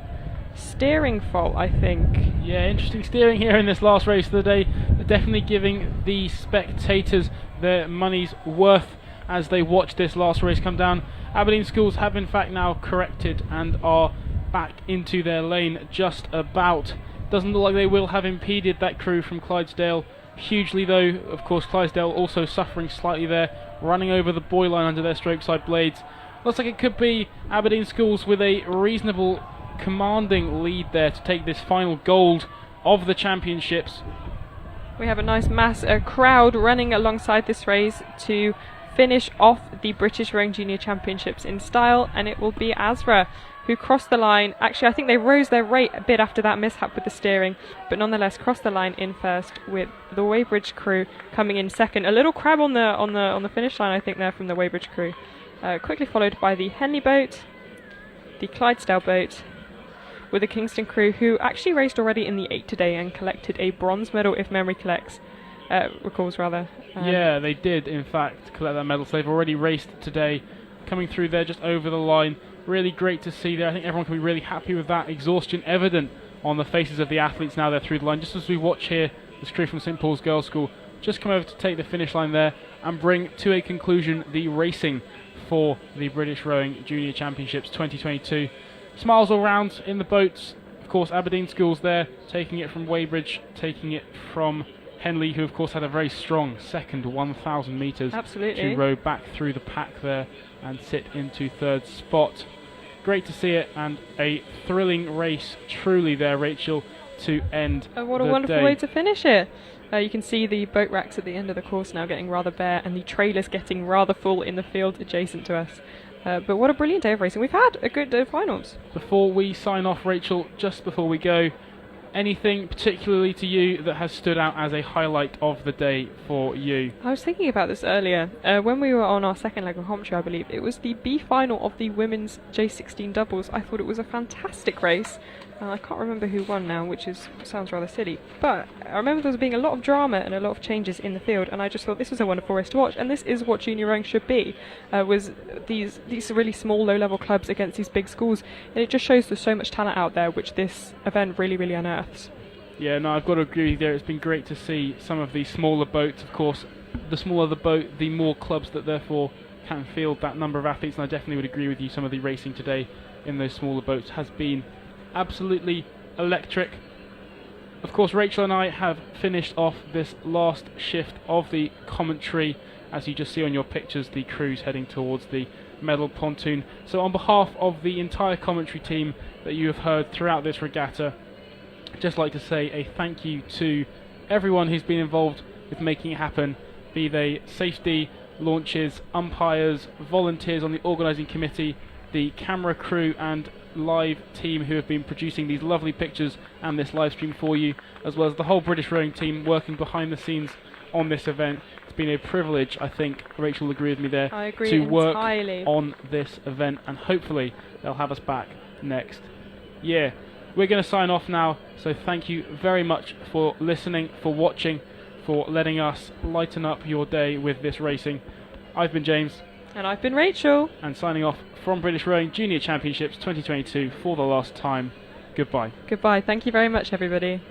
steering fault, I think. Yeah, interesting steering here in this last race of the day. They're definitely giving the spectators their money's worth as they watch this last race come down. Aberdeen Schools have in fact now corrected and are back into their lane just about. Doesn't look like they will have impeded that crew from Clydesdale hugely though. Of course, Clydesdale also suffering slightly there, running over the buoy line under their stroke side blades. Looks like it could be Aberdeen Schools with a reasonable commanding lead there to take this final gold of the championships. We have a nice crowd running alongside this race to finish off the British Rowing Junior Championships in style, and it will be ASRA who crossed the line. Actually, I think they rose their rate a bit after that mishap with the steering, but nonetheless crossed the line in first, with the Weybridge crew coming in second. A little crab on the finish line, I think, there from the Weybridge crew. Quickly followed by the Henley boat, the Clydesdale boat, with the Kingston crew, who actually raced already in the 8 today and collected a bronze medal, if memory recalls rather. Yeah, they did in fact collect that medal, so they've already raced today, coming through there just over the line. Really great to see there. I think everyone can be really happy with that. Exhaustion evident on the faces of the athletes now they're through the line. Just as we watch here, the crew from St Paul's Girls' School just come over to take the finish line there and bring to a conclusion the racing for the British Rowing Junior Championships 2022. Smiles all round in the boats. Of course, Aberdeen Schools there, taking it from Weybridge, taking it from Henley, who of course had a very strong second 1,000 metres to row back through the pack there and sit into third spot. Great to see it, and a thrilling race truly there, Rachel, to end what a wonderful way to finish it. You can see the boat racks at the end of the course now getting rather bare, and the trailers getting rather full in the field adjacent to us. But what a brilliant day of racing. We've had a good day of finals. Before we sign off, Rachel, just before we go, anything particularly to you that has stood out as a highlight of the day for you? I was thinking about this earlier. When we were on our second leg of commentary, I believe, it was the B final of the women's J16 doubles. I thought it was a fantastic race. I can't remember who won now, which sounds rather silly. But I remember there was being a lot of drama and a lot of changes in the field, and I just thought this was a wonderful race to watch. And this is what junior rowing should be, was these really small, low-level clubs against these big schools. And it just shows there's so much talent out there, which this event really, really unearths. Yeah, no, I've got to agree with you there. It's been great to see some of these smaller boats. Of course, the smaller the boat, the more clubs that therefore can field that number of athletes. And I definitely would agree with you. Some of the racing today in those smaller boats has been absolutely electric. Of course, Rachel and I have finished off this last shift of the commentary. As you just see on your pictures, the crew's heading towards the medal pontoon. So on behalf of the entire commentary team that you have heard throughout this regatta, I'd just like to say a thank you to everyone who's been involved with making it happen, be they safety, launches, umpires, volunteers on the organising committee, the camera crew and live team who have been producing these lovely pictures and this live stream for you, as well as the whole British rowing team working behind the scenes on this event. It's been a privilege, I think Rachel will agree with me there, I agree to work entirely on this event, and hopefully they'll have us back next year. We're going to sign off now, so thank you very much for listening, for watching, for letting us lighten up your day with this racing. I've been James. And I've been Rachel. And signing off from British Rowing Junior Championships 2022 for the last time. Goodbye. Goodbye. Thank you very much, everybody.